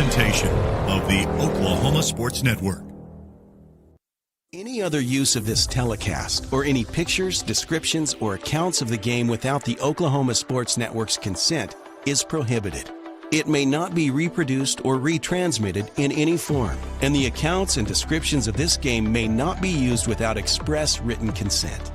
presentation of the Oklahoma Sports Network. Any other use of this telecast or any pictures, descriptions, or accounts of the game without the Oklahoma Sports Network's consent is prohibited. It may not be reproduced or retransmitted in any form, and the accounts and descriptions of this game may not be used without express written consent.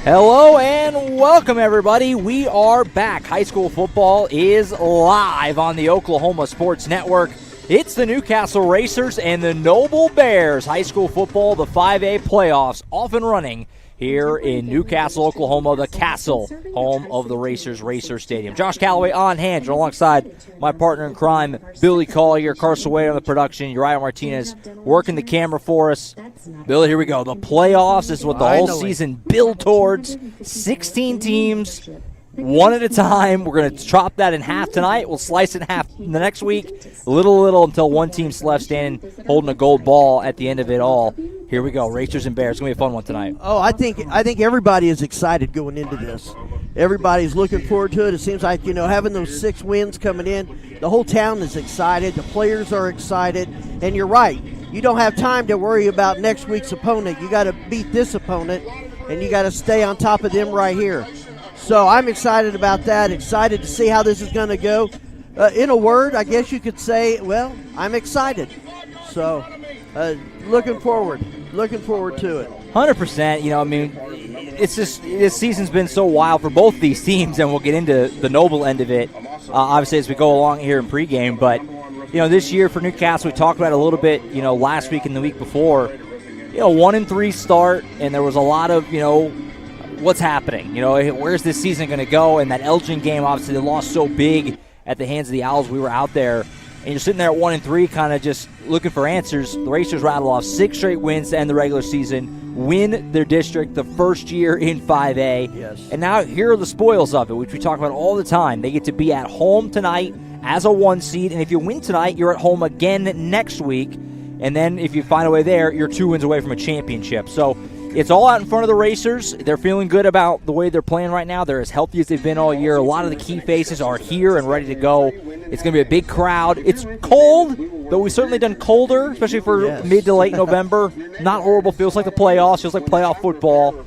Hello and welcome, everybody. We are back. High school football is live on the Oklahoma Sports Network. It's the Newcastle Racers and the Noble Bears. High school football, the 5A playoffs, off and running here in Newcastle, Oklahoma, the Castle, home of the Racers Racer Stadium. Josh Calloway on hand, alongside my partner in crime, Billy Collier, Carson Wade on the production, Uriah Martinez working the camera for us. Billy, here we go. The playoffs is what the whole season built towards. 16 teams, one at a time. We're going to chop that in half tonight. We'll slice it in half the next week, little until one team's left standing, holding a gold ball at the end of it all. Here we go, Racers and Bears. It's going to be a fun one tonight. Oh, I think everybody is excited going into this. Everybody's looking forward to it. It seems like, having those 6 wins coming in, the whole town is excited. The players are excited. And you're right. You don't have time to worry about next week's opponent. You got to beat this opponent, and you got to stay on top of them right here. So I'm excited about that, excited to see how this is going to go. In a word, I guess you could say, well, I'm excited. So looking forward to it. 100%. It's just this season's been so wild for both these teams, and we'll get into the Noble end of it, obviously, as we go along here in pregame. But, this year for Newcastle, we talked about it a little bit, last week and the week before. 1-3 start, and there was a lot of, what's happening? Where's this season going to go? And that Elgin game, obviously, they lost so big at the hands of the Owls. We were out there, and you're sitting there at 1-3, kind of just looking for answers. The Racers rattle off 6 straight wins to end the regular season, win their district the first year in 5A. Yes. And now here are the spoils of it, which we talk about all the time. They get to be at home tonight as a 1 seed, and if you win tonight, you're at home again next week. And then if you find a way there, you're 2 wins away from a championship. So it's all out in front of the Racers. They're feeling good about the way they're playing right now. They're as healthy as they've been all year. A lot of the key faces are here and ready to go. It's going to be a big crowd. It's cold, though we've certainly done colder, especially for mid to late November. Not horrible. Feels like the playoffs. Feels like playoff football.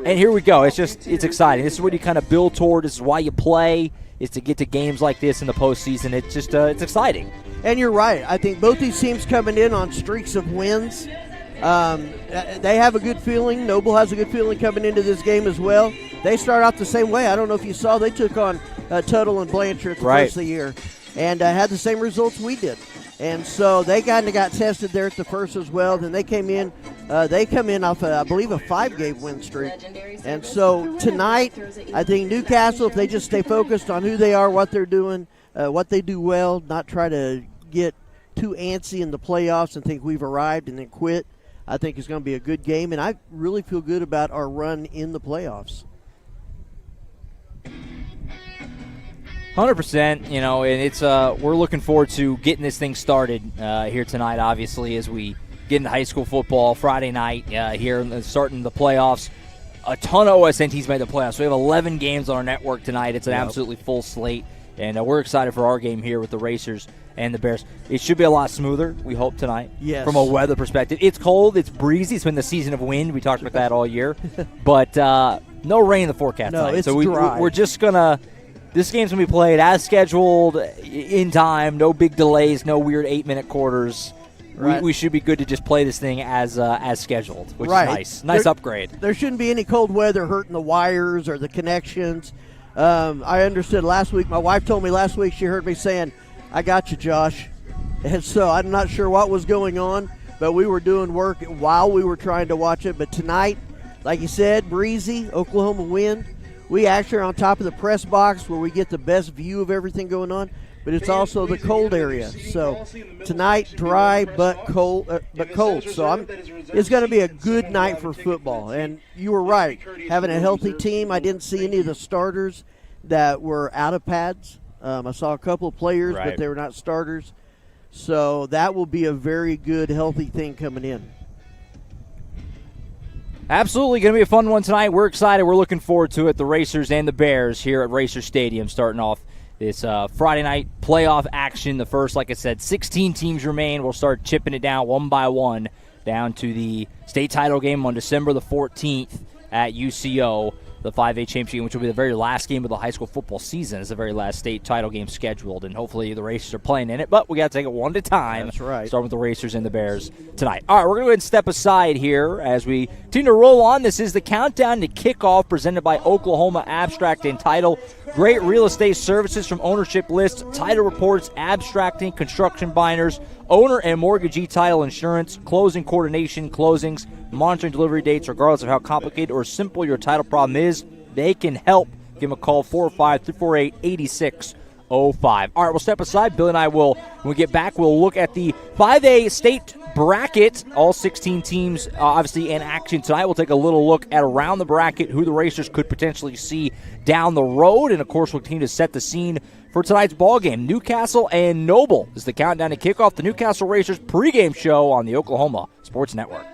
And here we go. It's exciting. This is what you kind of build toward. This is why you play, is to get to games like this in the postseason. It's just it's exciting. And you're right. I think both these teams coming in on streaks of wins. They have a good feeling. Noble has a good feeling coming into this game as well. They start out the same way. I don't know if you saw, they took on Tuttle and Blanchard at the first of the year and had the same results we did. And so they kind of got tested there at the first as well. Then they came in. They come in off, I believe, a 5-game win streak. And so tonight, I think Newcastle, if they just stay focused on who they are, what they're doing, what they do well, not try to get too antsy in the playoffs and think we've arrived and then quit, I think it's going to be a good game. And I really feel good about our run in the playoffs. 100%, and it's we're looking forward to getting this thing started here tonight, obviously, as we get into high school football Friday night here and starting the playoffs. A ton of OSN teams made the playoffs. We have 11 games on our network tonight. It's an absolutely full slate, and we're excited for our game here with the Racers and the Bears. It should be a lot smoother, we hope, tonight. Yes. From a weather perspective. It's cold. It's breezy. It's been the season of wind. We talked about that all year. But No rain in the forecast No, tonight. it's so dry. We're just going to – this game's going to be played as scheduled, in time, no big delays, no weird 8-minute quarters. Right. We should be good to just play this thing as scheduled, which Right. is nice. Nice upgrade. There shouldn't be any cold weather hurting the wires or the connections. I understood last week. My wife told me last week she heard me saying, "I got you, Josh." And so I'm not sure what was going on, but we were doing work while we were trying to watch it. But tonight, like you said, breezy, Oklahoma wind. We actually are on top of the press box where we get the best view of everything going on, but it's also the cold area. So tonight, dry but cold. So it's going to be a good night for football. And you were right, having a healthy team. I didn't see any of the starters that were out of pads. I saw a couple of players, but they were not starters. So that will be a very good, healthy thing coming in. Absolutely going to be a fun one tonight. We're excited. We're looking forward to it. The Racers and the Bears here at Racer Stadium starting off this Friday night playoff action. The first, like I said, 16 teams remain. We'll start chipping it down one by one down to the state title game on December the 14th at UCO. The 5A championship game, which will be the very last game of the high school football season. It's the very last state title game scheduled, and hopefully the Racers are playing in it, but we got to take it one at a time. That's right. Starting with the Racers and the Bears tonight. All right, we're going to go ahead and step aside here as we continue to roll on. This is the countdown to kickoff presented by Oklahoma Abstract and Title. Great real estate services from ownership lists, title reports, abstracting, construction binders, owner and mortgagee title insurance, closing coordination, closings, monitoring delivery dates, regardless of how complicated or simple your title problem is. They can help. Give them a call, 405-348-8605. All right, we'll step aside. Billy and I will, when we get back, we'll look at the 5A state bracket. All 16 teams, obviously, in action tonight. We'll take a little look at around the bracket, who the Racers could potentially see down the road. And, of course, we'll continue to set the scene for tonight's ballgame. Newcastle and Noble is the countdown to kick off the Newcastle Racers pregame show on the Oklahoma Sports Network.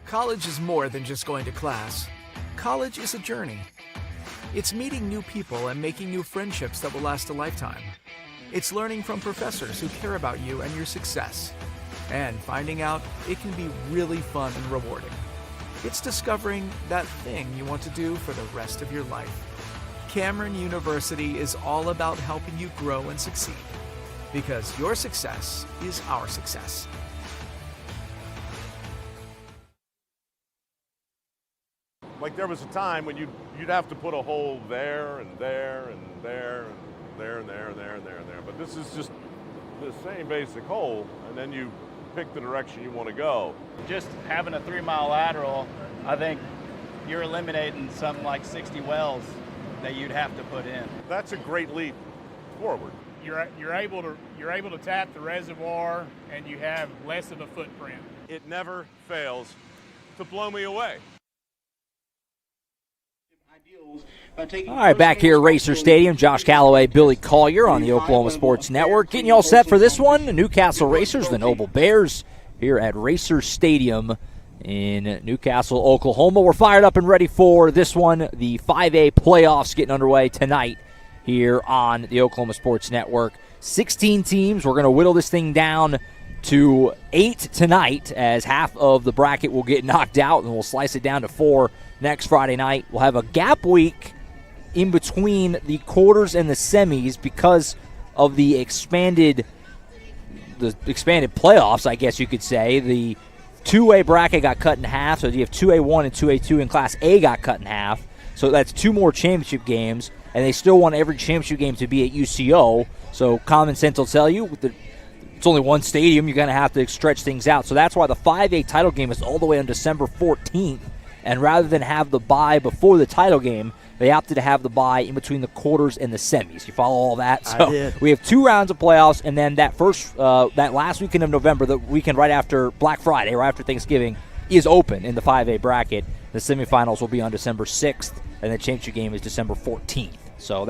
College is more than just going to class. College is a journey. It's meeting new people and making new friendships that will last a lifetime. It's learning from professors who care about you and your success. And finding out it can be really fun and rewarding. It's discovering that thing you want to do for the rest of your life. Cameron University is all about helping you grow and succeed. Because your success is our success. Like there was a time when you'd have to put a hole there and there and there and there and there and there and there and there. But this is just the same basic hole, and then you pick the direction you want to go. Just having a 3-mile lateral, I think you're eliminating something like 60 wells that you'd have to put in. That's a great leap forward. You're able to tap the reservoir, and you have less of a footprint. It never fails to blow me away. All right, back here at Racer Stadium, Josh Calloway, Billy Collier on the Oklahoma Sports Network. Getting you all set for this one, the Newcastle Racers, the Noble Bears, here at Racer Stadium in Newcastle, Oklahoma. We're fired up and ready for this one. The 5A playoffs getting underway tonight here on the Oklahoma Sports Network. 16 teams. We're going to whittle this thing down to 8 tonight, as half of the bracket will get knocked out, and we'll slice it down to 4 next Friday night. We'll have a gap week in between the quarters and the semis because of the expanded playoffs, I guess you could say. The 2A bracket got cut in half, so you have 2A1 and 2A2, and Class A got cut in half. So that's 2 more championship games, and they still want every championship game to be at UCO. So common sense will tell you it's only one stadium. You're going to have to stretch things out. So that's why the 5A title game is all the way on December 14th. And rather than have the bye before the title game, they opted to have the bye in between the quarters and the semis. You follow all that? So we have 2 rounds of playoffs, and then that last weekend of November, the weekend right after Black Friday, right after Thanksgiving, is open in the 5A bracket. The semifinals will be on December 6th, and the championship game is December 14th. So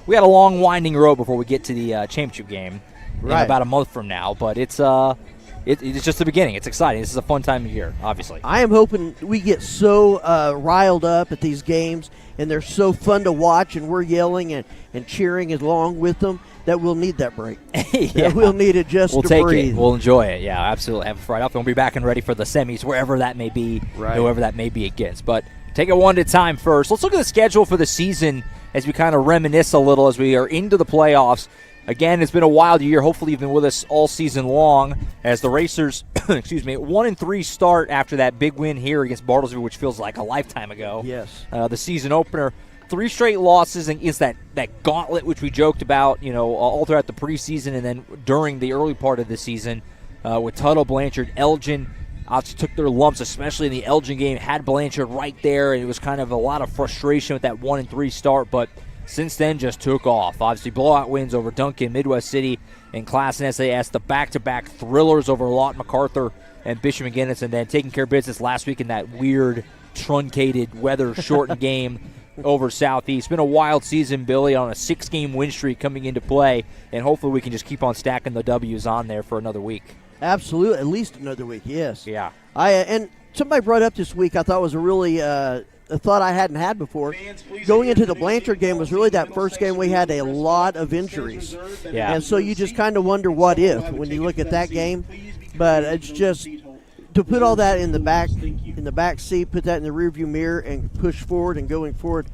we got a long, winding road before we get to the championship game in about a month from now. But it's just the beginning. It's exciting. This is a fun time of year, obviously. I am hoping we get so riled up at these games, and they're so fun to watch, and we're yelling and cheering along with them, that we'll need that break. Yeah. We'll need it just to take breathe. It. We'll enjoy it. Yeah, absolutely. Have a right off, and we'll be back and ready for the semis, wherever that may be, whoever that may be against. But take it one at a time first. Let's look at the schedule for the season as we kind of reminisce a little as we are into the playoffs. Again, it's been a wild year. Hopefully you've been with us all season long as the Racers, 1-3 start after that big win here against Bartlesville, which feels like a lifetime ago. Yes. The season opener. 3 straight losses against that gauntlet, which we joked about, all throughout the preseason and then during the early part of the season with Tuttle, Blanchard, Elgin. Obviously took their lumps, especially in the Elgin game, had Blanchard right there, and it was kind of a lot of frustration with that 1-3 start, but since then just took off. Obviously blowout wins over Duncan, Midwest City, and Class and SAS, the back-to-back thrillers over Lawton MacArthur and Bishop McGinnis, and then taking care of business last week in that weird, truncated, weather-shortened game over Southeast. Been a wild season, Billy, on a 6-game win streak coming into play, and hopefully we can just keep on stacking the W's on there for another week. Absolutely, at least another week, yes. Yeah. And somebody brought up this week, I thought was a really a thought I hadn't had before. Going into the Blanchard game was really that first game we had a lot of injuries. Yeah. And so you just kind of wonder what if when you look at that game. But it's just to put all that in the back seat, put that in the rearview mirror and push forward and going forward.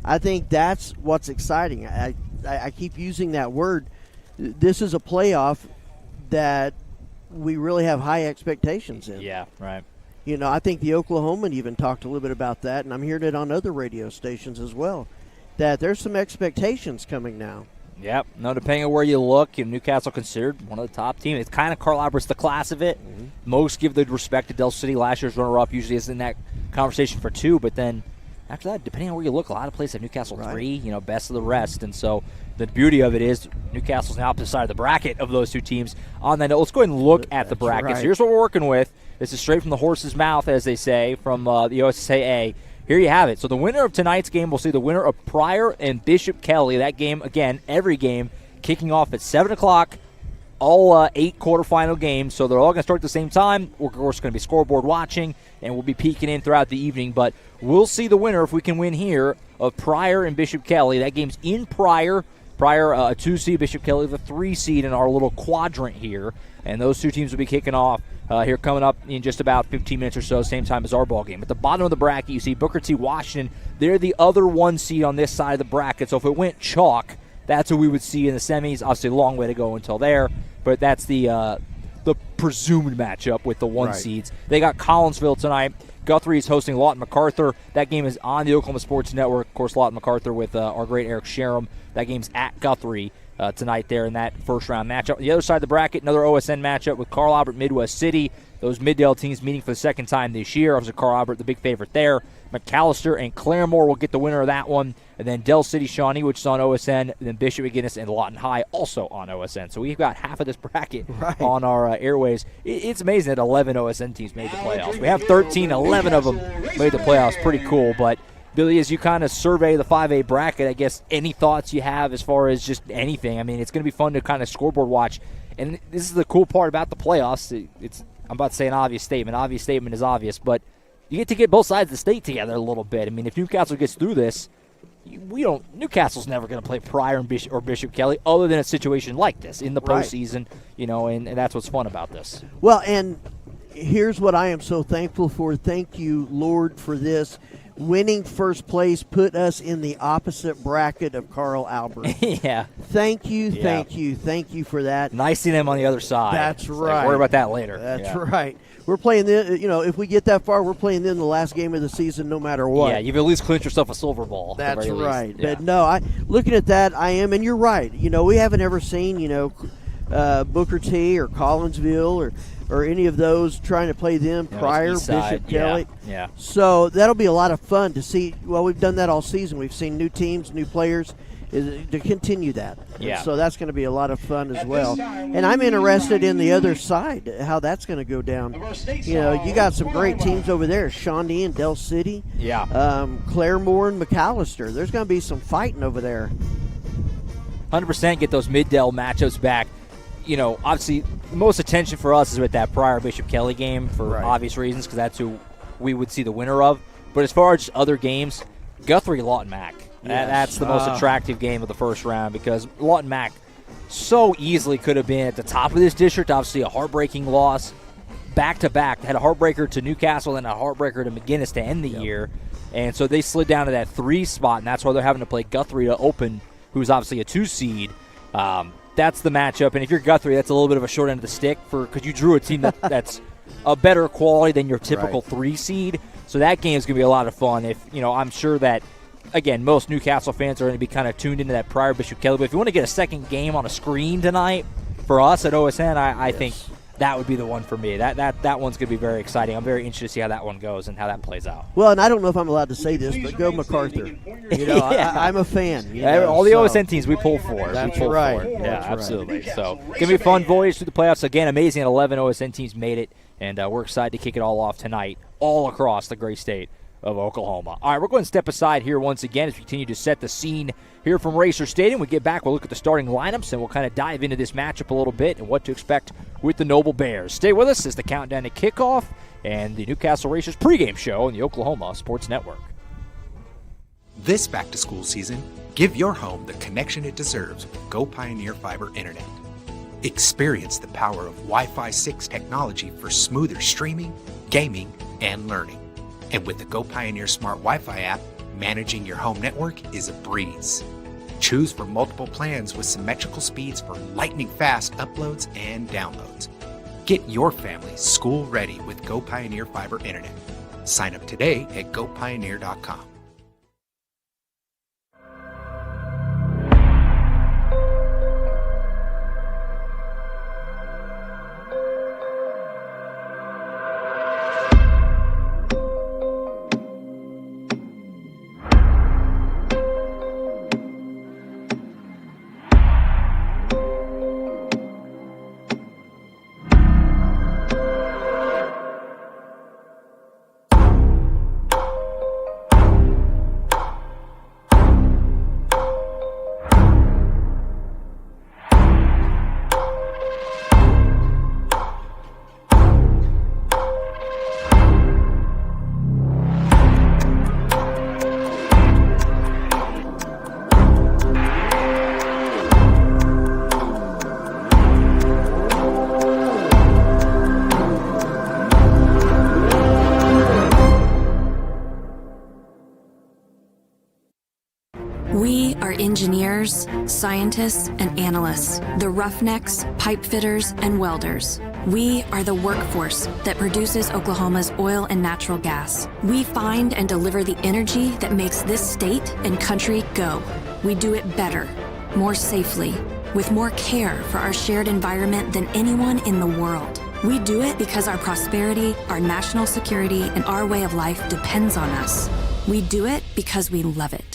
I think that's what's exciting. I keep using that word. This is a playoff that we really have high expectations in. Yeah, right. I think the Oklahoman even talked a little bit about that, and I'm hearing it on other radio stations as well, that there's some expectations coming now. Yep. No, depending on where you look, Newcastle considered one of the top teams. It's kind of Carl Albert's the class of it. Mm-hmm. Most give the respect to Del City. Last year's runner-up usually is in that conversation for 2, but then after that, depending on where you look, a lot of places have Newcastle 3, best of the rest. And so the beauty of it is Newcastle's now opposite side of the bracket of those 2 teams. On that note, let's go ahead and look at the brackets. Right. So here's what we're working with. This is straight from the horse's mouth, as they say, from the OSSAA. Here you have it. So the winner of tonight's game will see the winner of Pryor and Bishop Kelly. That game, again, every game, kicking off at 7 o'clock, all 8 quarterfinal games. So they're all going to start at the same time. We're, of course, going to be scoreboard watching, and we'll be peeking in throughout the evening. But we'll see the winner, if we can win here, of Pryor and Bishop Kelly. That game's in Pryor. Pryor, a 2 seed, Bishop Kelly, the 3 seed in our little quadrant here. And those 2 teams will be kicking off here coming up in just about 15 minutes or so, same time as our ball game. At the bottom of the bracket, you see Booker T. Washington. They're the other 1 seed on this side of the bracket. So if it went chalk, that's who we would see in the semis. Obviously, a long way to go until there, but that's the presumed matchup with the 1 seeds. They got Collinsville tonight. Guthrie is hosting Lawton MacArthur. That game is on the Oklahoma Sports Network. Of course, Lawton MacArthur with our great Eric Sherem. That game's at Guthrie tonight there in that first-round matchup. On the other side of the bracket, another OSN matchup with Carl Albert, Midwest City. Those Middale teams meeting for the second time this year. Obviously, Carl Albert, the big favorite there. McAllister and Claremore will get the winner of that one. And then Del City, Shawnee, which is on OSN. And then Bishop McGinnis and Lawton High also on OSN. So we've got half of this bracket on our airways. It's amazing that 11 OSN teams made the playoffs. We have 13, 11 of them made the playoffs. Pretty cool. But Billy, as you kind of survey the 5A bracket, I guess any thoughts you have as far as just anything? I mean, it's going to be fun to kind of scoreboard watch. And this is the cool part about the playoffs. I'm about to say an obvious statement. Obvious statement is obvious, but you get to get both sides of the state together a little bit. I mean, if Newcastle gets through this, Newcastle's never going to play Pryor or Bishop Kelly other than a situation like this in the postseason, and that's what's fun about this. Well, and here's what I am so thankful for. Thank you, Lord, for this. Winning first place put us in the opposite bracket of Carl Albert. Yeah. Thank you for that. Nice seeing them on the other side. That's right. Like, worry about that later. That's right. We're playing them, if we get that far, we're playing them the last game of the season no matter what. Yeah, you've at least clinched yourself a silver ball. That's right. Yeah. But no, looking at that, I am, and you're right. We haven't ever seen, Booker T or Collinsville or any of those trying to play them prior, Bishop Kelly. Yeah. So that'll be a lot of fun to see. Well, we've done that all season. We've seen new teams, new players, to continue that. Yeah. So that's going to be a lot of fun as well. And I'm interested in the other side, how that's going to go down. You got some great teams over there, Shawnee and Del City. Yeah. Claremore and McAllister. There's going to be some fighting over there. 100% get those mid-Del matchups back. Obviously, the most attention for us is with that Pryor Bishop Kelly game for obvious reasons, because that's who we would see the winner of. But as far as other games, Guthrie Lawton Mac. Yes. That's the most attractive game of the first round, because Lawton Mac so easily could have been at the top of this district. Obviously, a heartbreaking loss back-to-back. Had a heartbreaker to Newcastle and a heartbreaker to McGinnis to end the year. And so they slid down to that 3 spot, and that's why they're having to play Guthrie to open, who's obviously a 2 seed. That's the matchup, and if you're Guthrie, that's a little bit of a short end of the stick because you drew a team that's a better quality than your typical 3 seed. So that game is going to be a lot of fun. I'm sure that, again, most Newcastle fans are going to be kind of tuned into that Pryor Bishop Kelly. But if you want to get a second game on a screen tonight for us at OSN, I think that would be the one for me. That one's going to be very exciting. I'm very interested to see how that one goes and how that plays out. Well, and I don't know if I'm allowed to say this, but go MacArthur. I'm a fan. All the OSN teams we pull for. That's right. Yeah, absolutely. So it's going to be a fun voyage through the playoffs. Again, amazing. 11 OSN teams made it, and we're excited to kick it all off tonight all across the great state of Oklahoma. All right, we're going to step aside here once again as we continue to set the scene here from Racer Stadium. We get back, we'll look at the starting lineups, and we'll kind of dive into this matchup a little bit and what to expect with the Noble Bears. Stay with us as the countdown to kickoff and the Newcastle Racers pregame show on the Oklahoma Sports Network. This back-to-school season, give your home the connection it deserves with Go Pioneer Fiber Internet. Experience the power of Wi-Fi 6 technology for smoother streaming, gaming, and learning. And with the Go Pioneer Smart Wi-Fi app, managing your home network is a breeze. Choose from multiple plans with symmetrical speeds for lightning-fast uploads and downloads. Get your family school-ready with Go Pioneer Fiber Internet. Sign up today at gopioneer.com. We are engineers, scientists, and analysts, the roughnecks, pipe fitters, and welders. We are the workforce that produces Oklahoma's oil and natural gas. We find and deliver the energy that makes this state and country go. We do it better, more safely, with more care for our shared environment than anyone in the world. We do it because our prosperity, our national security, and our way of life depends on us. We do it because we love it.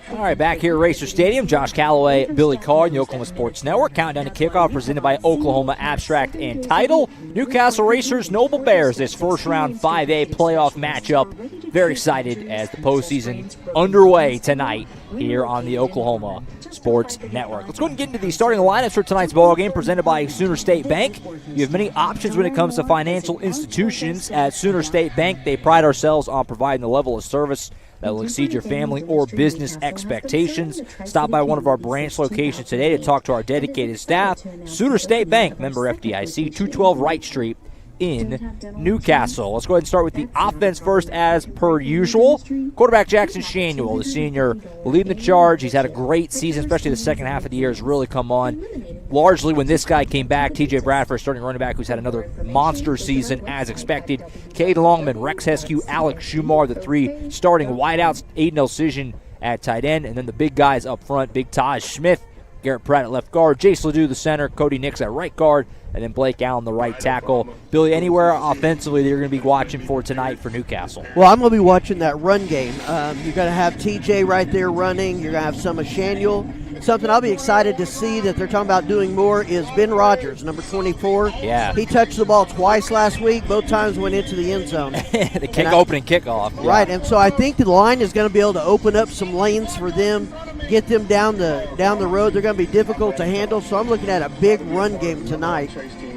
All right, back here at Racer Stadium, Josh Calloway, Billy Carr, and the Oklahoma Sports Network. Countdown to kickoff presented by Oklahoma Abstract and Title. Newcastle Racers, Noble Bears, this first-round 5A playoff matchup. Very excited as the postseason underway tonight here on the Oklahoma Sports Network. Let's go ahead and get into the starting lineups for tonight's ballgame presented by Sooner State Bank. You have many options when it comes to financial institutions. At Sooner State Bank, they pride ourselves on providing the level of service that will exceed your family or business expectations. Stop by one of our branch locations today to talk to our dedicated staff. Sooner State Bank, member FDIC, 212 Wright Street in Newcastle. Let's go ahead and start with the offense first as per usual. Quarterback Jackson Shanuel, the senior, leading the charge. He's had a great season, especially the second half of the year has really come on. Largely when this guy came back, TJ Bradford, starting running back, who's had another monster season as expected. Cade Longman, Rex Heskew, Alex Schumar, the three starting wideouts. Aiden Elcision at tight end, and then the big guys up front, Big Taj Smith, Garrett Pratt at left guard, Jace Ledoux the center, Cody Nix at right guard, and then Blake Allen the right tackle. Billy, anywhere offensively that you're going to be watching for tonight for Newcastle? Well, I'm going to be watching that run game. You're going to have TJ right there running. You're going to have some of Shanuel. Something I'll be excited to see that they're talking about doing more is Ben Rogers, number 24. Yeah. He touched the ball twice last week. Both times went into the end zone. The opening kickoff. Right, and so I think the line is going to be able to open up some lanes for them, get them down the road. They're going to be difficult to handle, so I'm looking at a big run game tonight.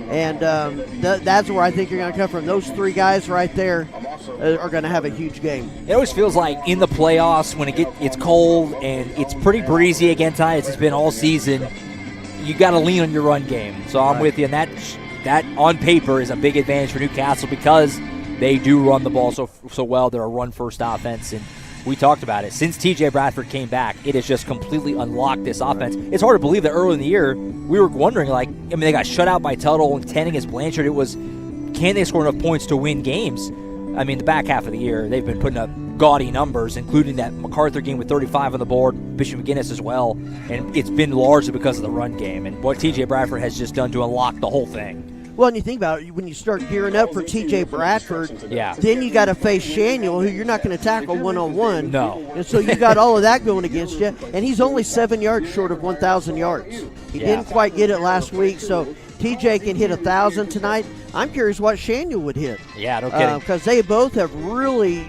And that's where I think you're going to come from. Those three guys right there are going to have a huge game. It always feels like in the playoffs when it's cold and it's pretty breezy again tonight, as it's been all season, you got to lean on your run game. So I'm with you, and that on paper is a big advantage for Newcastle because they do run the ball so well. They're a run-first offense, and we talked about it. Since TJ Bradford came back, it has just completely unlocked this offense. It's hard to believe that early in the year, we were wondering, they got shut out by Tuttle and 10 against Blanchard. It was, can they score enough points to win games? I mean, the back half of the year, they've been putting up gaudy numbers, including that MacArthur game with 35 on the board, Bishop McGuinness as well, and it's been largely because of the run game and what TJ Bradford has just done to unlock the whole thing. Well, and you think about it, when you start gearing up for T.J. Bradford, yeah, then you got to face Shanuel, who you're not going to tackle one-on-one. No. And so you got all of that going against you, and he's only 7 yards short of 1,000 yards. He didn't quite get it last week, so T.J. can hit 1,000 tonight. I'm curious what Shanuel would hit. Yeah, no kidding. Because they both have really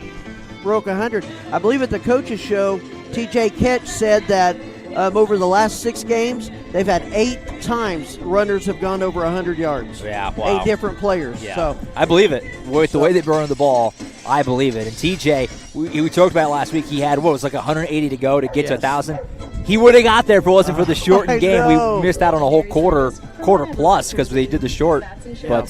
broke 100. I believe at the coaches' show, T.J. Ketch said that over the last 6 games, they've had 8 times runners have gone over 100 yards. Yeah, wow. 8 different players. Yeah. So I believe it. With the way they run the ball, I believe it. And TJ, we talked about it last week, he had, 180 to go to get to 1,000. He would have got there if it wasn't for the shortened game. We missed out on a whole quarter plus because they did the short. Yeah. But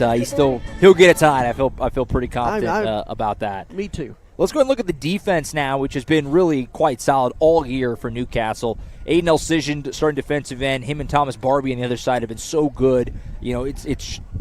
he'll get it tonight. I feel pretty confident about that. Me too. Let's go ahead and look at the defense now, which has been really quite solid all year for Newcastle. Aiden Elcision starting defensive end. Him and Thomas Barbie on the other side have been so good. You know,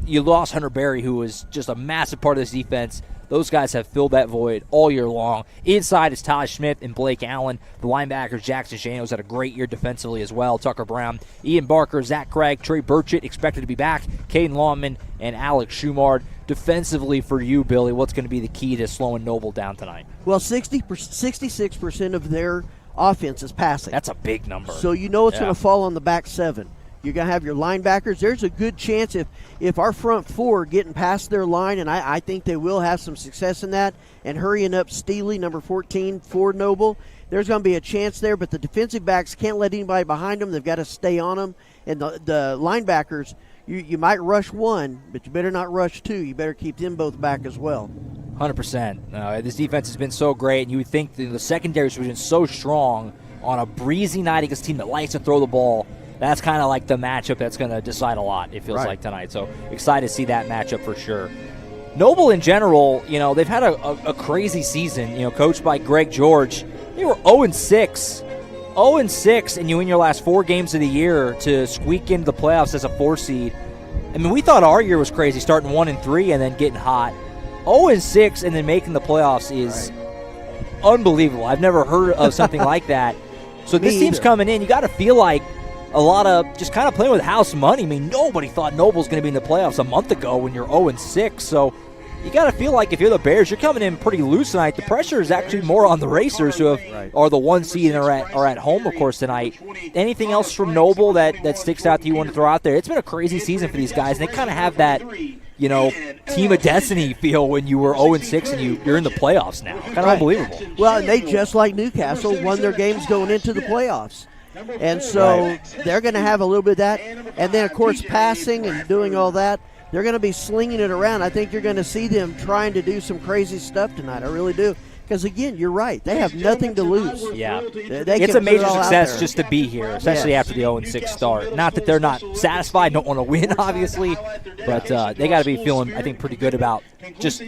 you lost Hunter Berry, who was just a massive part of this defense. Those guys have filled that void all year long. Inside is Taj Smith and Blake Allen. The linebackers, Jackson Shanuel's had a great year defensively as well. Tucker Brown, Ian Barker, Zach Craig, Trey Burchett expected to be back. Caden Longman and Alex Schumard. Defensively for you, Billy, what's going to be the key to slowing Noble down tonight? Well, 66% of their offense is passing. That's a big number. So you know it's going to fall on the back 7. You're going to have your linebackers. There's a good chance if our front 4 are getting past their line, and I think they will have some success in that, and hurrying up Steely, number 14, for Noble, there's going to be a chance there, but the defensive backs can't let anybody behind them. They've got to stay on them. And the linebackers, you might rush one, but you better not rush 2. You better keep them both back as well. 100%. This defense has been so great, and you would think the secondary has been so strong on a breezy night against a team that likes to throw the ball. That's kind of like the matchup that's going to decide a lot, it feels like tonight. So excited to see that matchup for sure. Noble in general, they've had a crazy season, coached by Greg George. They were 0-6. 0-6, and you win your last 4 games of the year to squeak into the playoffs as a 4 seed. I mean, we thought our year was crazy, starting 1-3 and then getting hot. 0-6 and then making the playoffs is unbelievable. I've never heard of something like that. So this team's coming in. You got to feel like a lot of just kind of playing with house money. I mean, nobody thought Noble's going to be in the playoffs a month ago when you're 0-6. So, you got to feel like if you're the Bears, you're coming in pretty loose tonight. The pressure is actually more on the Racers, who are the 1 seed and are at home, of course, tonight. Anything else from Noble that sticks out that you want to throw out there? It's been a crazy season for these guys, and they kind of have that, team of destiny feel when you were 0-6 and you're in the playoffs now. Kind of unbelievable. Well, and they, just like Newcastle, won their games going into the playoffs. And so they're going to have a little bit of that. And then, of course, passing and doing all that. They're going to be slinging it around. I think you're going to see them trying to do some crazy stuff tonight. I really do. Because, again, you're right. They have nothing to lose. Yeah. It's a major success just to be here, especially after the 0-6 start. Not that they're not satisfied, don't want to win, obviously, but they got to be feeling, I think, pretty good about just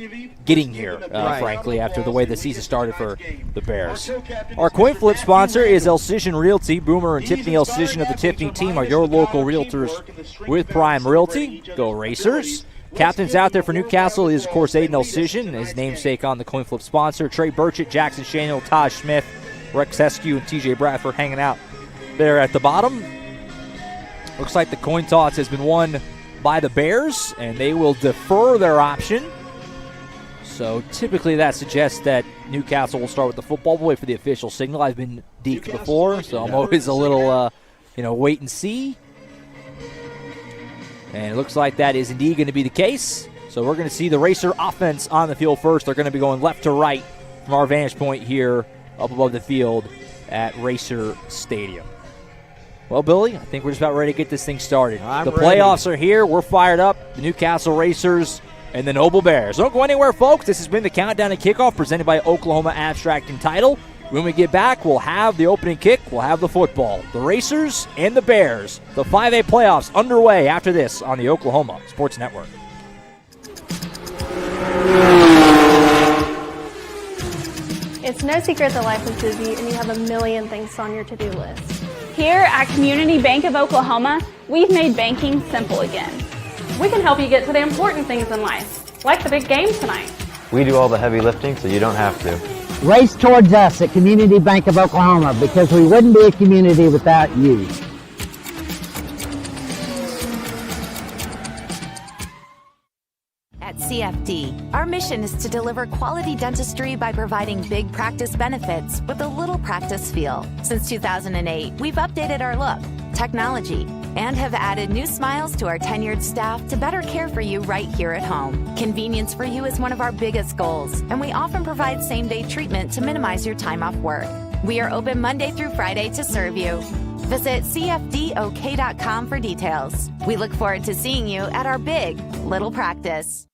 getting here, frankly, after the way the season started for the Bears. Our coin flip sponsor is Elcision Realty. Boomer and Tiffany Elcision of the Tiffany team are your local realtors with Prime Realty. Go Racers. Captains out there for Newcastle is, of course, Aiden Elcision, his namesake on the coin flip sponsor. Trey Burchett, Jackson Shaniel, Taj Smith, Rex Eskew, and TJ Bradford hanging out there at the bottom. Looks like the coin toss has been won by the Bears, and they will defer their option. So typically that suggests that Newcastle will start with the football. We'll wait for the official signal. I've been deked before, so I'm always a little, wait and see. And it looks like that is indeed going to be the case. So we're going to see the Racer offense on the field first. They're going to be going left to right from our vantage point here up above the field at Racer Stadium. Well, Billy, I think we're just about ready to get this thing started. The playoffs are here. We're fired up. The Newcastle Racers and the Noble Bears. Don't go anywhere, folks. This has been the Countdown to Kickoff presented by Oklahoma Abstract and Title. When we get back, we'll have the opening kick, we'll have the football. The Racers and the Bears. The 5A playoffs underway after this on the Oklahoma Sports Network. It's no secret that life is busy and you have a million things on your to-do list. Here at Community Bank of Oklahoma, we've made banking simple again. We can help you get to the important things in life, like the big game tonight. We do all the heavy lifting so you don't have to. Race towards us at Community Bank of Oklahoma, because we wouldn't be a community without you. At CFD, our mission is to deliver quality dentistry by providing big practice benefits with a little practice feel. Since 2008, we've updated our look, technology, and have added new smiles to our tenured staff to better care for you right here at home. Convenience for you is one of our biggest goals, and we often provide same-day treatment to minimize your time off work. We are open Monday through Friday to serve you. Visit cfdok.com for details. We look forward to seeing you at our big little practice.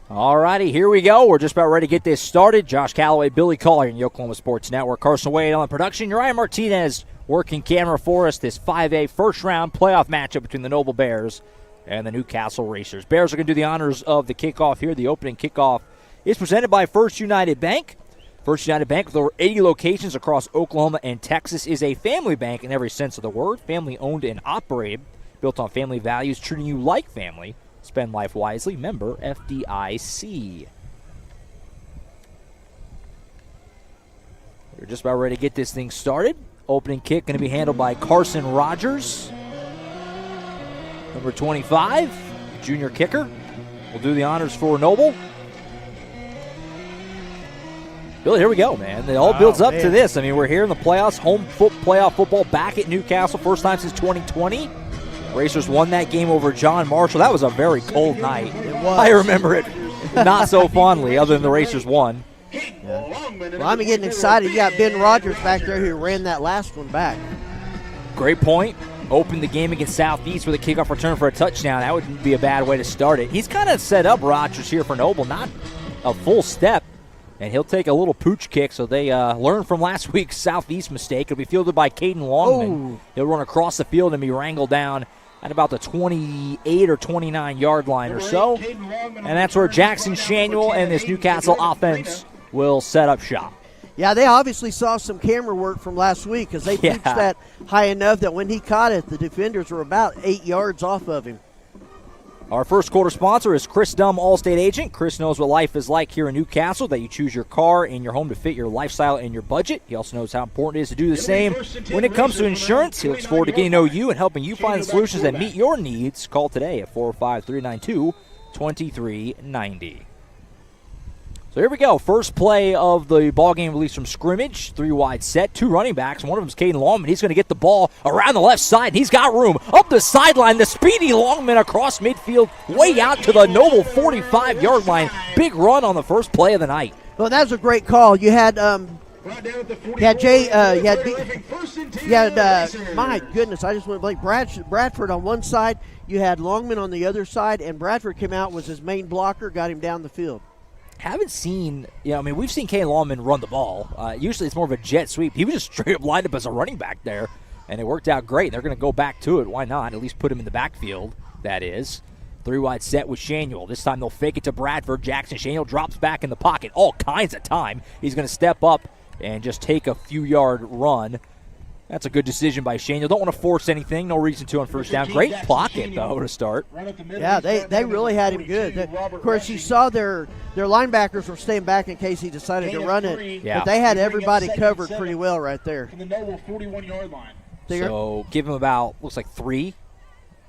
Alrighty, here we go. We're just about ready to get this started. Josh Calloway, Billy Collier, and the Oklahoma Sports Network. Carson Wade on the production. Uriah Martinez working camera for us. This 5A first-round playoff matchup between the Noble Bears and the Newcastle Racers. Bears are going to do the honors of the kickoff here. The opening kickoff is presented by First United Bank. First United Bank, with over 80 locations across Oklahoma and Texas, is a family bank in every sense of the word. Family owned and operated, built on family values, treating you like family. Spend life wisely. Member FDIC. We're just about ready to get this thing started. Opening kick going to be handled by Carson Rogers. Number 25, junior kicker, will do the honors for Noble. Billy, here we go, man. It all builds up to this. I mean, we're here in the playoffs, playoff football back at Newcastle, first time since 2020. Racers won that game over John Marshall. That was a very cold night. It was. I remember it not so fondly, other than the Racers won. Yeah. Well, I'm getting excited. You got Ben Rogers back there who ran that last one back. Great point. Opened the game against Southeast with a kickoff return for a touchdown. That wouldn't be a bad way to start it. He's kind of set up Rogers here for Noble, not a full step. And he'll take a little pooch kick, so they learn from last week's Southeast mistake. It'll be fielded by Caden Longman. Oh. He'll run across the field and be wrangled down at about the 28 or 29-yard line or so. And that's where Jackson Shanuel and this Newcastle offense will set up shop. Yeah, they obviously saw some camera work from last week because they pitched that high enough that when he caught it, the defenders were about 8 yards off of him. Our first quarter sponsor is Chris Dumm, Allstate agent. Chris knows what life is like here in Newcastle, that you choose your car and your home to fit your lifestyle and your budget. He also knows how important it is to do the same when it comes to insurance. He looks forward to getting to know you and helping you find the solutions that meet your needs. Call today at 405-392-2390. So here we go. First play of the ballgame release from scrimmage. 3 wide set, 2 running backs. One of them is Caden Longman. He's going to get the ball around the left side. He's got room. Up the sideline, the speedy Longman across midfield, way out to the Noble 45-yard line. Big run on the first play of the night. Well, that was a great call. You had my goodness, I just went blank. Bradford on one side. You had Longman on the other side, and Bradford came out, was his main blocker, got him down the field. Haven't seen, we've seen Caden Longman run the ball. Usually it's more of a jet sweep. He was just straight up lined up as a running back there, and it worked out great. They're going to go back to it. Why not? At least put him in the backfield, that is. 3 wide set with Shanuel. This time they'll fake it to Bradford. Jackson Shanuel drops back in the pocket all kinds of time. He's going to step up and just take a few-yard run. That's a good decision by Shanuel. Don't want to force anything. No reason to on first down. Great pocket, though, to start. Yeah, they really had him good. Of course, you saw their linebackers were staying back in case he decided to run it. Yeah. But they had everybody covered pretty well right there. So give him about, looks like 3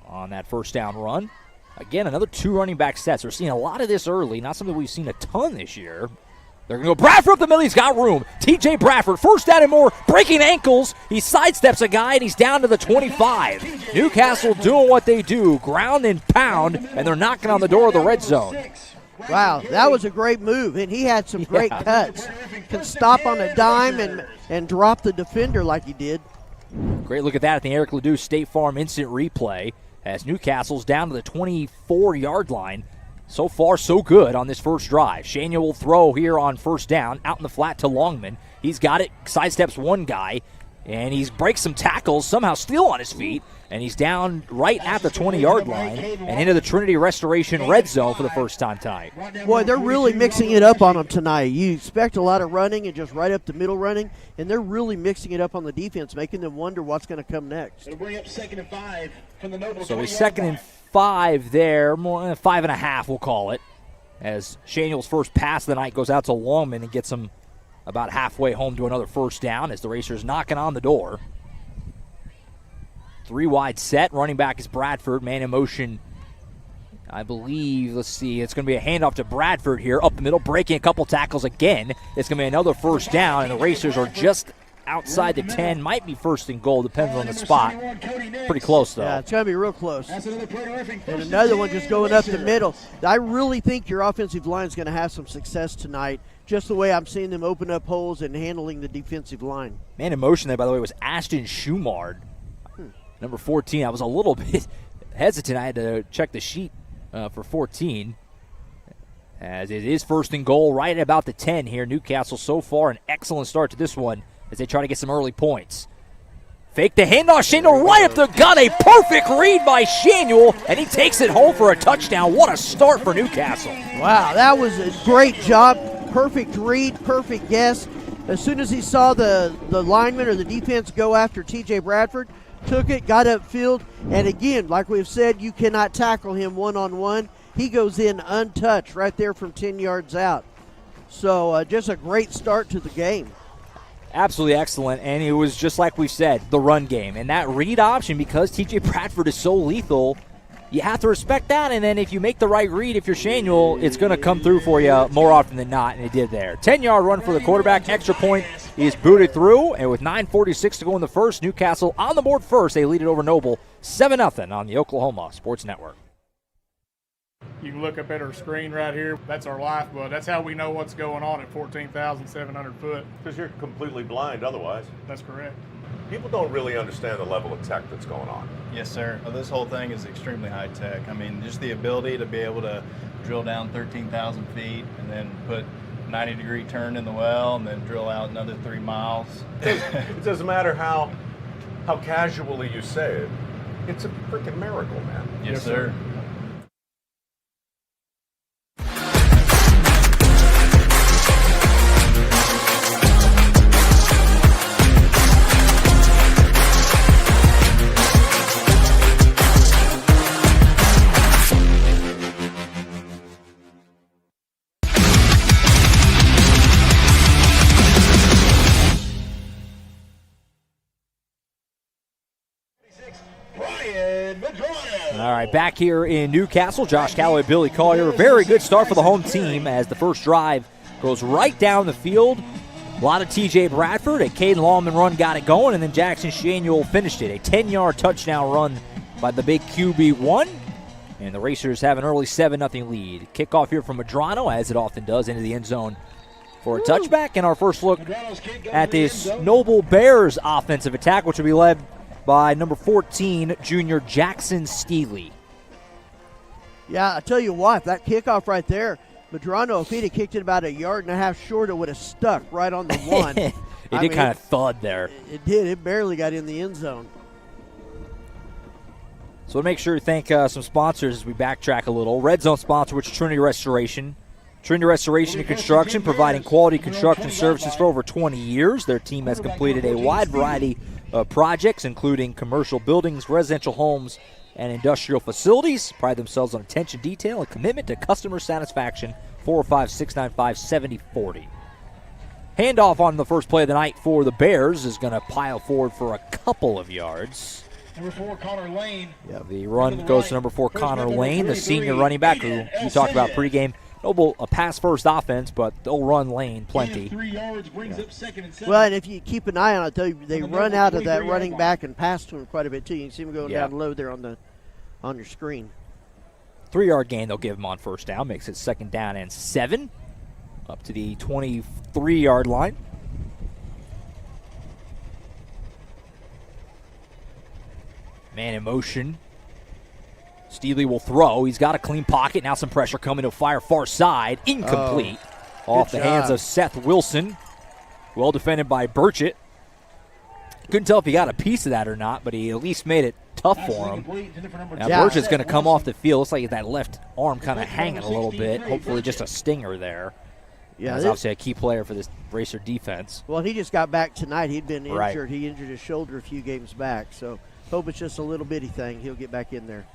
on that first down run. Again, another 2 running back sets. We're seeing a lot of this early. Not something we've seen a ton this year. They're going to go Bradford up the middle. He's got room. TJ Bradford, first down and more, breaking ankles. He sidesteps a guy, and he's down to the 25. Newcastle doing what they do, ground and pound, and they're knocking on the door of the red zone. Wow, that was a great move, and he had some great cuts. Can stop on a dime and drop the defender like he did. Great look at that at the Eric Ledoux State Farm instant replay as Newcastle's down to the 24-yard line. So far, so good on this first drive. Shanuel will throw here on first down, out in the flat to Longman. He's got it, sidesteps one guy, and he breaks some tackles, somehow still on his feet, and he's down right at the 20-yard line and into the Trinity Restoration red zone for the first time tonight. Boy, they're really mixing it up on them tonight. You expect a lot of running and just right up the middle running, and they're really mixing it up on the defense, making them wonder what's going to come next. So he's 2nd and 5 there, more 5.5 we'll call it, as Shanuel's first pass of the night goes out to Longman and gets him about halfway home to another first down as the Racers knocking on the door. 3 wide set, running back is Bradford, man in motion. I believe, let's see, it's going to be a handoff to Bradford here, up the middle, breaking a couple tackles again. It's going to be another first down, and the Racers are just outside the 10, might be first and goal, depends on the spot. Pretty close, though. Yeah, it's going to be real close. And another one just going up the middle. I really think your offensive line is going to have some success tonight, just the way I'm seeing them open up holes and handling the defensive line. Man in motion there, by the way, was Ashton Schumard, number 14. I was a little bit hesitant. I had to check the sheet for 14. As it is first and goal right at about the 10 here. Newcastle so far an excellent start to this one as they try to get some early points. Fake the handoff, Shanuel right up the gut. A perfect read by Shanuel, and he takes it home for a touchdown. What a start for Newcastle. Wow, that was a great job. perfect read, perfect guess. As soon as he saw the lineman or the defense go after T.J. Bradford, took it, got upfield, and again, like we've said, you cannot tackle him one-on-one. He goes in untouched right there from 10 yards out. So just a great start to the game. Absolutely excellent, and it was just like we said, the run game. And that read option, because T.J. Bradford is so lethal, you have to respect that, and then if you make the right read, if you're Shanuel, it's going to come through for you more often than not, and it did there. 10-yard run for the quarterback. Extra point is booted through, and with 9:46 to go in the first, Newcastle on the board first. They lead it over Noble 7-0 on the Oklahoma Sports Network. You can look up at our screen right here. That's our lifeblood. That's how we know what's going on at 14,700 foot. Because you're completely blind otherwise. That's correct. People don't really understand the level of tech that's going on. Yes, sir. Well, this whole thing is extremely high tech. I mean, just the ability to be able to drill down 13,000 feet and then put 90-degree turn in the well and then drill out another 3 miles. It doesn't matter how casually you say it. It's a freaking miracle, man. Yes, sir. All right, back here in Newcastle, Josh Calloway, Billy Collier. Very good start for the home team as the first drive goes right down the field. A lot of T.J. Bradford, a Caden Lawman run got it going, and then Jackson Shanuel finished it. A 10-yard touchdown run by the big QB1. And the Racers have an early 7-0 lead. Kickoff here from Medrano, as it often does, into the end zone for a touchback. And our first look at this Noble Bears offensive attack, which will be led by number 14, junior Jackson Steely. Yeah, I tell you what, that kickoff right there, Medrano, if he'd have kicked it about 1.5 yards short, it would have stuck right on the one. It did kind of thud there. It did. It barely got in the end zone. So we'll make sure to thank some sponsors as we backtrack a little. Red Zone sponsor, which is Trinity Restoration. Trinity Restoration and Construction, providing quality construction services for over 20 years. Their team has completed a wide variety of projects, including commercial buildings, residential homes, and industrial facilities. Pride themselves on attention, detail, and commitment to customer satisfaction. 405-695-7040. Handoff on the first play of the night for the Bears is going to pile forward for a couple of yards. Number 4, Connor Lane. Yeah, the run goes to number 4, Connor Lane, the senior running back who we talked about pregame. Noble, a pass-first offense, but they'll run Lane plenty. 3 yards brings up 2nd and 7. Well, and if you keep an eye on it, they run out of that running back and pass to him quite a bit, too. You can see him going down low there on your screen. 3-yard gain they'll give him on first down. Makes it 2nd down and 7. Up to the 23-yard line. Man in motion. Steely will throw. He's got a clean pocket. Now some pressure coming to fire far side. Incomplete. Off the hands of Seth Wilson. Well defended by Burchett. Couldn't tell if he got a piece of that or not, but he at least made it tough for him. Now Burchett's going to come off the field. Looks like that left arm kind of hanging a little bit. Hopefully just a stinger there. Yeah, he's obviously a key player for this Racer defense. Well, he just got back tonight. He'd been injured. Right. He injured his shoulder a few games back. So hope it's just a little bitty thing. He'll get back in there.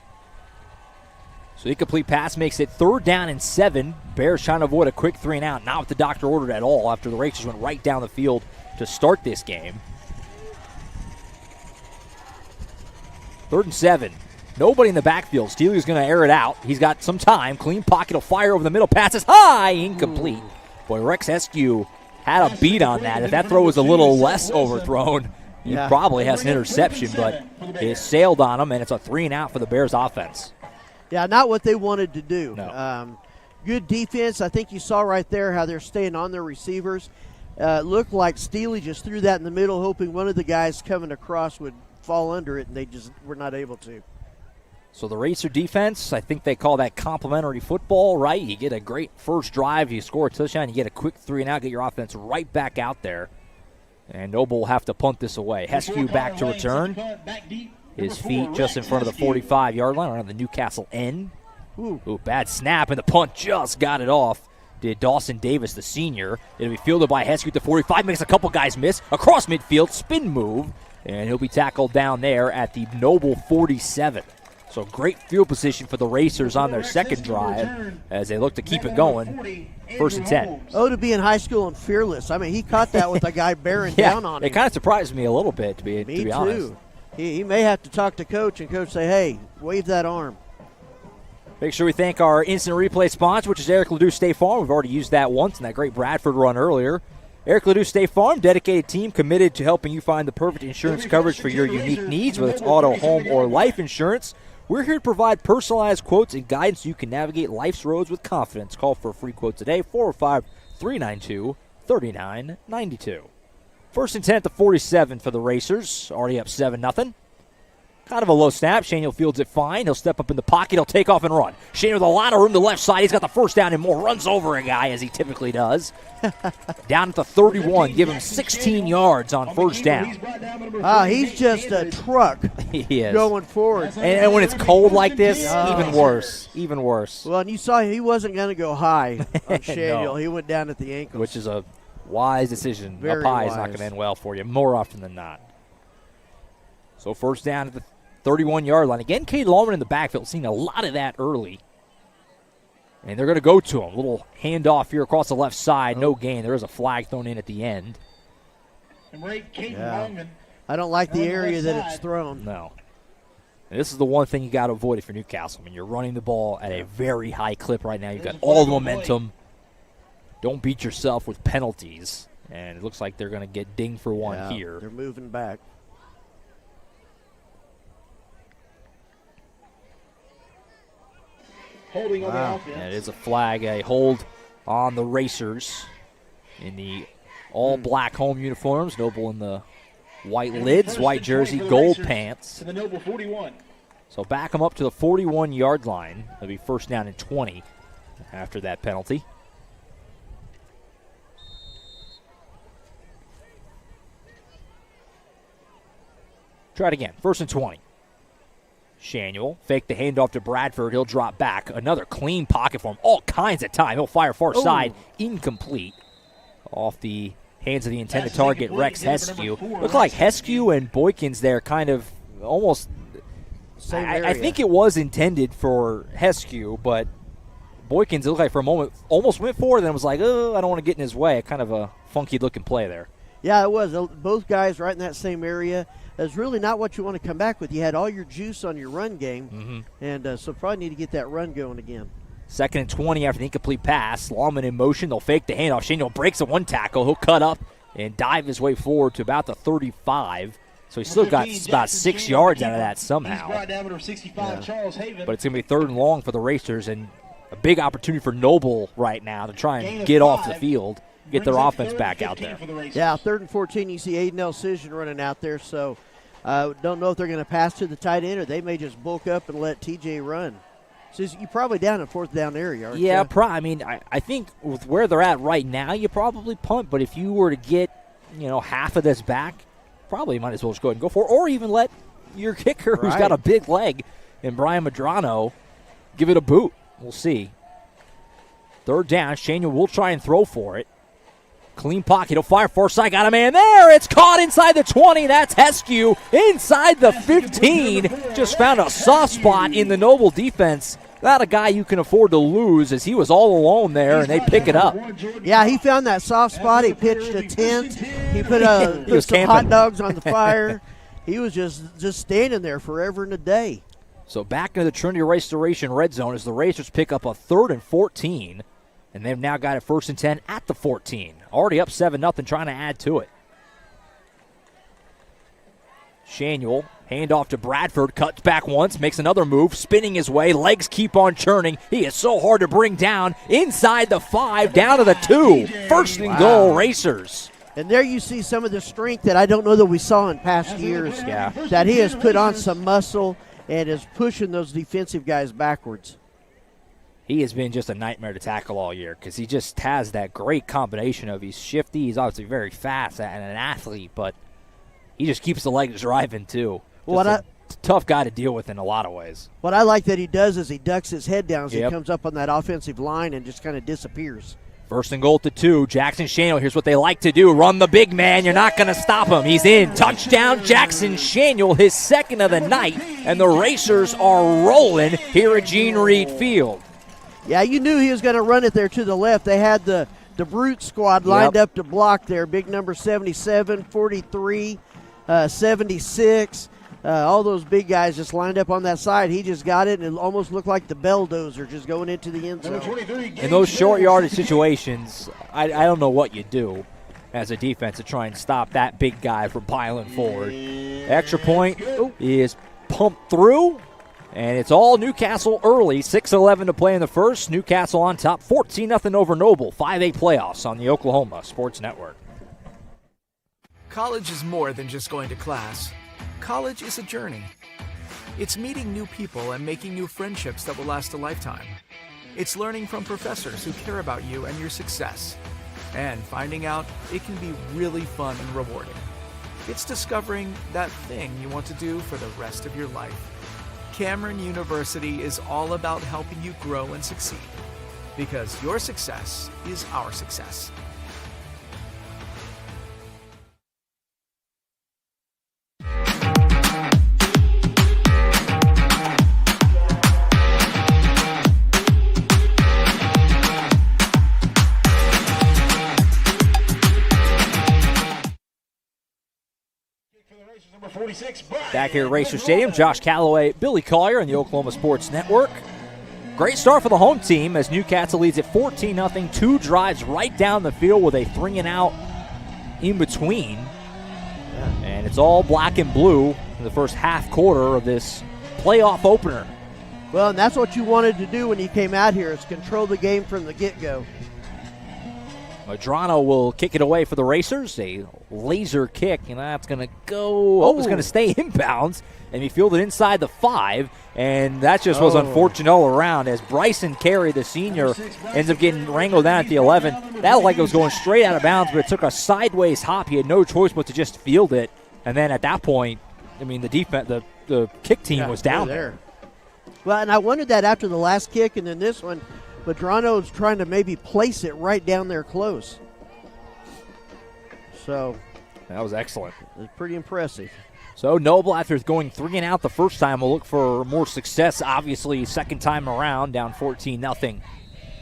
So the incomplete pass makes it 3rd down and 7. Bears trying to avoid a quick 3 and out. Not what the doctor ordered at all after the Racers went right down the field to start this game. 3rd and 7. Nobody in the backfield. Steely's going to air it out. He's got some time. Clean pocket will fire over the middle. Passes high. Incomplete. Boy, Rex Eskew had a beat on that. If that throw was a little less overthrown, he probably has an interception, but it sailed on him, and it's a 3 and out for the Bears offense. Yeah, not what they wanted to do. No. Good defense. I think you saw right there how they're staying on their receivers. Looked like Steely just threw that in the middle, hoping one of the guys coming across would fall under it, and they just were not able to. So the Racer defense, I think they call that complimentary football, right? You get a great first drive, you score a touchdown, you get a quick 3 and out, get your offense right back out there. And Noble will have to punt this away. Heskew back to return. His feet just in front of the 45-yard line around the Newcastle end. Ooh, bad snap, and the punt just got it off. did Dawson Davis, the senior. It'll be fielded by Heskey at the 45, makes a couple guys miss. Across midfield, spin move, and he'll be tackled down there at the Noble 47. So great field position for the Racers on their second drive as they look to keep it going. 1st and 10. Oh, to be in high school and fearless. I mean, he caught that with a guy bearing down on him. It kind of surprised me a little bit, to be honest. He may have to talk to Coach, and Coach say, hey, wave that arm. Make sure we thank our instant replay sponsor, which is Eric Ledoux State Farm. We've already used that once in that great Bradford run earlier. Eric Ledoux State Farm, dedicated team committed to helping you find the perfect insurance coverage for your unique needs, whether it's auto, home, or life insurance. We're here to provide personalized quotes and guidance so you can navigate life's roads with confidence. Call for a free quote today, 405-392-3992. 1st and 10 at the 47 for the Racers, already up 7-0. Kind of a low snap. Shaniel fields it fine. He'll step up in the pocket. He'll take off and run. Shaniel with a lot of room to the left side. He's got the first down and more. Runs over a guy as he typically does. Down at the 31. Give him 16 yards on 1st down. He's just a truck he is. Going forward. And when it's cold like this, even worse. Even worse. Well, and you saw he wasn't going to go high on Shaniel. No. He went down at the ankles. Which is a wise decision. Very up high is wise. not going to end well for you more often than not. So 1st down at the 31-yard line. Again, Cade Lallman in the backfield, seeing a lot of that early. And they're going to go to him. Little handoff here across the left side. No gain. There is a flag thrown in at the end. I don't like the area that it's thrown. No. And this is the one thing you got to avoid if you're Newcastle. I mean, you're running the ball at a very high clip right now. You've got all the momentum. Don't beat yourself with penalties. And it looks like they're going to get dinged for one here. They're moving back. Holding on the offense. And it is a flag, a hold on the Racers in the all-black home uniforms. Noble in the white lids, white jersey, gold pants. To the Noble 41. So back them up to the 41-yard line. It'll be 1st down and 20 after that penalty. Try it again. 1st and 20. Shaniel, fake the handoff to Bradford. He'll drop back. Another clean pocket for him. All kinds of time. He'll fire far side. Incomplete. Off the hands of the intended target, Rex Heskew. Looked like Heskew and Boykins there kind of almost. I think it was intended for Heskew, but Boykins, it looked like for a moment, almost went for it, and then was like, oh, I don't want to get in his way. Kind of a funky-looking play there. Yeah, it was. Both guys right in that same area. That's really not what you want to come back with. You had all your juice on your run game, and so probably need to get that run going again. 2nd and 20 after the incomplete pass. Lawman in motion. They'll fake the handoff. Shaniel breaks the one tackle. He'll cut up and dive his way forward to about the 35. So he's still got about 6 yards out of that somehow. But it's going to be 3rd and long for the Racers, and a big opportunity for Noble right now to try and get off the field, get their offense back out there. Yeah, 3rd and 14. You see Aiden Elcision running out there, so don't know if they're going to pass to the tight end or they may just bulk up and let TJ run. So you're probably down in 4th down area, aren't you? Yeah, I mean, I think with where they're at right now, you probably punt. But if you were to get, half of this back, probably might as well just go ahead and go for it. Or even let your kicker, who's got a big leg, and Brian Madrano, give it a boot. We'll see. 3rd down. Shaniel will try and throw for it. Clean pocket. He'll fire far side. Got a man there. It's caught inside the 20. That's Heskew inside the 15. Just found a soft spot in the Noble defense. Not a guy you can afford to lose as he was all alone there, and they pick it up. Yeah, he found that soft spot. He pitched a tent. He put some hot dogs on the fire. He was just standing there forever and a day. So back into the Trinity Restoration red zone as the Racers pick up a 3rd and 14. And they've now got it 1st and 10 at the 14. Already up 7-0, trying to add to it. Shaniel, handoff to Bradford, cuts back once, makes another move, spinning his way. Legs keep on churning. He is so hard to bring down. Inside the 5, down to the 2. 1st and goal, Racers. And there you see some of the strength that I don't know that we saw in past years. Yeah. That he has put on some muscle and is pushing those defensive guys backwards. He has been just a nightmare to tackle all year because he just has that great combination of he's shifty, he's obviously very fast and an athlete, but he just keeps the legs driving too. Tough guy to deal with in a lot of ways. What I like that he does is he ducks his head down as he comes up on that offensive line and just kind of disappears. First and goal to 2. Jackson Shaniel, here's what they like to do. Run the big man. You're not going to stop him. He's in. Touchdown, Jackson Shaniel, his second of the night. And the Racers are rolling here at Gene Reed Field. Yeah, you knew he was going to run it there to the left. They had the Brute squad lined up to block there. Big number 77, 43, 76. All those big guys just lined up on that side. He just got it, and it almost looked like the bulldozer just going into the end zone. In those short yardage situations, I don't know what you do as a defense to try and stop that big guy from piling forward. Extra point is pumped through, and it's all Newcastle early. 6:11 to play in the first. Newcastle on top, 14-0 over Noble. 5A playoffs on the Oklahoma Sports Network. College is more than just going to class. College is a journey. It's meeting new people and making new friendships that will last a lifetime. It's learning from professors who care about you and your success. And finding out it can be really fun and rewarding. It's discovering that thing you want to do for the rest of your life. Cameron University is all about helping you grow and succeed. Because your success is our success. Back here at Racer Stadium, Josh Calloway, Billy Collier on the Oklahoma Sports Network. Great start for the home team as Newcastle leads at 14-0. 2 drives right down the field with a 3-and-out in between. And it's all black and blue in the first half quarter of this playoff opener. Well, and that's what you wanted to do when you came out here, is control the game from the get-go. Madrano will kick it away for the Racers. A laser kick, and that's going to go. It's going to stay inbounds, and he fielded inside the 5, and that just was unfortunate all around as Bryson Carey, the senior, ends up getting wrangled down at the 11. That looked like it was going straight out of bounds, but it took a sideways hop. He had no choice but to just field it, and then at that point, I mean, the defense, the kick team was down there. Well, and I wondered that after the last kick, and then this one. Madrano's trying to maybe place it right down there close. So that was excellent. It was pretty impressive. So Noble, after going 3-and-out the first time, will look for more success. Obviously, second time around, down 14-0.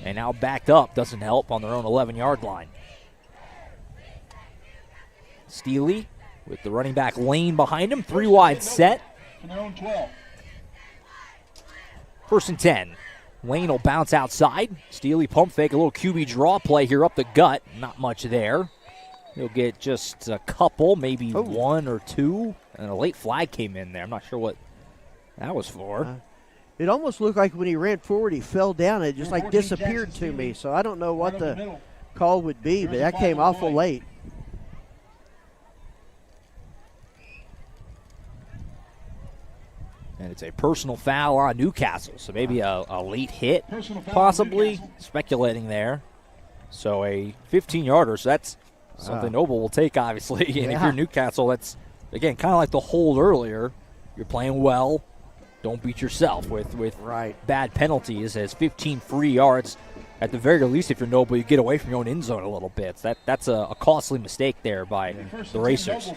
And now backed up, doesn't help on their own 11-yard line. Steely with the running back Lane behind him. 3 wide set. From their own 12. First and 10. Lane will bounce outside. Steely pump fake, a little QB draw play here up the gut. Not much there. He'll get just a couple, maybe 1 or 2. And a late flag came in there. I'm not sure what that was for. It almost looked like when he ran forward, he fell down. It just like disappeared to me. So I don't know what the call would be, but that came awful late. And it's a personal foul on Newcastle, so maybe a late hit, possibly, speculating there. So a 15-yarder, so that's something Noble will take, obviously. And if you're Newcastle, that's, again, kind of like the hold earlier. You're playing well. Don't beat yourself with bad penalties, as 15 free yards. At the very least, if you're Noble, you get away from your own end zone a little bit. That's a costly mistake there by the Racers.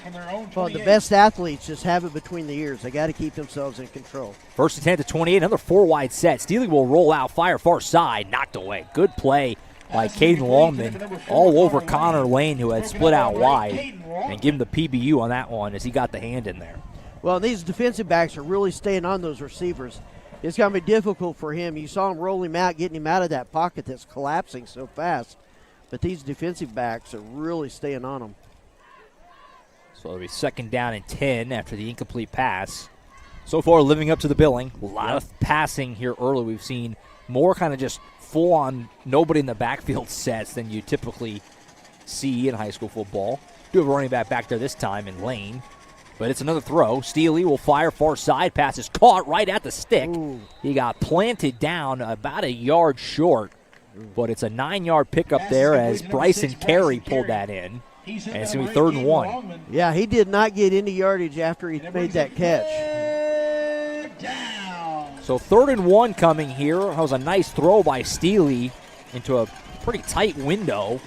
Well, the best athletes just have it between the ears. They got to keep themselves in control. First and 10 to 28, another 4 wide set. Steely will roll out, fire far side, knocked away. Good play by Caden Longman all over Connor Lane, who had split out wide, and give him the PBU on that one as he got the hand in there. Well, these defensive backs are really staying on those receivers. It's going to be difficult for him. You saw him roll him out, getting him out of that pocket that's collapsing so fast. But these defensive backs are really staying on him. So it'll be second down and 10 after the incomplete pass. So far, living up to the billing. A lot of passing here early. We've seen more kind of just full-on nobody in the backfield sets than you typically see in high school football. Do have a running back there this time in Lane. But it's another throw. Steely will fire far side. Pass is caught right at the stick. He got planted down about a yard short. But it's a 9-yard pickup there as Bryson Carey pulled that in. And it's going to be 3rd and 1. Yeah, he did not get any yardage after he made that catch. So 3rd and 1 coming here. That was a nice throw by Steely into a pretty tight window.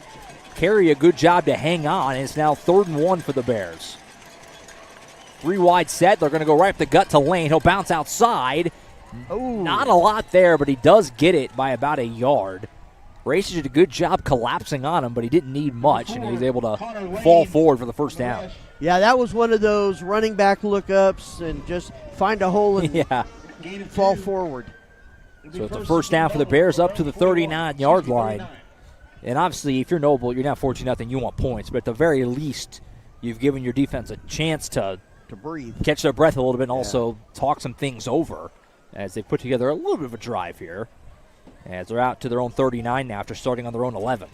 Carey a good job to hang on, and it's now 3rd and 1 for the Bears. 3 wide set. They're going to go right up the gut to Lane. He'll bounce outside. Ooh. Not a lot there, but he does get it by about a yard. Racers did a good job collapsing on him, but he didn't need much, and he was able to fall forward for the first down. Yeah, that was one of those running back lookups and just find a hole and fall forward. So it's a first down for the Bears up to the 39-yard line. And obviously, if you're Noble, you're now 14-0. You want points, but at the very least, you've given your defense a chance to breathe, catch their breath a little bit, and also talk some things over as they put together a little bit of a drive here. As they're out to their own 39 now after starting on their own 11.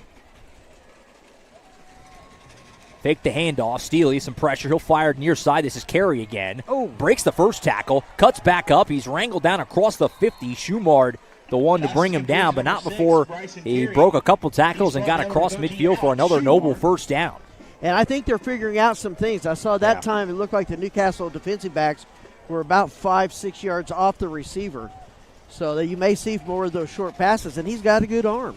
Fake the handoff. Steely, some pressure. He'll fire near side. This is Carey again. Oh. Breaks the first tackle. Cuts back up. He's wrangled down across the 50. Schumard, the one to bring him down, but not before he broke a couple tackles and got across midfield for another Noble first down. And I think they're figuring out some things. I saw that time it looked like the Newcastle defensive backs were about 5-6 yards off the receiver. So that you may see more of those short passes, and he's got a good arm.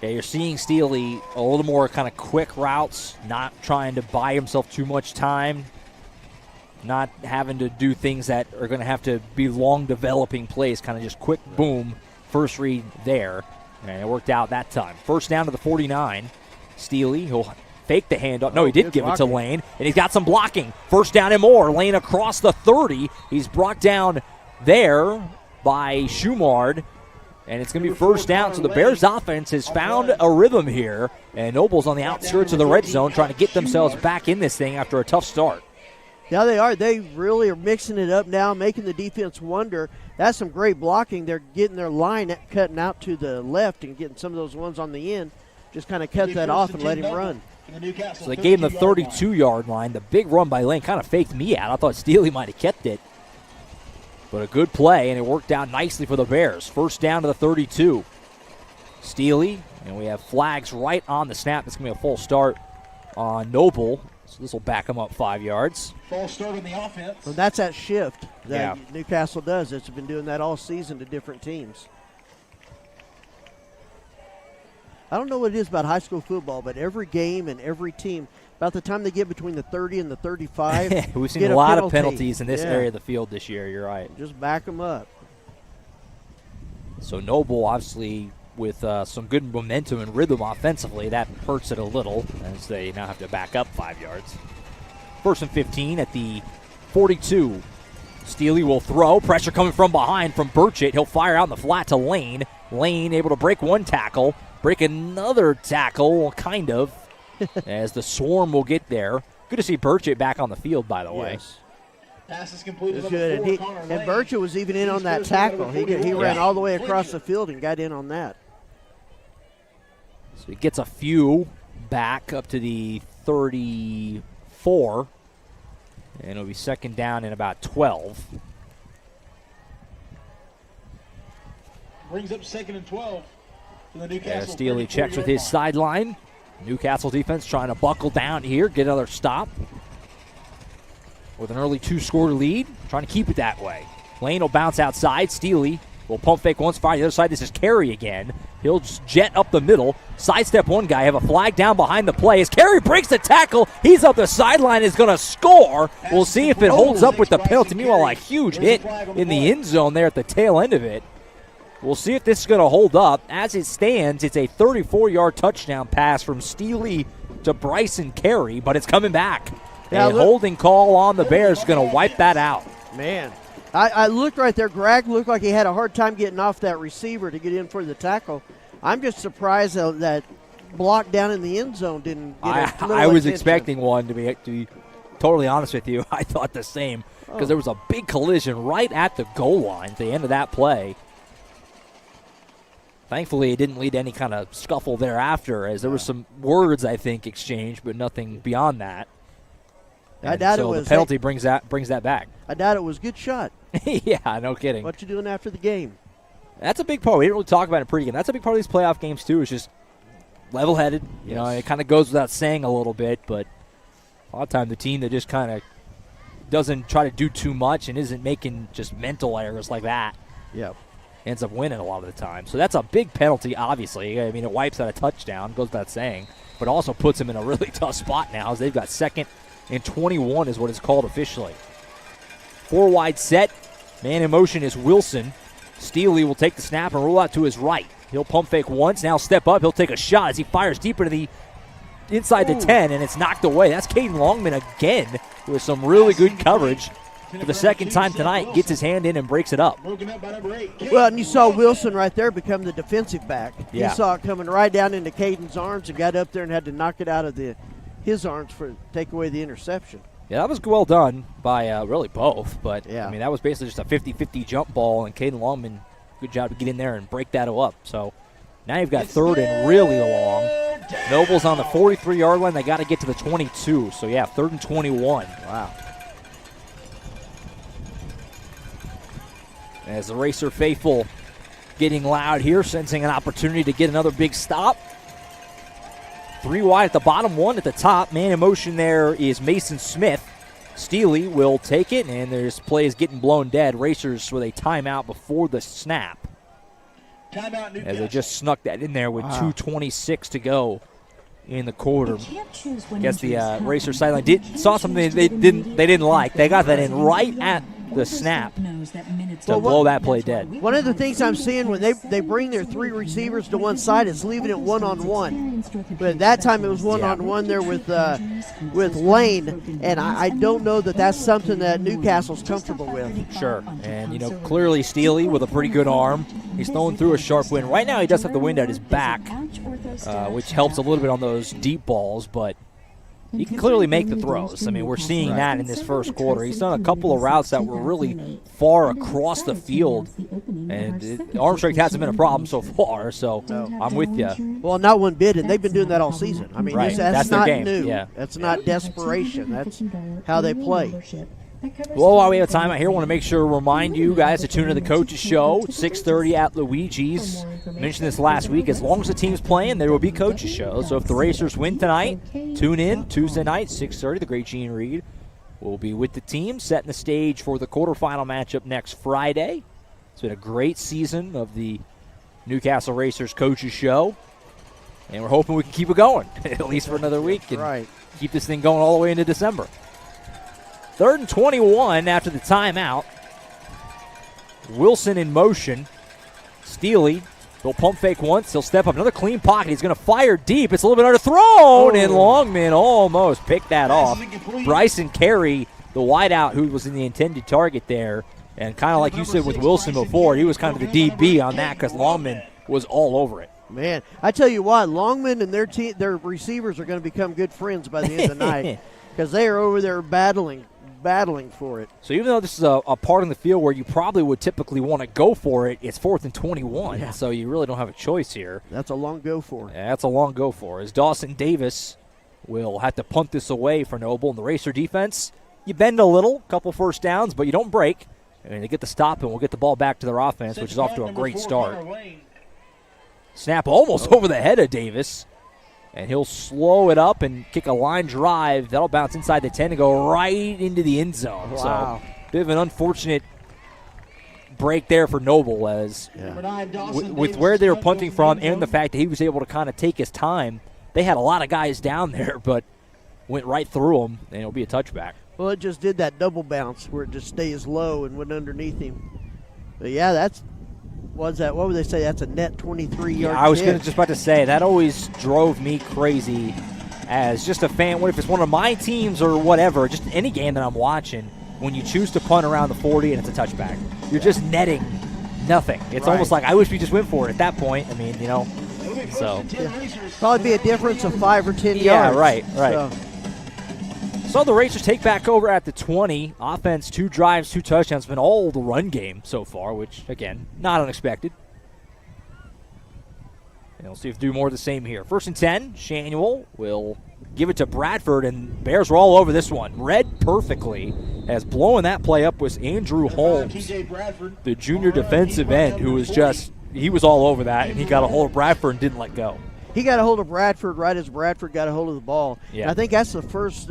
Yeah, you're seeing Steely a little more kind of quick routes, not trying to buy himself too much time, not having to do things that are going to have to be long developing plays, kind of just quick boom, first read there. And it worked out that time. First down to the 49. Steely, he'll fake the handoff. No, he did give it to Lane, and he's got some blocking. First down and more. Lane across the 30. He's brought down there by Schumard, and it's going to be first down. So the Bears offense has found a rhythm here, and Noble's on the outskirts of the red zone trying to get themselves back in this thing after a tough start. Yeah, they are. They really are mixing it up now, making the defense wonder. That's some great blocking. They're getting their line cutting out to the left and getting some of those ones on the end. Just kind of cut that off and let him run. So they gave him the 32-yard line. The big run by Lane kind of faked me out. I thought Steely might have kept it. But a good play, and it worked out nicely for the Bears. First down to the 32. Steely, and we have flags right on the snap. It's going to be a full start on Noble. So this will back them up 5 yards. False start on the offense. Well, that's that shift that Newcastle does. It's been doing that all season to different teams. I don't know what it is about high school football, but every game and every team, about the time they get between the 30 and the 35, we've seen a lot of penalties in this area of the field this year. You're right. Just back them up. So Noble, obviously, with some good momentum and rhythm offensively, that hurts it a little as they now have to back up 5 yards. First and 15 at the 42. Steely will throw. Pressure coming from behind from Burchett. He'll fire out in the flat to Lane. Lane able to break one tackle, break another tackle, kind of, as the swarm will get there. Good to see Burchett back on the field, by the way. Pass is completed. Good. And Burchett was even in on that tackle. He ran all the way across the field and got in on that. So he gets a few back up to the 34. And it'll be second down in about 12. Brings up 2nd and 12 for the Newcastle. Steely checks with his sideline. Newcastle defense trying to buckle down here, get another stop. With an early 2-score lead, trying to keep it that way. Lane will bounce outside. Steely will pump fake once, fire the other side. This is Carey again. He'll just jet up the middle. Sidestep one guy, have a flag down behind the play. As Carey breaks the tackle, he's up the sideline, is going to score. We'll see if it holds up with the penalty. Meanwhile, a huge hit in the end zone there at the tail end of it. We'll see if this is going to hold up. As it stands, it's a 34-yard touchdown pass from Steely to Bryson Carey, but it's coming back. A holding call on the Bears is going to wipe that out. Man, I looked right there. Greg looked like he had a hard time getting off that receiver to get in for the tackle. I'm just surprised that block down in the end zone didn't get I was expecting one, to be totally honest with you. I thought the same because there was a big collision right at the goal line at the end of that play. Thankfully, it didn't lead to any kind of scuffle thereafter, as there were some words, I think, exchanged, but nothing beyond that. I doubt so it was. The penalty brings that back. I doubt it was. Good shot. Yeah, no kidding. What you doing after the game? That's a big part. We didn't really talk about it pregame. That's a big part of these playoff games, too, is just level-headed. You know, it kind of goes without saying a little bit, but a lot of time the team that just kind of doesn't try to do too much and isn't making just mental errors like that. Yep. ends up winning a lot of the time. So that's a big penalty, obviously. I mean, it wipes out a touchdown, goes without saying, but also puts them in a really tough spot now as they've got 2nd and 21 is what it's called officially. 4 wide set. Man in motion is Wilson. Steely will take the snap and roll out to his right. He'll pump fake once, now step up. He'll take a shot as he fires deep into the inside the 10, and it's knocked away. That's Caden Longman again with some really good coverage. For the 2nd time tonight, gets his hand in and breaks it up. Well, and you saw Wilson right there become the defensive back. Yeah. You saw it coming right down into Caden's arms and got up there and had to knock it out of his arms to take away the interception. Yeah, that was well done by really both. But, yeah. I mean, that was basically just a 50-50 jump ball, and Caden Longman, good job to get in there and break that up. So now you've got 3rd and really long. Noble's on the 43-yard line. They got to get to the 22. So, yeah, 3rd and 21. Wow. As the Racer faithful getting loud here, sensing an opportunity to get another big stop. 3 wide at the bottom, 1 at the top. Man in motion there is Mason Smith. Steely will take it, and there's plays getting blown dead. Racers with a timeout before the snap. Timeout, Newcastle. As they just snuck that in there with 2:26 to go in the quarter. Guess the Racer sideline saw something they didn't like. They got that in right at the snap to blow that play dead. One of the things I'm seeing when they bring their 3 receivers to one side, it's leaving it one-on-one. But at that time it was one-on-one there with Lane, and I don't know that that's something that Newcastle's comfortable with. Sure, and clearly Steely with a pretty good arm. He's throwing through a sharp wind. Right now he does have the wind at his back, which helps a little bit on those deep balls, but he can clearly make the throws. I mean, we're seeing that in this first quarter. He's done a couple of routes that were really far across the field, and arm strength hasn't been a problem so far, so I'm with you. Well, not one bit, and they've been doing that all season. I mean, right. that's their not game. new. Yeah. That's not desperation. That's how they play. Well, while we have time out here, I want to make sure to remind you guys to tune in to the Coach's Show, 6:30 at Luigi's. I mentioned this last week. As long as the team's playing, there will be Coach's Show. So if the Racers win tonight, tune in Tuesday night, 6:30. The great Gene Reed will be with the team, setting the stage for the quarterfinal matchup next Friday. It's been a great season of the Newcastle Racers Coach's Show, and we're hoping we can keep it going, at least for another week, and keep this thing going all the way into December. 3rd and 21 after the timeout. Wilson in motion. Steely, he'll pump fake once. He'll step up. Another clean pocket. He's going to fire deep. It's a little bit underthrown, and Longman almost picked that off. Bryson Carey, the wideout who was in the intended target there, and kind of like you said with Wilson before, he was kind of the DB on that because Longman was all over it. Man, I tell you what, Longman and their receivers are going to become good friends by the end of the night because they are over there battling for it. So even though this is a part in the field where you probably would typically want to go for it, it's 4th and 21, so you really don't have a choice here. That's a long go for. Yeah, that's a long go for. As Dawson Davis will have to punt this away for Noble. In the Racer defense, you bend a little, couple first downs, but you don't break. And they get the stop, and we'll get the ball back to their offense, which is off to a great start. Snap almost over the head of Davis. And he'll slow it up and kick a line drive. That'll bounce inside the 10 and go right into the end zone. Wow. So, bit of an unfortunate break there for Noble as with where they were punting from and the fact that he was able to kind of take his time, they had a lot of guys down there, but went right through them, and it'll be a touchback. Well, it just did that double bounce where it just stays low and went underneath him. But, yeah, what would they say? That's a net 23-yard I was just about to say, that always drove me crazy as just a fan. What if it's one of my teams or whatever, just any game that I'm watching, when you choose to punt around the 40 and it's a touchback. You're just netting nothing. It's almost like, I wish we just went for it at that point. I mean, so. Probably be a difference of 5 or 10 yards. Yeah, right. So the Racers take back over at the 20. Offense, 2 drives, 2 touchdowns. Been all the run game so far, which, again, not unexpected. And we'll see if do more of the same here. 1st and 10. Shanuel will give it to Bradford, and Bears were all over this one. Read perfectly, as blowing that play up was Andrew Holmes, the junior defensive end, who was he was all over that, and he got a hold of Bradford and didn't let go. He got a hold of Bradford right as Bradford got a hold of the ball. Yeah. And I think that's the first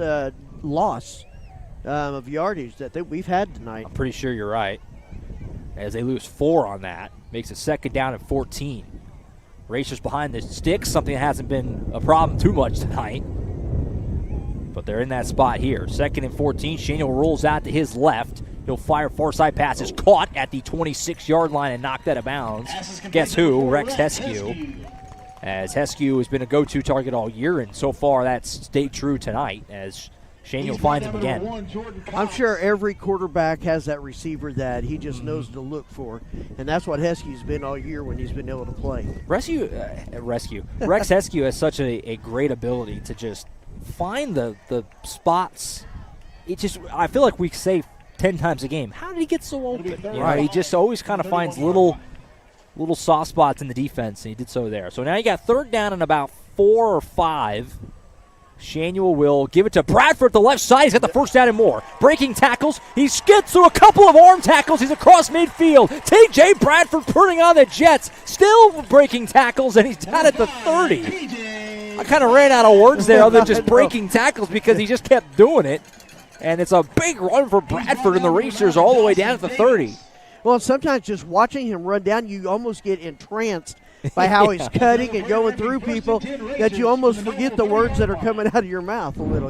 loss of yardage that we've had tonight. I'm pretty sure you're right. as they lose 4 on that. Makes it 2nd down and 14. Racers behind the sticks, something that hasn't been a problem too much tonight. But they're in that spot here. 2nd and 14. Shaniel rolls out to his left. He'll fire far side passes. Caught at the 26-yard line and knocked out of bounds. Guess who? Rex Heskew. As Heskew has been a go-to target all year, and so far that's stayed true tonight as Shaniel finds him again. I'm sure every quarterback has that receiver that he just knows to look for, and that's what Heskew's been all year when he's been able to play. Rex Heskew has such a great ability to just find the spots. I feel like we say 10 times a game, how did he get so open? Right. He just always kind of finds little soft spots in the defense, and he did so there. So now you got 3rd down and about 4 or 5. Shaniel will give it to Bradford at the left side. He's got the 1st down and more. Breaking tackles. He skids through a couple of arm tackles. He's across midfield. T.J. Bradford putting on the Jets. Still breaking tackles, and he's down at the 30. I kind of ran out of words there other than just breaking tackles because he just kept doing it. And it's a big run for Bradford, and the Racers all the way down at the 30. Well, sometimes just watching him run down, you almost get entranced by how he's cutting and going through people that you almost forget the words that are coming out of your mouth a little,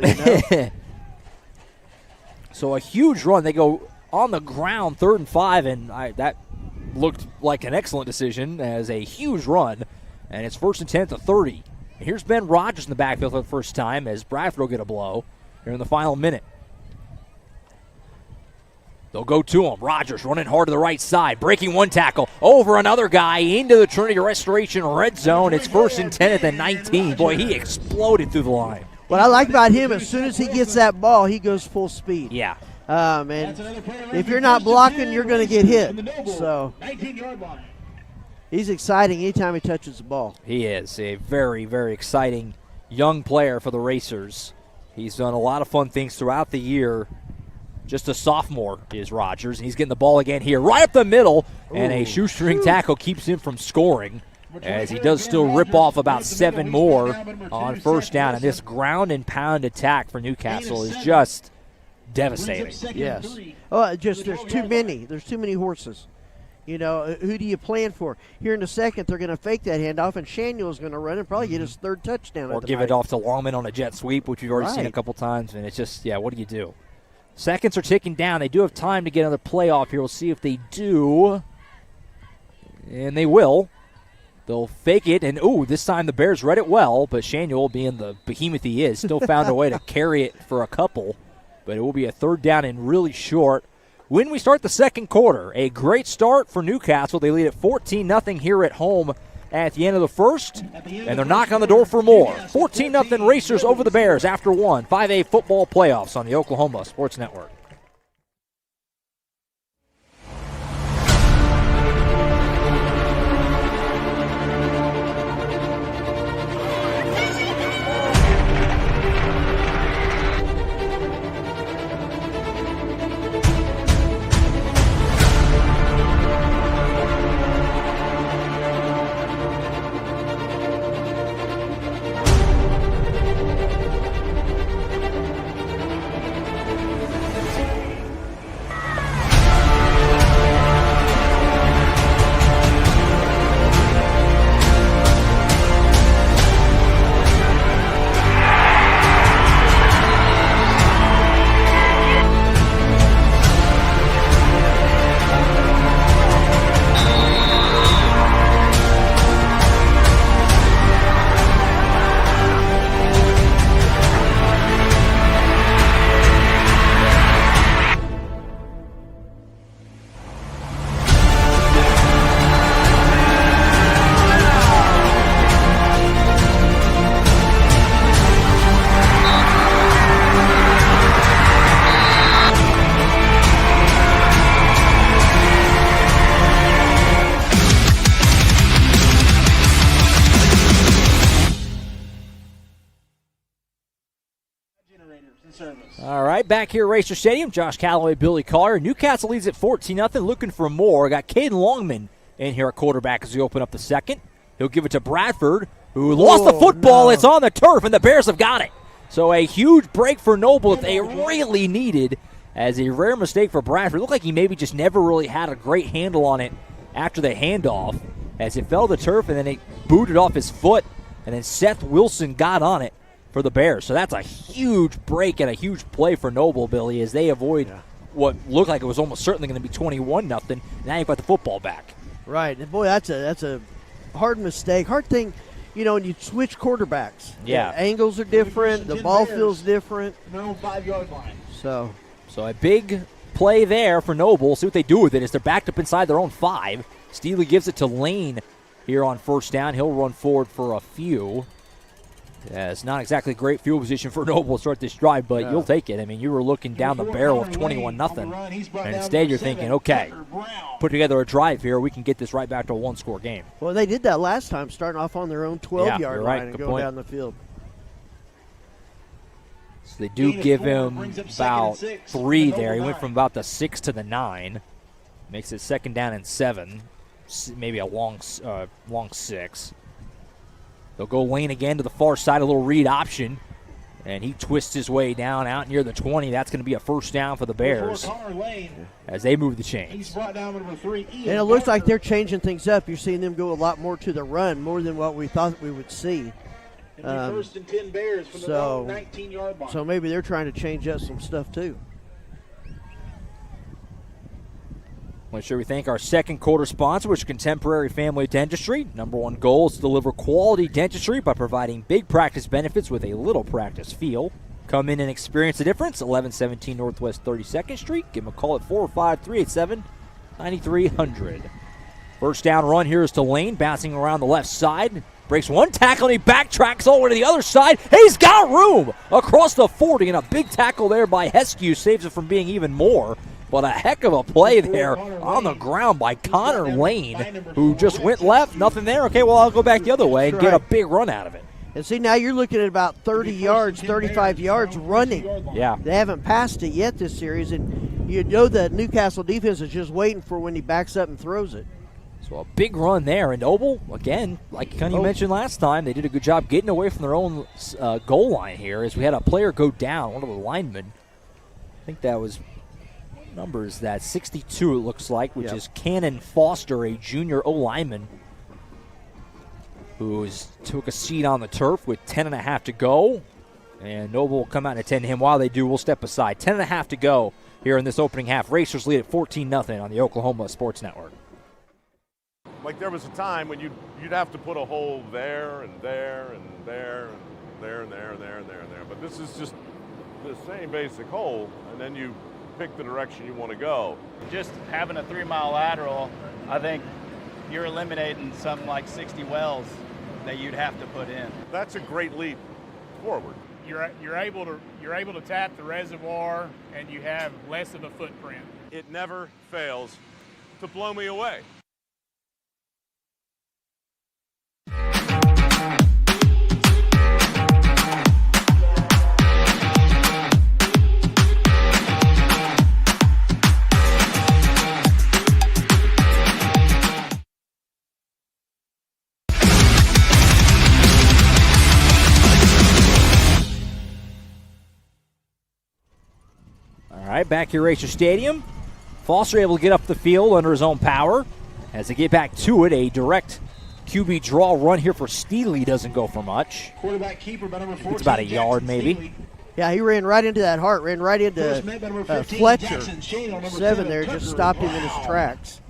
So a huge run. They go on the ground, 3rd and 5, and that looked like an excellent decision as a huge run. And it's 1st and 10 at the 30. And here's Ben Rogers in the backfield for the first time as Bradford will get a blow here in the final minute. They'll go to him. Rogers running hard to the right side, breaking one tackle, over another guy, into the Trinity Restoration red zone. It's 1st and 10 at the 19. Boy, he exploded through the line. What I like about him, as soon as he gets that ball, he goes full speed. Yeah. And if you're not blocking, you're going to get hit. So he's exciting anytime he touches the ball. He is a very, very exciting young player for the Racers. He's done a lot of fun things throughout the year. Just a sophomore is Rogers. He's getting the ball again here, right up the middle, and a shoestring tackle keeps him from scoring as he does still rip off about 7 more on 1st down. And this ground and pound attack for Newcastle is just devastating. Yes. Oh, just there's too many. There's too many horses. You know, who do you plan for? Here in a second, they're going to fake that handoff, and Shaniel's going to run and probably get his 3rd touchdown. Or give it off to Longman on a jet sweep, which we've already seen a couple times. And it's just, what do you do? Seconds are ticking down. They do have time to get another playoff here. We'll see if they do. And they will. They'll fake it. And, this time the Bears read it well. But Shaniel, being the behemoth he is, still found a way to carry it for a couple. But it will be a 3rd down and really short. When we start the second quarter, a great start for Newcastle. They lead at 14-0 here at home at the end of the first, and they're knocking on the door for more. 14-0 Racers over the Bears after 1. 5A football playoffs on the Oklahoma Sports Network. All right, back here at Racer Stadium, Josh Calloway, Billy Collier. Newcastle leads at 14-0, looking for more. Got Caden Longman in here at quarterback as we open up the second. He'll give it to Bradford, who lost the football. No. It's on the turf, and the Bears have got it. So a huge break for Noble that they really needed as a rare mistake for Bradford. It looked like he maybe just never really had a great handle on it after the handoff, as it fell to turf and then it booted off his foot, and then Seth Wilson got on it for the Bears. So that's a huge break and a huge play for Noble, Billy, as they avoid what looked like it was almost certainly going to be 21-0. Now you've got the football back. Right. And boy, that's a hard mistake. Hard thing, when you switch quarterbacks. Yeah. The angles are different. The ball feels different. No 5-yard line. So a big play there for Noble. See what they do with it as they're backed up inside their own 5. Steely gives it to Lane here on first down. He'll run forward for a few. Yeah, it's not exactly a great field position for Noble to start this drive, but you'll take it. I mean, you were looking down the barrel of 21-0, and instead you're thinking, okay, put together a drive here. We can get this right back to a one-score game. Well, they did that last time, starting off on their own 12-yard line and going down the field. So they do give him about 3 there. He went from about the 6 to the 9. Makes it 2nd down and 7, maybe a long 6. They'll go Lane again to the far side, a little read option, and he twists his way down out near the 20. That's going to be a first down for the Bears as they move the chains. He's brought down number 3. And it looks like they're changing things up. You're seeing them go a lot more to the run, more than what we thought we would see. First and 10 Bears from the 19-yard line. So maybe they're trying to change up some stuff too. Make sure we thank our second quarter sponsor, which is Contemporary Family Dentistry. Number one goal is to deliver quality dentistry by providing big practice benefits with a little practice feel. Come in and experience the difference. 1117 Northwest 32nd Street. Give them a call at 405-387-9300. First down run here is to Lane, bouncing around the left side. Breaks one tackle and he backtracks all the way to the other side. He's got room across the 40, and a big tackle there by Heskew saves it from being even more. But a heck of a play there on the ground by Connor Lane, who just went left, nothing there. Okay, well, I'll go back the other way and get a big run out of it. And see, now you're looking at about 30 yards, 35 yards running. Yeah. They haven't passed it yet this series, and you know that Newcastle defense is just waiting for when he backs up and throws it. So a big run there. And Noble, again, like you mentioned last time, they did a good job getting away from their own goal line here as we had a player go down, one of the linemen. I think that was... numbers that 62 it looks like, which is Cannon Foster, a junior O-lineman who took a seat on the turf with 10.5 to go. And Noble will come out and attend to him. While they do, we'll step aside. 10.5 to go here in this opening half. Racers lead at 14-0 on the Oklahoma Sports Network. Like there was a time when you'd have to put a hole there and there and there and there and there and there and there and there. But this is just the same basic hole, and then you pick the direction you want to go. Just having a 3-mile lateral, I think you're eliminating something like 60 wells that you'd have to put in. That's a great leap forward. You're able to tap the reservoir, and you have less of a footprint. It never fails to blow me away. All right, back here at Racer Stadium. Foster able to get up the field under his own power. As they get back to it, a direct QB draw run here for Steely doesn't go for much. Quarterback keeper by number 14. It's about a yard maybe. Steely. Yeah, he ran right into that heart, ran right into Fletcher. 7 there, just stopped him in his tracks.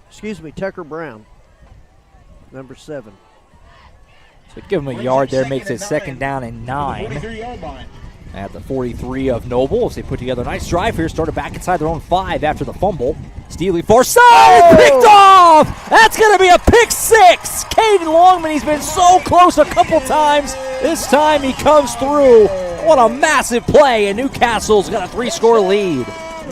Excuse me, Tucker Brown, number 7. So give him a yard there, makes it 2nd down and 9. At the 43 of Noble, as they put together a nice drive here, started back inside their own 5 after the fumble. Steely far side, picked off! That's going to be a pick 6! Caden Longman, he's been so close a couple times. This time he comes through. What a massive play, and Newcastle's got a 3-score lead.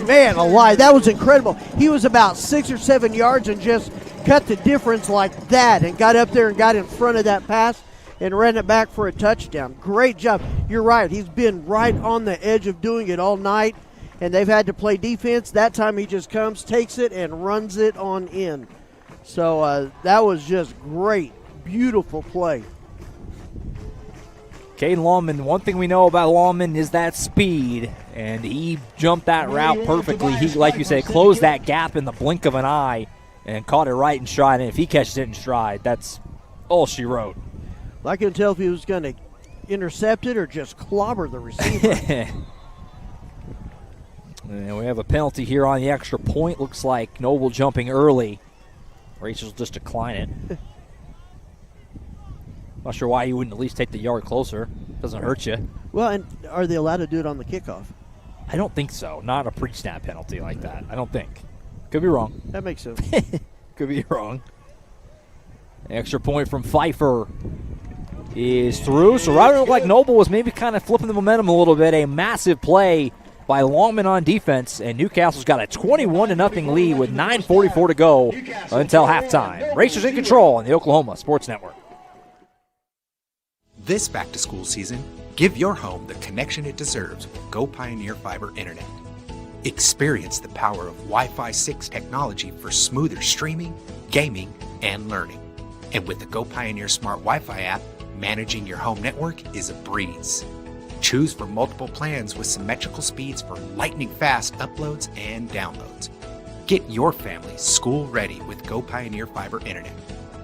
Man alive, that was incredible. He was about 6 or 7 yards and just cut the difference like that and got up there and got in front of that pass and ran it back for a touchdown. Great job. You're right. He's been right on the edge of doing it all night, and they've had to play defense. That time he just comes, takes it, and runs it on in. So that was just great. Beautiful play. Caden Longman, one thing we know about Longman is that speed, and he jumped that route perfectly. He, like you said, closed that gap in the blink of an eye and caught it right in stride. And if he catches it in stride, that's all she wrote. I couldn't tell if he was going to intercept it or just clobber the receiver. And we have a penalty here on the extra point. Looks like Noble jumping early. Racers will just decline it. Not sure why you wouldn't at least take the yard closer. Doesn't hurt you. Well, and are they allowed to do it on the kickoff? I don't think so. Not a pre-snap penalty like that. I don't think. Could be wrong. That makes sense. Could be wrong. Extra point from Pfeiffer is through. So right, it looked like Noble was maybe kind of flipping the momentum a little bit. A massive play by Longman on defense, and Newcastle's got a 21-0 lead with 9:44 to go until halftime. Racers in control on the Oklahoma Sports Network. This back-to-school season, give your home the connection it deserves with Go Pioneer Fiber Internet. Experience the power of Wi-Fi 6 technology for smoother streaming, gaming, and learning. And with the Go Pioneer Smart Wi-Fi app, managing your home network is a breeze. Choose from multiple plans with symmetrical speeds for lightning-fast uploads and downloads. Get your family school-ready with Go Pioneer Fiber Internet.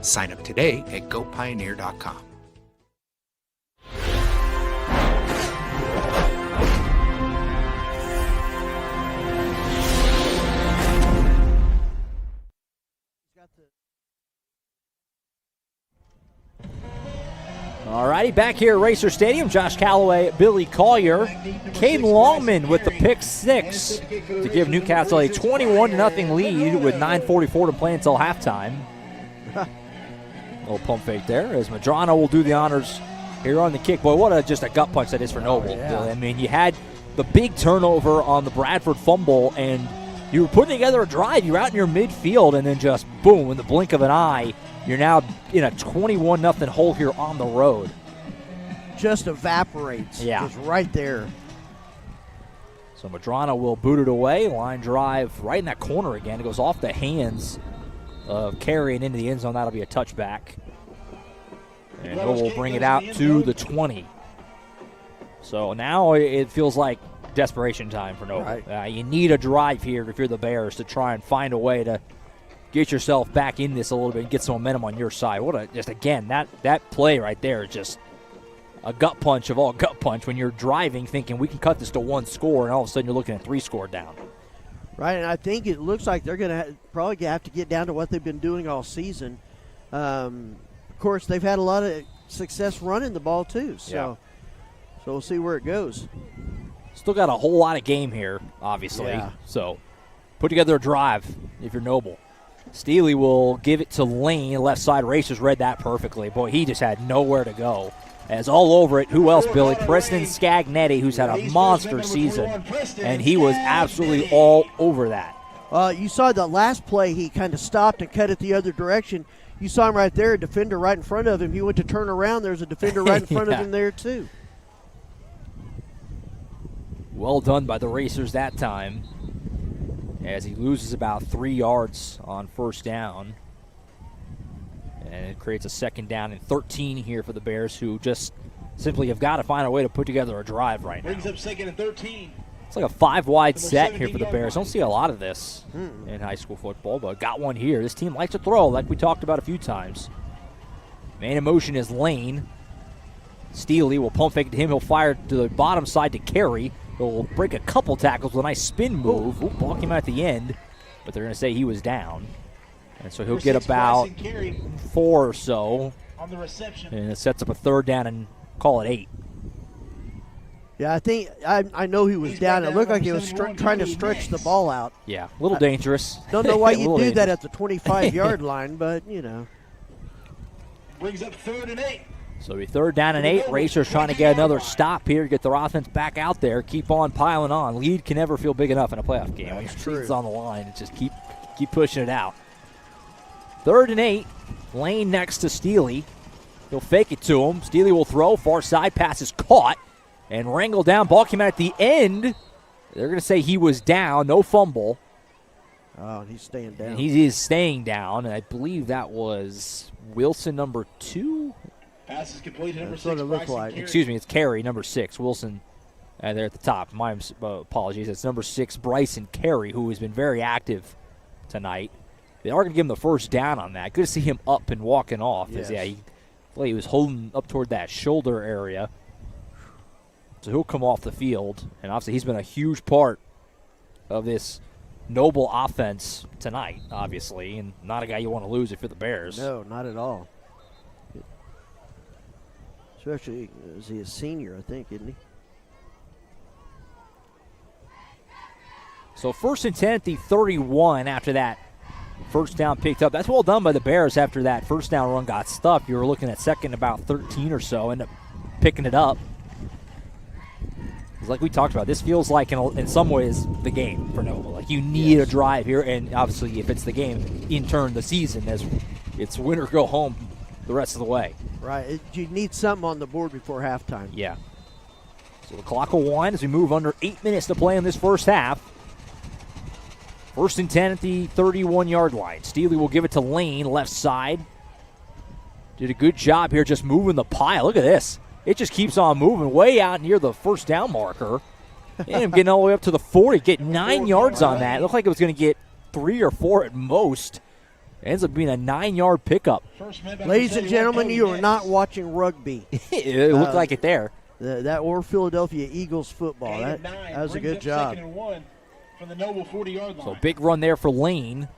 Sign up today at gopioneer.com. All righty, back here at Racer Stadium, Josh Calloway, Billy Collier, Caden Longman with the pick six to give Newcastle a 21-0 lead with 9:44 to play until halftime. Little pump fake there as Madrano will do the honors here on the kick. Boy, what just a gut punch that is for Noble. Yeah. I mean, you had the big turnover on the Bradford fumble, and you were putting together a drive. You're out in your midfield, and then just boom, in the blink of an eye, you're now in a 21-0 hole here on the road. Just evaporates. Yeah. It's right there. So Madrano will boot it away. Line drive right in that corner again. It goes off the hands of Carey and into the end zone. That'll be a touchback. And Noble will bring it out to the 20. So now it feels like desperation time for Noble. Right. You need a drive here if you're the Bears to try and find a way to get yourself back in this a little bit and get some momentum on your side. Again, that play right there is just a gut punch of all gut punch when you're driving thinking we can cut this to one score, and all of a sudden you're looking at 3 score down. Right, and I think it looks like they're going to probably have to get down to what they've been doing all season. Of course, they've had a lot of success running the ball too, so we'll see where it goes. Still got a whole lot of game here, obviously. Yeah. So put together a drive if you're Noble. Steely will give it to Lane. Left side Racers read that perfectly. Boy, he just had nowhere to go. As all over it, who else, Billy? Preston Scagnetti, who's had a monster season, and he was absolutely all over that. You saw the last play, he kind of stopped and cut it the other direction. You saw him right there, a defender right in front of him. He went to turn around. There's a defender right in front of him there, too. Well done by the Racers that time, as he loses about 3 yards on first down. And it creates a second down and 13 here for the Bears, who just simply have got to find a way to put together a drive right now. Brings up second and 13. It's like a 5-wide set here for the Bears. Don't see a lot of this in high school football, but got one here. This team likes to throw, like we talked about a few times. Man in motion is Lane. Steely will pump fake to him. He'll fire to the bottom side to Carey. He'll break a couple tackles with a nice spin move. Ball came out at the end, but they're going to say he was down. And so he'll get about 4 or so. On the reception. And it sets up a third down and call it 8. Yeah, I think I know he was down. It looked like he was trying to stretch the ball out. Yeah, a little dangerous. Don't know why you do that at the 25-yard line, but, you know. Brings up 3rd and 8. So we 3rd down and 8. Racers trying to get another stop here, get their offense back out there, keep on piling on. Lead can never feel big enough in a playoff game. When your season's on the line, just keep pushing it out. 3rd and 8. Lane next to Steely. He'll fake it to him. Steely will throw. Far side pass is caught and wrangled down. Ball came out at the end. They're going to say he was down. No fumble. Oh, he's staying down. And he is staying down, and I believe that was Wilson number 2. Pass is complete to number That's what 6, it looked Bryson like. Carey. Excuse me, it's Carey, number 6. Wilson there at the top. My apologies. It's number 6, Bryson Carey, who has been very active tonight. They are going to give him the first down on that. Good to see him up and walking off. Yes. He was holding up toward that shoulder area. So he'll come off the field. And obviously he's been a huge part of this Noble offense tonight, obviously. And not a guy you want to lose if you're the Bears. No, not at all. Especially, is he a senior, I think, isn't he? So 1st and 10 at the 31 after that first down picked up. That's well done by the Bears after that first down run got stuffed. You were looking at second about 13 or so, end up picking it up. It's like we talked about, this feels like in some ways the game for Noble. Like you need a drive here, and obviously if it's the game, in turn the season, as it's win or go home the rest of the way. Right. You need something on the board before halftime. Yeah. So the clock will wind as we move under 8 minutes to play in this first half. 1st and 10 at the 31-yard line. Steely will give it to Lane, left side. Did a good job here just moving the pile. Look at this. It just keeps on moving way out near the first down marker. And him getting all the way up to the 40. Get 9 yards on that. It looked like it was going to get 3 or 4 at most. It ends up being a 9-yard pickup. Ladies and gentlemen, you are not watching rugby. It looked like it there. That or Philadelphia Eagles football. That was a good job. 2nd and 1 from the Noble 40-yard line. So big run there for Lane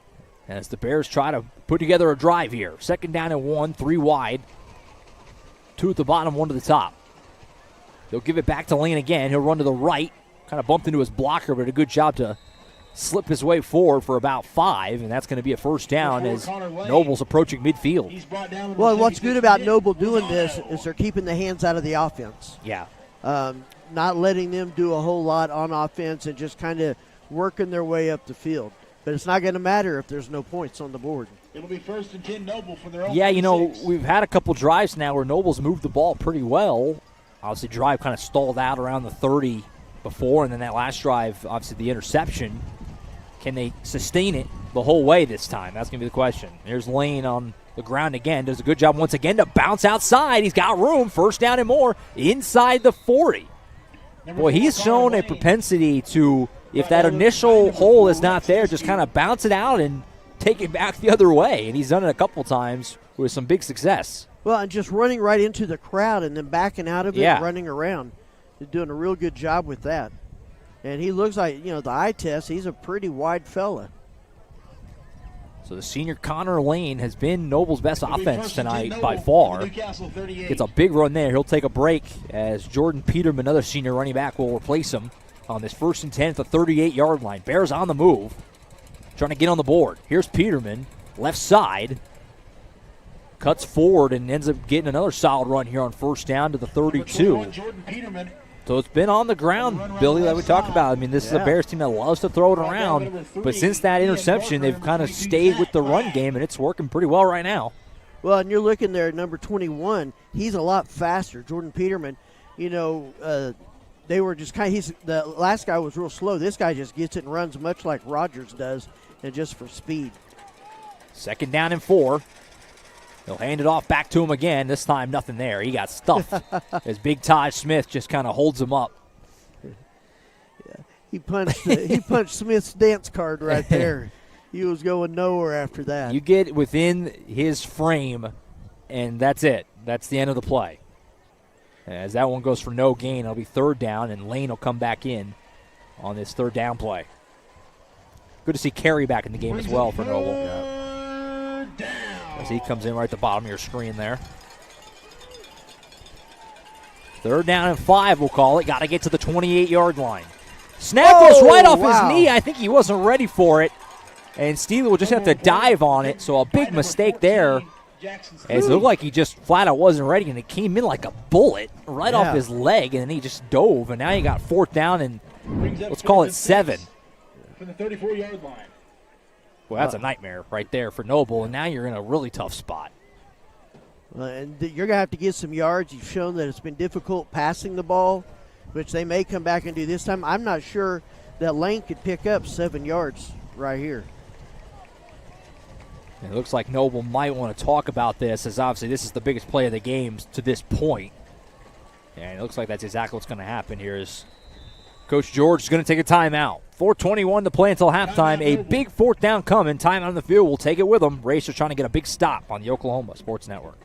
as the Bears try to put together a drive here. 2nd down and 1, 3 wide. 2 at the bottom, 1 to the top. They'll give it back to Lane again. He'll run to the right. Kind of bumped into his blocker, but a good job to slip his way forward for about 5, and that's going to be a first down as Noble's approaching midfield. Well, what's good about Noble doing this is they're keeping the hands out of the offense. Yeah. Not letting them do a whole lot on offense and just kind of working their way up the field. But it's not going to matter if there's no points on the board. It'll be 1st and 10 Noble for their own. Yeah, 36. we've had a couple drives now where Noble's moved the ball pretty well. Obviously, drive kind of stalled out around the 30 before, and then that last drive, obviously the interception. Can they sustain it the whole way this time? That's going to be the question. Here's Lane on the ground again. Does a good job once again to bounce outside. He's got room. 1st down and more inside the 40. Boy, he's shown a propensity to, if that initial hole is not there, just kind of bounce it out and take it back the other way. And he's done it a couple times with some big success. Well, and just running right into the crowd and then backing out of it, running around. He's doing a real good job with that. And he looks like, the eye test, he's a pretty wide fella. So the senior Connor Lane has been Noble's best offense tonight by far. Gets a big run there. He'll take a break as Jordan Peterman, another senior running back, will replace him on this 1st and 10 at the 38-yard line. Bears on the move, trying to get on the board. Here's Peterman, left side. Cuts forward and ends up getting another solid run here on 1st down to the 32. So it's been on the ground, Billy, like we talked about. I mean, this is a Bears team that loves to throw it around. But since that interception, they've kind of stayed with the run game, and it's working pretty well right now. Well, and you're looking there at number 21. He's a lot faster. Jordan Peterman, they were just the last guy was real slow. This guy just gets it and runs much like Rodgers does, and just for speed. 2nd down and 4. They'll hand it off back to him again. This time, nothing there. He got stuffed as Big Taj Smith just kind of holds him up. Yeah, he punched Smith's dance card right there. He was going nowhere after that. You get within his frame, and that's it. That's the end of the play. As that one goes for no gain, it'll be 3rd down, and Lane will come back in on this 3rd down play. Good to see Carey back in the game as well for Noble. As he comes in right at the bottom of your screen there. 3rd down and 5, we'll call it. Got to get to the 28-yard line. Snap goes right off his knee. I think he wasn't ready for it. And Steele will just have to dive on it. So a big mistake there. As it looked like he just flat out wasn't ready, and it came in like a bullet right off his leg, and then he just dove. And now you got 4th down and let's call it 7. From the 34-yard line. Well, that's a nightmare right there for Noble, and now you're in a really tough spot. And you're going to have to get some yards. You've shown that it's been difficult passing the ball, which they may come back and do this time. I'm not sure that Lane could pick up 7 yards right here. It looks like Noble might want to talk about this, as obviously this is the biggest play of the game to this point. And it looks like that's exactly what's going to happen here is Coach George is going to take a timeout. 4:21 to play until halftime. A big fourth down coming. Timeout on the field. We'll take it with them. Racers trying to get a big stop on the Oklahoma Sports Network.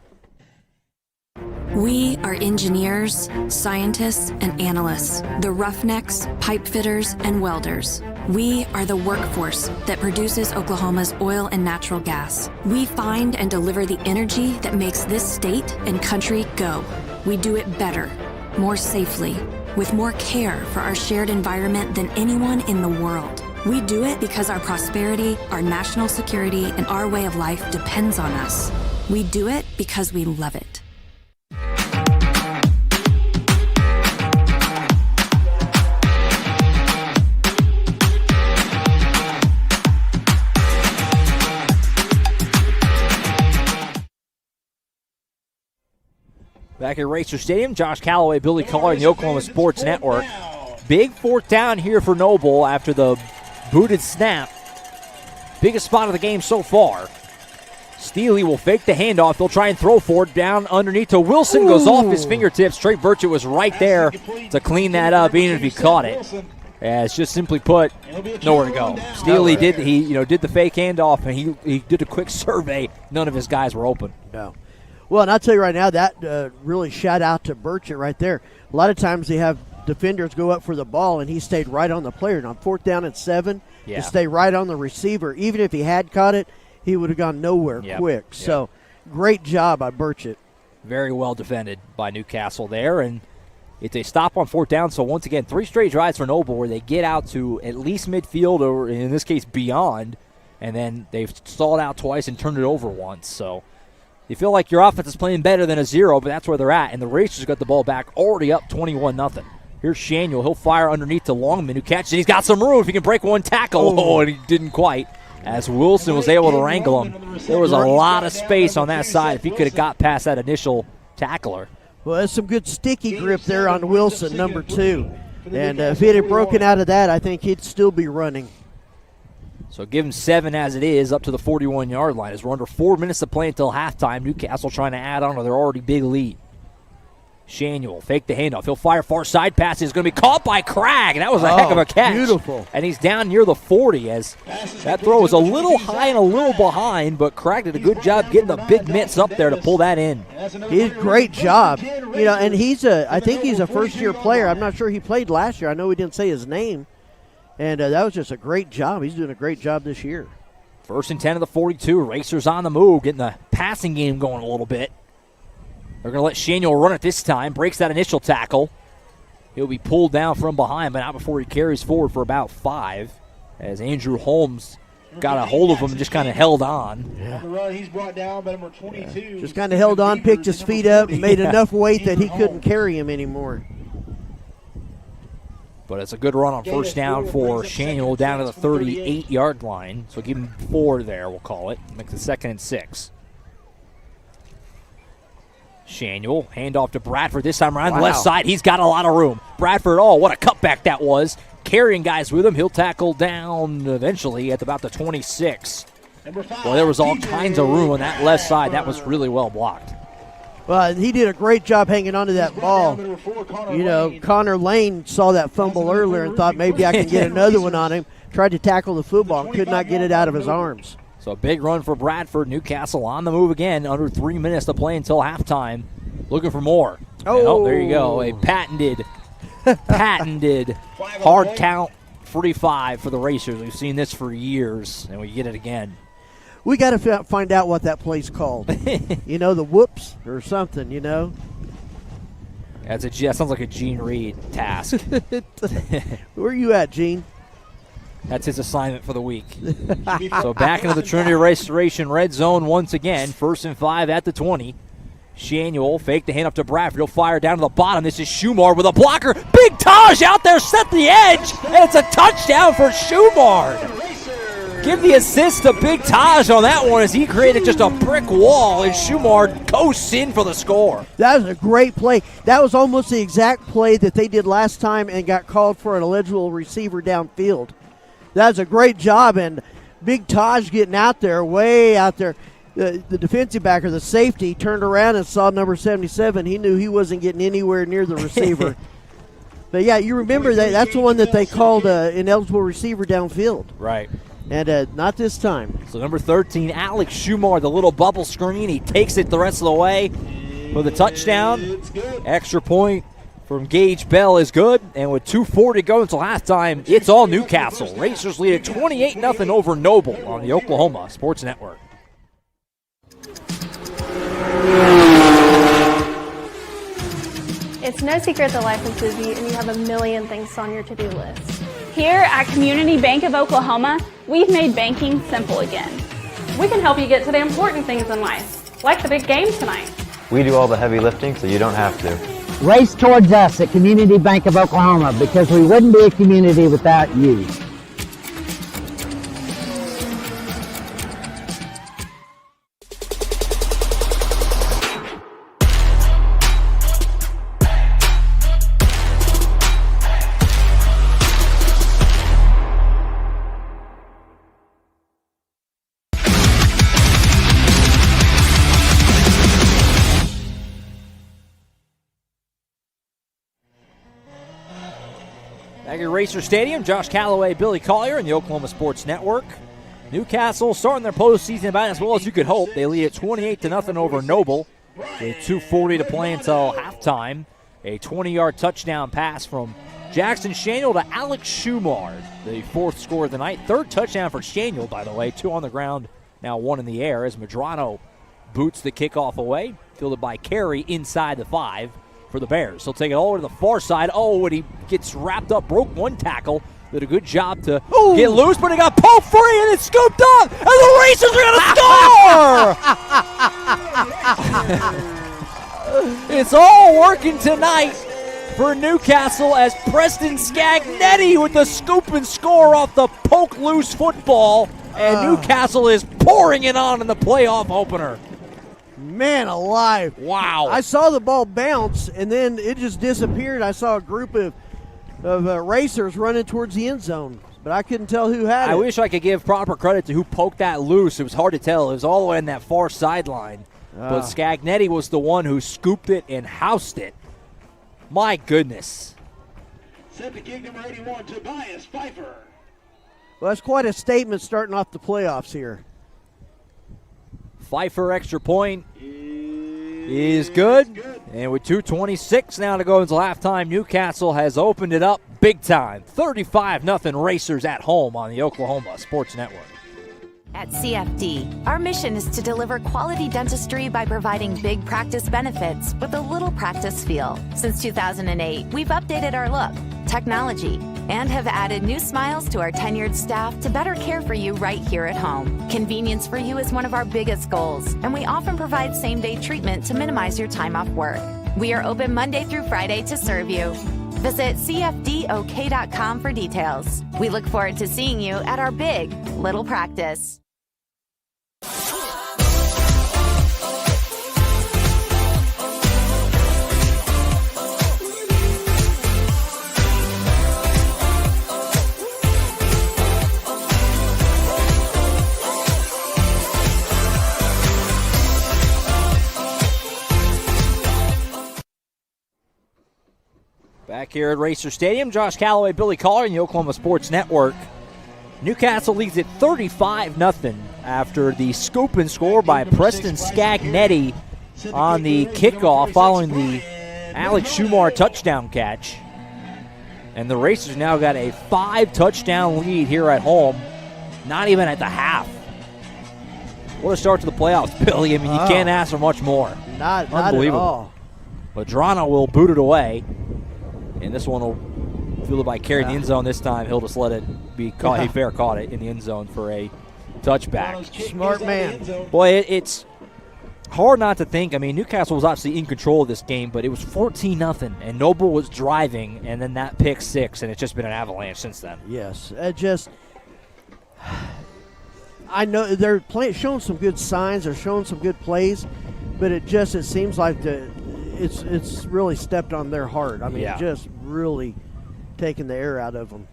We are engineers, scientists, and analysts, the roughnecks, pipe fitters, and welders. We are the workforce that produces Oklahoma's oil and natural gas. We find and deliver the energy that makes this state and country go. We do it better, more safely, with more care for our shared environment than anyone in the world. We do it because our prosperity, our national security, and our way of life depends on us. We do it because we love it. Back at Racer Stadium, Josh Calloway, Billy Collar, and the Oklahoma Sports Network. Big fourth down here for Noble after the booted snap. Biggest spot of the game so far. Steely will fake the handoff. They'll try and throw for it down underneath to Wilson. Goes off his fingertips. Trey Burchett was right there to clean that up, even if he caught it. It's just simply put, nowhere to go. Steely did the fake handoff, and he did a quick survey. None of his guys were open. No. Well, and I'll tell you right now, that really shout out to Burchett right there. A lot of times they have defenders go up for the ball, and he stayed right on the player. And on 4th down and 7, to stay right on the receiver. Even if he had caught it, he would have gone nowhere quick. Yep. So, great job by Burchett. Very well defended by Newcastle there. And if they stop on 4th down, so once again, 3 straight drives for Noble where they get out to at least midfield or, in this case, beyond. And then they've stalled out twice and turned it over once. So, you feel like your offense is playing better than a 0, but that's where they're at. And the Racers got the ball back, already up 21-0. Here's Shanuel. He'll fire underneath to Longman, who catches it. He's got some room if he can break one tackle. Oh, and he didn't quite. As Wilson was able to wrangle him. There was a lot of space on that side if he could have got past that initial tackler. Well, that's some good sticky grip there on Wilson, number 2. And if he had broken out of that, I think he'd still be running. So give him 7 as it is, up to the 41-yard line. As we're under 4 minutes to play until halftime. Newcastle trying to add on to their already big lead. Shanuel, fake the handoff. He'll fire far side pass. He's going to be caught by Cragg. That was a heck of a catch. Beautiful. And he's down near the 40 as that throw was a little high and a little behind, but Cragg did a good job getting the big mitts up there to pull that in. He did a great job. And I think he's a first-year player. I'm not sure he played last year. I know we didn't say his name. And that was just a great job. He's doing a great job this year. 1st and 10 of the 42. Racers on the move, getting the passing game going a little bit. They're going to let Shanuel run it this time. Breaks that initial tackle. He'll be pulled down from behind, but not before he carries forward for about 5. As Andrew Holmes got a hold of him and just kind of held on. Yeah. He's brought down by number 22. Just kind of held on, picked his feet up, made enough weight that he couldn't carry him anymore. But it's a good run on 1st down for Shanuel down to the 38-yard line. So give him 4 there, we'll call it. Makes it 2nd and 6. Shanuel, handoff to Bradford this time around the left side. He's got a lot of room. Bradford, what a cutback that was. Carrying guys with him. He'll tackle down eventually at about the 26. Well, there was all kinds of room on that left side. That was really well blocked. Well, he did a great job hanging onto that ball. Connor Lane saw that fumble earlier and thought maybe I can get another one on him. Tried to tackle the football and could not get it out of his arms. So a big run for Bradford. Newcastle on the move again. Under 3 minutes to play until halftime. Looking for more. Oh, there you go. A patented hard count free 5 for the Racers. We've seen this for years, and we get it again. We got to find out what that play's called. The whoops or something, That sounds like a Gene Reed task. Where are you at, Gene? That's his assignment for the week. So back into the Trinity Restoration red zone once again. 1st and 5 at the 20. Shanuel fake the hand up to Bradford. He'll fire down to the bottom. This is Schumard with a blocker. Big Taj out there, set the edge, and it's a touchdown for Schumard. Give the assist to Big Taj on that one as he created just a brick wall, and Schumard coasts in for the score. That was a great play. That was almost the exact play that they did last time and got called for an eligible receiver downfield. That was a great job, and Big Taj getting out there, way out there. The defensive backer, the safety, turned around and saw number 77. He knew he wasn't getting anywhere near the receiver. But, yeah, you remember that's the one that they called an ineligible receiver downfield. Right. And not this time. So number 13, Alex Schumar, the little bubble screen. He takes it the rest of the way for the touchdown. Extra point from Gage Bell is good. And with 2:40 to go until halftime, it's all Newcastle. Racers lead at 28-0 over Noble on the Oklahoma Sports Network. It's no secret that life is busy and you have a million things on your to-do list. Here at Community Bank of Oklahoma, we've made banking simple again. We can help you get to the important things in life, like the big game tonight. We do all the heavy lifting, so you don't have to. Race towards us at Community Bank of Oklahoma because we wouldn't be a community without you. Back at Racer Stadium, Josh Calloway, Billy Collier, and the Oklahoma Sports Network. Newcastle starting their postseason about as well as you could hope. They lead at 28-0 over Noble with 2:40 to play until halftime. A 20-yard touchdown pass from Jackson Shaniel to Alex Schumar, the fourth score of the night. Third touchdown for Shaniel, by the way. 2 on the ground, now 1 in the air as Medrano boots the kickoff away. Fielded by Carey inside the 5 for the Bears. He'll take it all over to the far side. Oh, and he gets wrapped up, broke one tackle. Did a good job to get loose, but he got poked free and then scooped up, and the Racers are going to score! It's all working tonight for Newcastle as Preston Scagnetti with the scoop and score off the poke loose football, and Newcastle is pouring it on in the playoff opener. Man alive. Wow. I saw the ball bounce, and then it just disappeared. I saw a group of racers running towards the end zone, but I couldn't tell who had it. I wish I could give proper credit to who poked that loose. It was hard to tell. It was all the way in that far sideline. But Scagnetti was the one who scooped it and housed it. My goodness. Set the kick number 81, Tobias Pfeiffer. Well, that's quite a statement starting off the playoffs here. Pfeiffer extra point is good. And with 2:26 now to go until halftime, Newcastle has opened it up big time. 35-0 Racers at home on the Oklahoma Sports Network. At CFD, our mission is to deliver quality dentistry by providing big practice benefits with a little practice feel. Since 2008, we've updated our look, technology, and have added new smiles to our tenured staff to better care for you right here at home. Convenience for you is one of our biggest goals, and we often provide same-day treatment to minimize your time off work. We are open Monday through Friday to serve you. Visit cfdok.com for details. We look forward to seeing you at our big little practice. Back here at Racer Stadium, Josh Calloway, Billy Collier, and the Oklahoma Sports Network. Newcastle leads at 35-0 after the scoop and score by Preston Scagnetti on the kickoff following the Alex Schumar touchdown catch. And the Racers now got a 5-touchdown lead here at home, not even at the half. What a start to the playoffs, Billy. I mean, you can't ask for much more. Not Unbelievable. at all. Medrano will boot it away. And this one will fielded by Carey in the end zone this time. He'll just let it be caught. He fair caught it in the end zone for a touchback. Smart man. Boy, it's hard not to think. I mean, Newcastle was obviously in control of this game, but it was 14-0, and Noble was driving, and then that pick six, and it's just been an avalanche since then. Yes, I know they're showing some good signs. They're showing some good plays, but it seems like it's really stepped on their heart. I mean, just really taking the air out of them.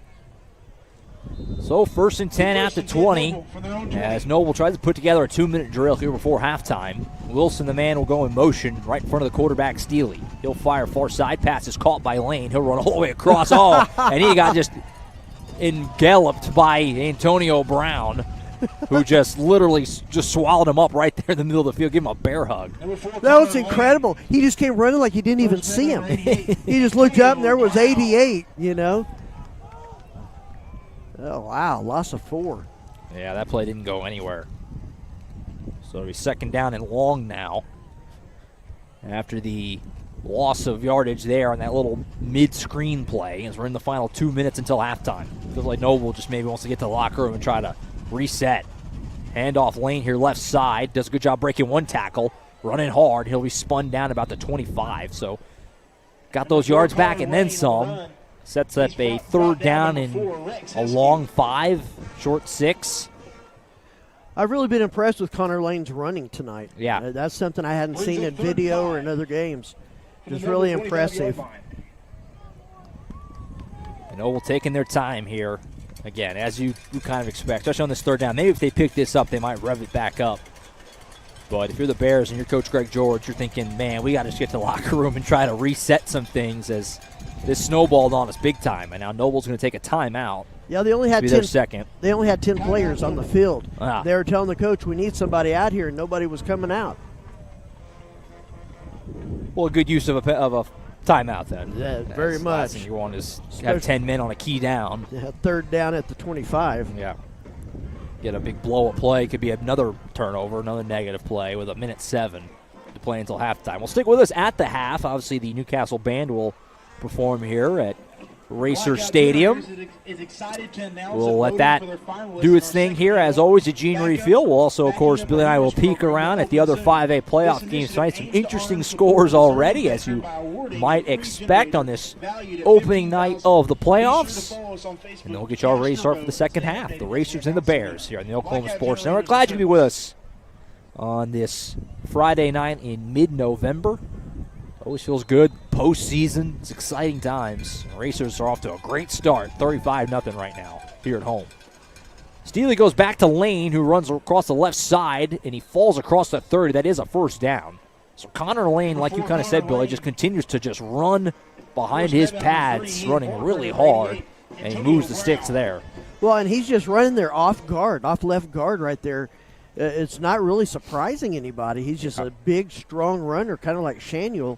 So 1st and 10 at the 20 as Noble tries to put together a 2-minute drill here before halftime. Wilson, the man, will go in motion right in front of the quarterback, Steely. He'll fire far side. Pass is caught by Lane. He'll run all the way across. And he got just engalloped by Antonio Brown, who just literally just swallowed him up right there in the middle of the field. Give him a bear hug. That was incredible. He just came running like he didn't even see him. He just looked up and there was 88, you know. Oh, wow, loss of 4. Yeah, that play didn't go anywhere. So it'll be 2nd down and long now. After the loss of yardage there on that little mid-screen play, as we're in the final 2 minutes until halftime. Feels like Noble just maybe wants to get to the locker room and try to reset. Handoff Lane here left side. Does a good job breaking one tackle. Running hard. He'll be spun down about the 25. So got those yards back and then some. Sets up a 3rd down and a long 5, short 6. I've really been impressed with Connor Lane's running tonight. Yeah. That's something I hadn't seen in video or in other games. Just really impressive. And Noble taking their time here. Again, as you kind of expect, especially on this 3rd down. Maybe if they pick this up, they might rev it back up. But if you're the Bears and you're Coach Greg George, you're thinking, man, we got to just get to the locker room and try to reset some things as this snowballed on us big time. And now Noble's going to take a timeout. Yeah, they only had 10 second. They only had 10 players on the field. Ah. They were telling the coach, we need somebody out here, and nobody was coming out. Well, a good use of a timeout then. Yeah, very That's much. The last thing you want is have 10 men on a key down. Yeah, 3rd down at the 25. Yeah. Get a big blow-up play. Could be another turnover, another negative play with 1:07 to play until halftime. Well, stick with us at the half. Obviously, the Newcastle band will perform here at Racer Stadium. We'll let that do its thing here. As always, at Gene Reed Field. We'll also, of course, Billy and I will peek around at the other 5A playoff games tonight. Some interesting scores already, as you might expect on this opening night of the playoffs. And then we'll get you all ready to start for the second half. The Racers and the Bears here on the Oklahoma Sports Network. Glad you could be with us on this Friday night in mid-November. Always feels good. Postseason. It's exciting times. Racers are off to a great start. 35-0 right now here at home. Steely goes back to Lane, who runs across the left side, and he falls across the 30. That is a 1st down. So Connor Lane, like you kind of said, Billy, just continues to just run behind his pads, running really hard, and he moves the sticks there. Well, and he's just running there off guard, off left guard right there. It's not really surprising anybody. He's just a big, strong runner, kind of like Shanuel,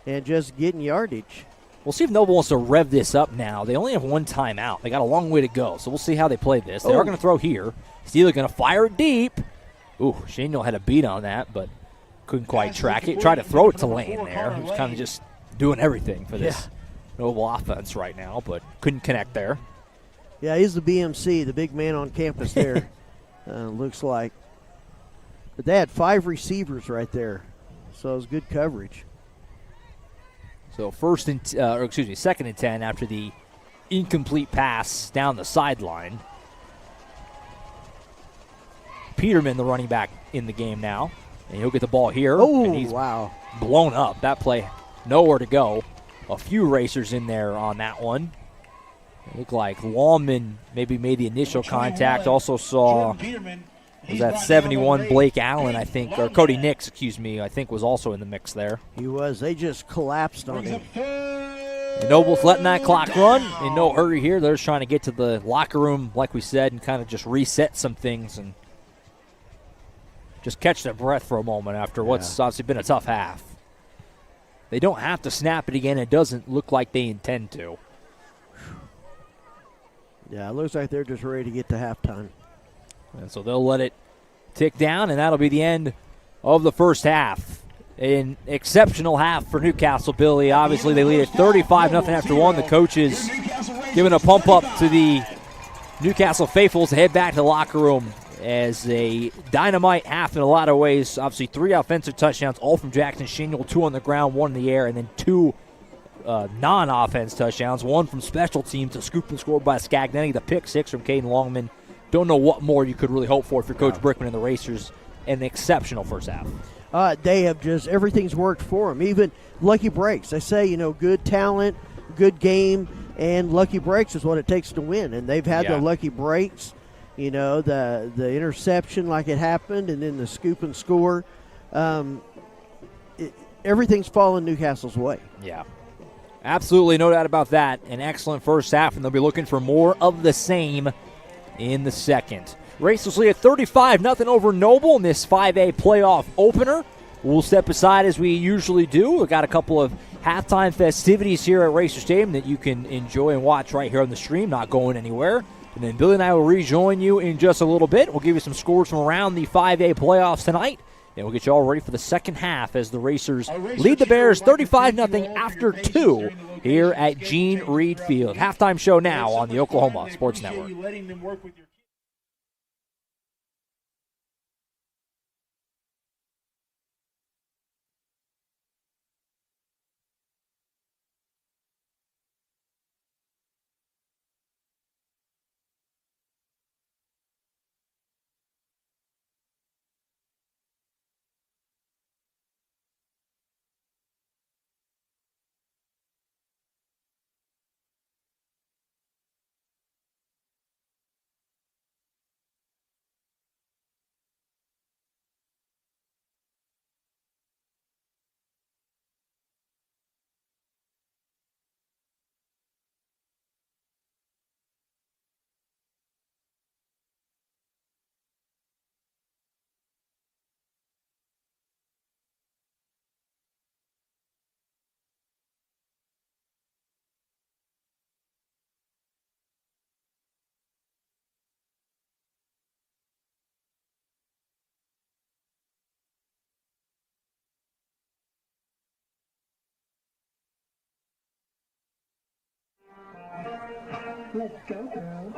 and just getting yardage. We'll see if Noble wants to rev this up now. They only have 1 timeout. They got a long way to go, so we'll see how they play this. They are going to throw here. Steele going to fire it deep. Ooh, Shanuel had a beat on that, but couldn't quite track it. Tried to throw it to Lane there. He was kind of just doing everything for this Noble offense right now, but couldn't connect there. Yeah, he's the BMC, the big man on campus there, looks like. But they had 5 receivers right there, so it was good coverage. So 2nd and 10 after the incomplete pass down the sideline. Peterman, the running back, in the game now. And he'll get the ball here. Oh, and he's wow. Blown up. That play, nowhere to go. A few racers in there on that one. It looked like Lawman maybe made the initial contact. Also saw, was that 71 Blake Allen, I think, or Cody Nix, excuse me, I think was also in the mix there. He was. They just collapsed on him. And Noble's letting that clock run. In no hurry here. They're just trying to get to the locker room, like we said, and kind of just reset some things and just catch their breath for a moment after what's obviously been a tough half. They don't have to snap it again. It doesn't look like they intend to. Yeah, it looks like they're just ready to get to halftime. And so they'll let it tick down, and that'll be the end of the first half. An exceptional half for Newcastle, Billy. Obviously, they lead at 35-0 after one. The coaches giving a pump up to the Newcastle faithfuls to head back to the locker room as a dynamite half in a lot of ways. Obviously, 3 offensive touchdowns, all from Jackson Shingel, 2 on the ground, 1 in the air, and then 2 non-offense touchdowns, 1 from special teams, a scoop and scored by Scagnetti, the pick 6 from Caden Longman. Don't know what more you could really hope for if you're Coach Brickman and the Racers. An exceptional first half. They have just, everything's worked for them. Even lucky breaks. They say, good talent, good game. and lucky breaks is what it takes to win. And they've had the lucky breaks, you know, the interception like it happened, and then the scoop and score. Everything's fallen Newcastle's way. Yeah. Absolutely, no doubt about that. An excellent first half, and they'll be looking for more of the same in the second. Racers lead at 35-0 over Noble in this 5A playoff opener. We'll step aside as we usually do. We've got a couple of halftime festivities here at Racer Stadium that you can enjoy and watch right here on the stream, not going anywhere. And then Billy and I will rejoin you in just a little bit. We'll give you some scores from around the 5A playoffs tonight. And we'll get you all ready for the second half as the Racers lead the Bears 35-0 after 2 here at Gene Reed Field. Halftime show now on the Oklahoma Sports Network. Let's go, girl.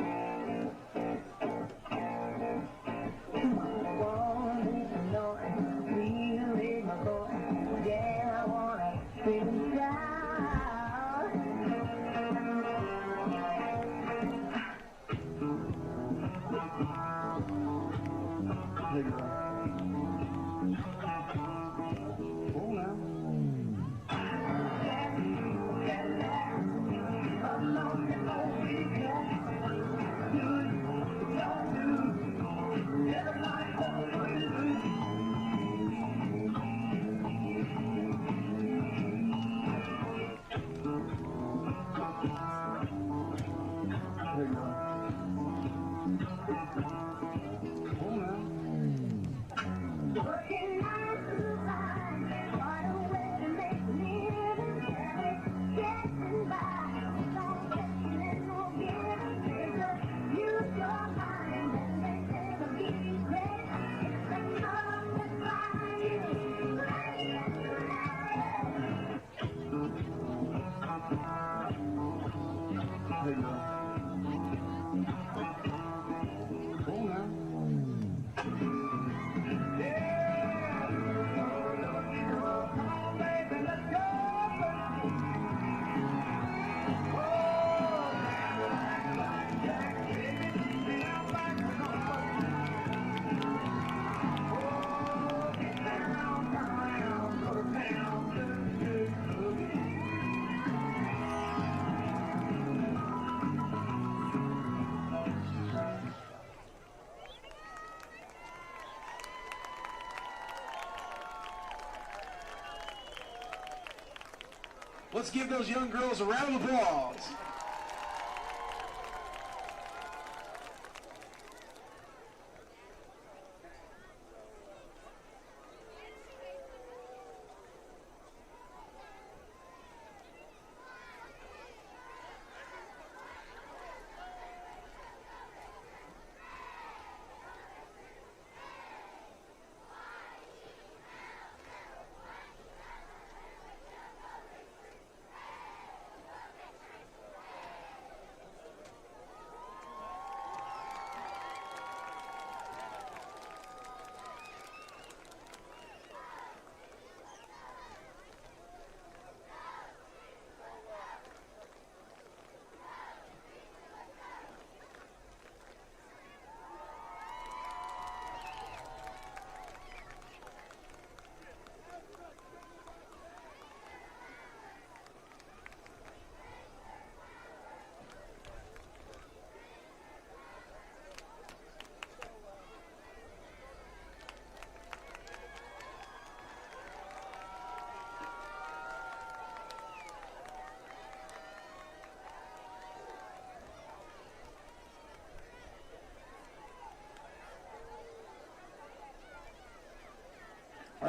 Let's give those young girls a round of applause.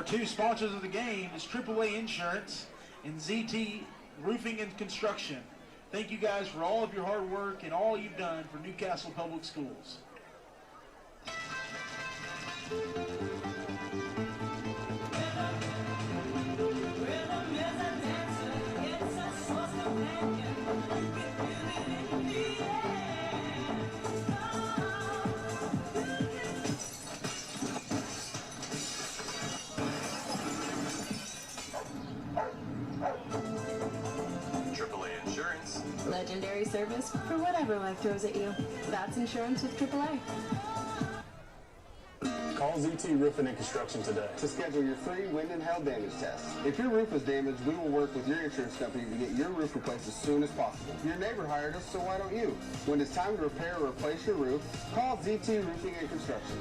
two sponsors of the game is AAA Insurance and ZT Roofing and Construction. Thank you guys for all of your hard work and all you've done for Newcastle Public Schools. AAA Insurance. Legendary service for whatever life throws at you. That's insurance with AAA. Call ZT Roofing and Construction today to schedule your free wind and hail damage test. If your roof is damaged, we will work with your insurance company to get your roof replaced as soon as possible. Your neighbor hired us, so why don't you? When it's time to repair or replace your roof, call ZT Roofing and Construction.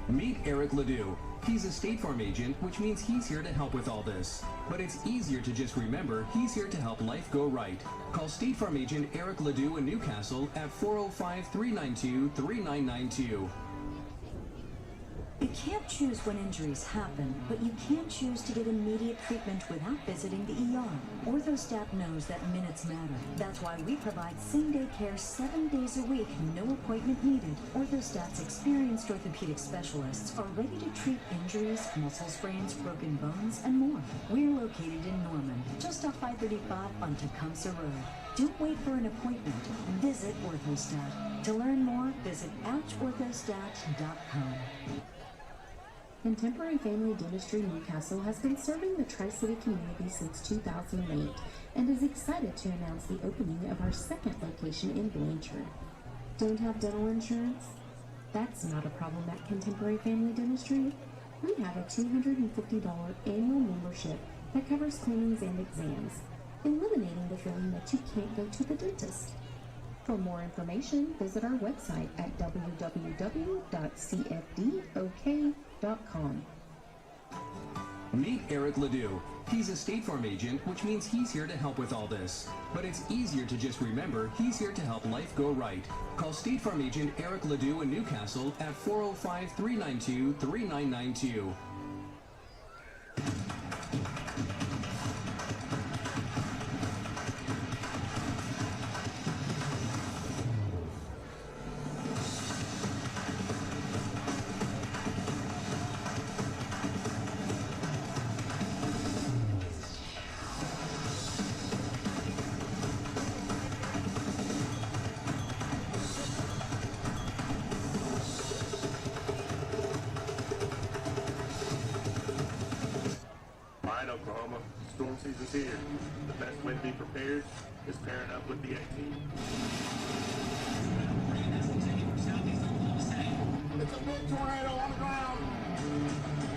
Meet Eric Ledoux. He's a State Farm agent, which means he's here to help with all this. But it's easier to just remember he's here to help life go right. Call State Farm agent Eric Ledoux in Newcastle at 405-392-3992. You can't choose when injuries happen, but you can choose to get immediate treatment without visiting the ER. Orthostat knows that minutes matter. That's why we provide same-day care 7 days a week, no appointment needed. Orthostat's experienced orthopedic specialists are ready to treat injuries, muscle sprains, broken bones, and more. We're located in Norman, just off I-35 on Tecumseh Road. Don't wait for an appointment. Visit Orthostat. To learn more, visit ouchorthostat.com. Contemporary Family Dentistry Newcastle has been serving the Tri-City community since 2008 and is excited to announce the opening of our second location in Blanchard. Don't have dental insurance? That's not a problem at Contemporary Family Dentistry. We have a $250 annual membership that covers cleanings and exams, eliminating the feeling that you can't go to the dentist. For more information, visit our website at www.cfdok.com. Meet Eric Ledoux. He's a State Farm agent, which means he's here to help with all this. But it's easier to just remember he's here to help life go right. Call State Farm agent Eric Ledoux in Newcastle at 405-392-3992. Oklahoma, storm season's here. The best way to be prepared is pairing up with the A-Team. It's a big tornado on the ground.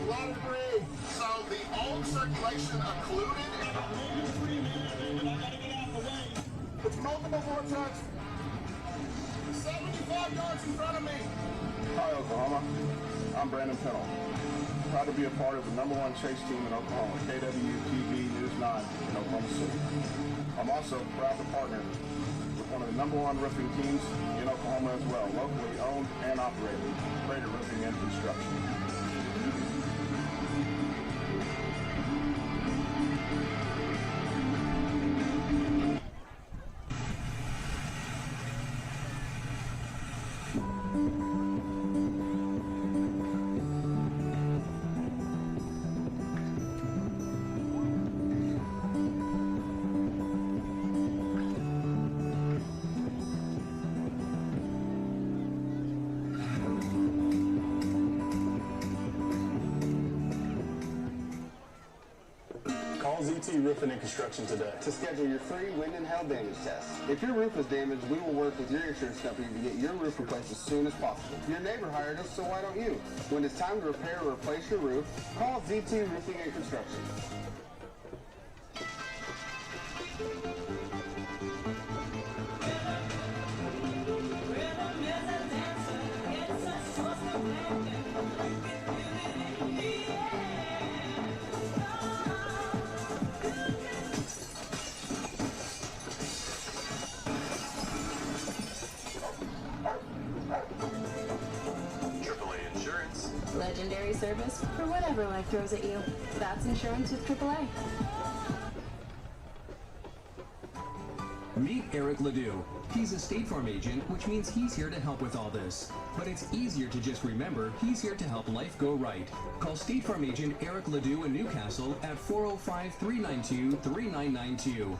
A lot of debris. So the old circulation occluded. It's multiple vortex. 75 yards in front of me. Hi, Oklahoma. I'm Brandon Pennell. Proud to be a part of the #1 chase team in Oklahoma, KWTV News 9 in Oklahoma City. I'm also proud to partner with one of the #1 roofing teams in Oklahoma as well, locally owned and operated, Crater Roofing and Construction. Call ZT Roofing and Construction today To schedule your free wind and hail damage test. If your roof is damaged, we will work with your insurance company to get your roof replaced as soon as possible. Your neighbor hired us, so why don't you? When it's time to repair or replace your roof, call ZT Roofing and Construction. AAA Insurance. Legendary service for whatever life throws at you. That's insurance with AAA. Meet Eric Ledoux. He's a State Farm agent, which means he's here to help with all this. But it's easier to just remember he's here to help life go right. Call State Farm agent Eric Ledoux in Newcastle at 405-392-3992.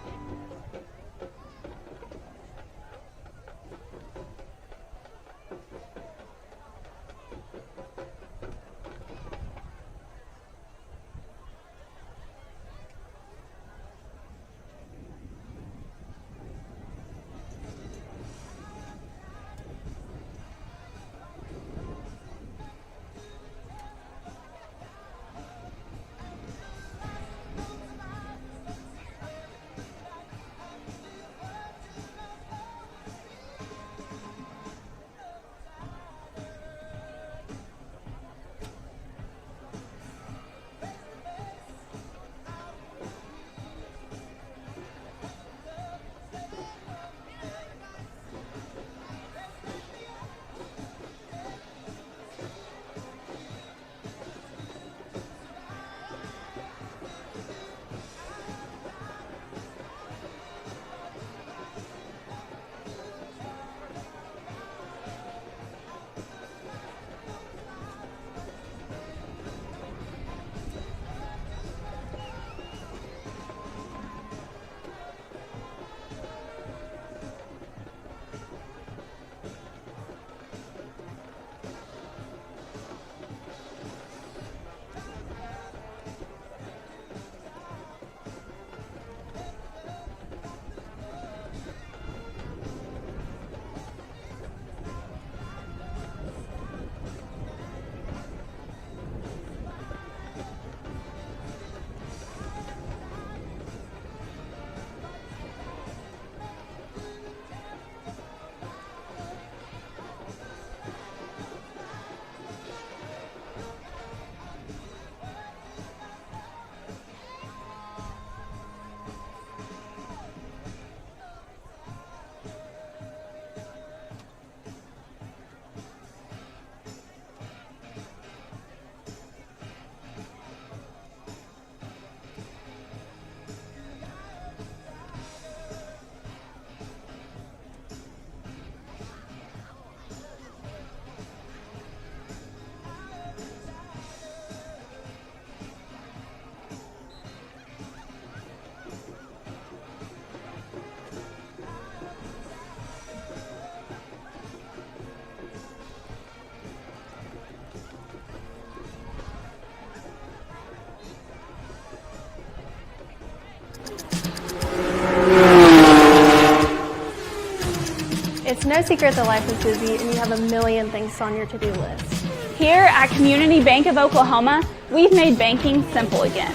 no secret that life is busy and you have a million things on your to-do list. Here at Community Bank of Oklahoma, we've made banking simple again.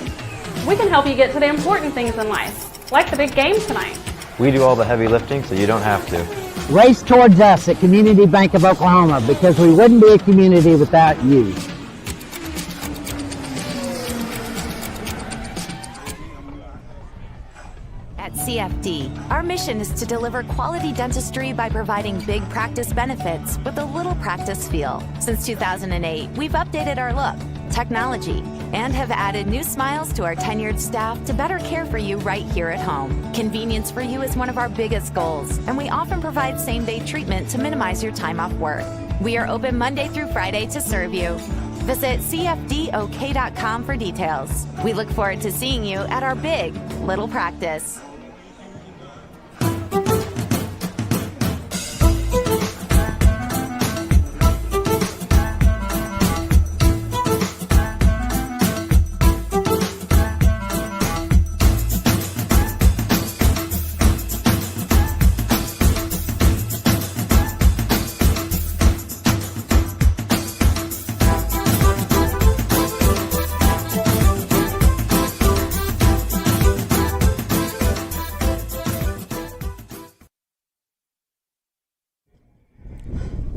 We can help you get to the important things in life, like the big game tonight. We do all the heavy lifting so you don't have to. Race towards us at Community Bank of Oklahoma because we wouldn't be a community without you. At CFD, our mission is to deliver quality dentistry by providing big practice benefits with a little practice feel. Since 2008, we've updated our look, technology, and have added new smiles to our tenured staff to better care for you right here at home. Convenience for you is one of our biggest goals, and we often provide same-day treatment to minimize your time off work. We are open Monday through Friday to serve you. Visit cfdok.com for details. We look forward to seeing you at our big little practice.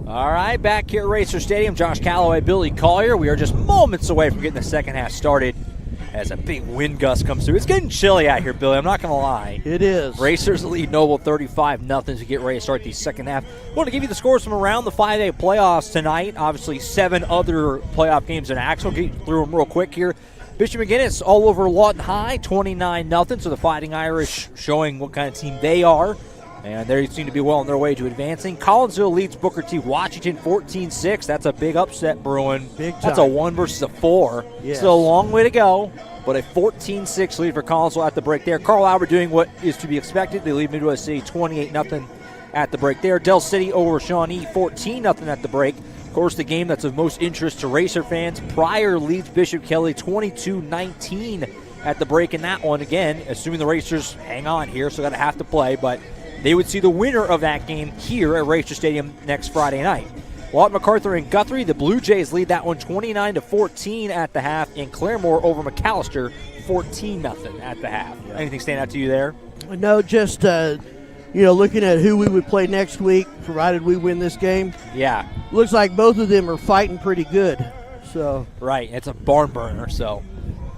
All right, back here at Racer Stadium, Josh Calloway, Billy Collier. We are just moments away from getting the second half started as a big wind gust comes through. It's getting chilly out here, Billy. I'm not going to lie. It is. Racers lead Noble 35-0 as we get ready to start the second half. I want to give you the scores from around the 5A playoffs tonight. Obviously, 7 other playoff games in action. We'll get through them real quick here. Bishop McGinnis all over Lawton High, 29-0. So the Fighting Irish showing what kind of team they are. And they seem to be well on their way to advancing. Collinsville leads Booker T. Washington 14-6. That's a big upset brewing. Big time. That's a 1 versus a 4. Yes. Still a long way to go, but a 14-6 lead for Collinsville at the break there. Carl Albert doing what is to be expected. They lead Midwest City 28-0 at the break there. Del City over Shawnee 14-0 at the break. Of course, the game that's of most interest to Racer fans. Pryor leads Bishop Kelly 22-19 at the break in that one. Again, assuming the Racers hang on here, so going to have to play, but they would see the winner of that game here at Racer Stadium next Friday night. Lawton MacArthur and Guthrie, the Blue Jays lead that one 29-14 at the half, and Claremore over McAllister 14-0 at the half. Yeah. Anything stand out to you there? No, just looking at who we would play next week, provided we win this game. Yeah, looks like both of them are fighting pretty good. So right, it's a barn burner. So.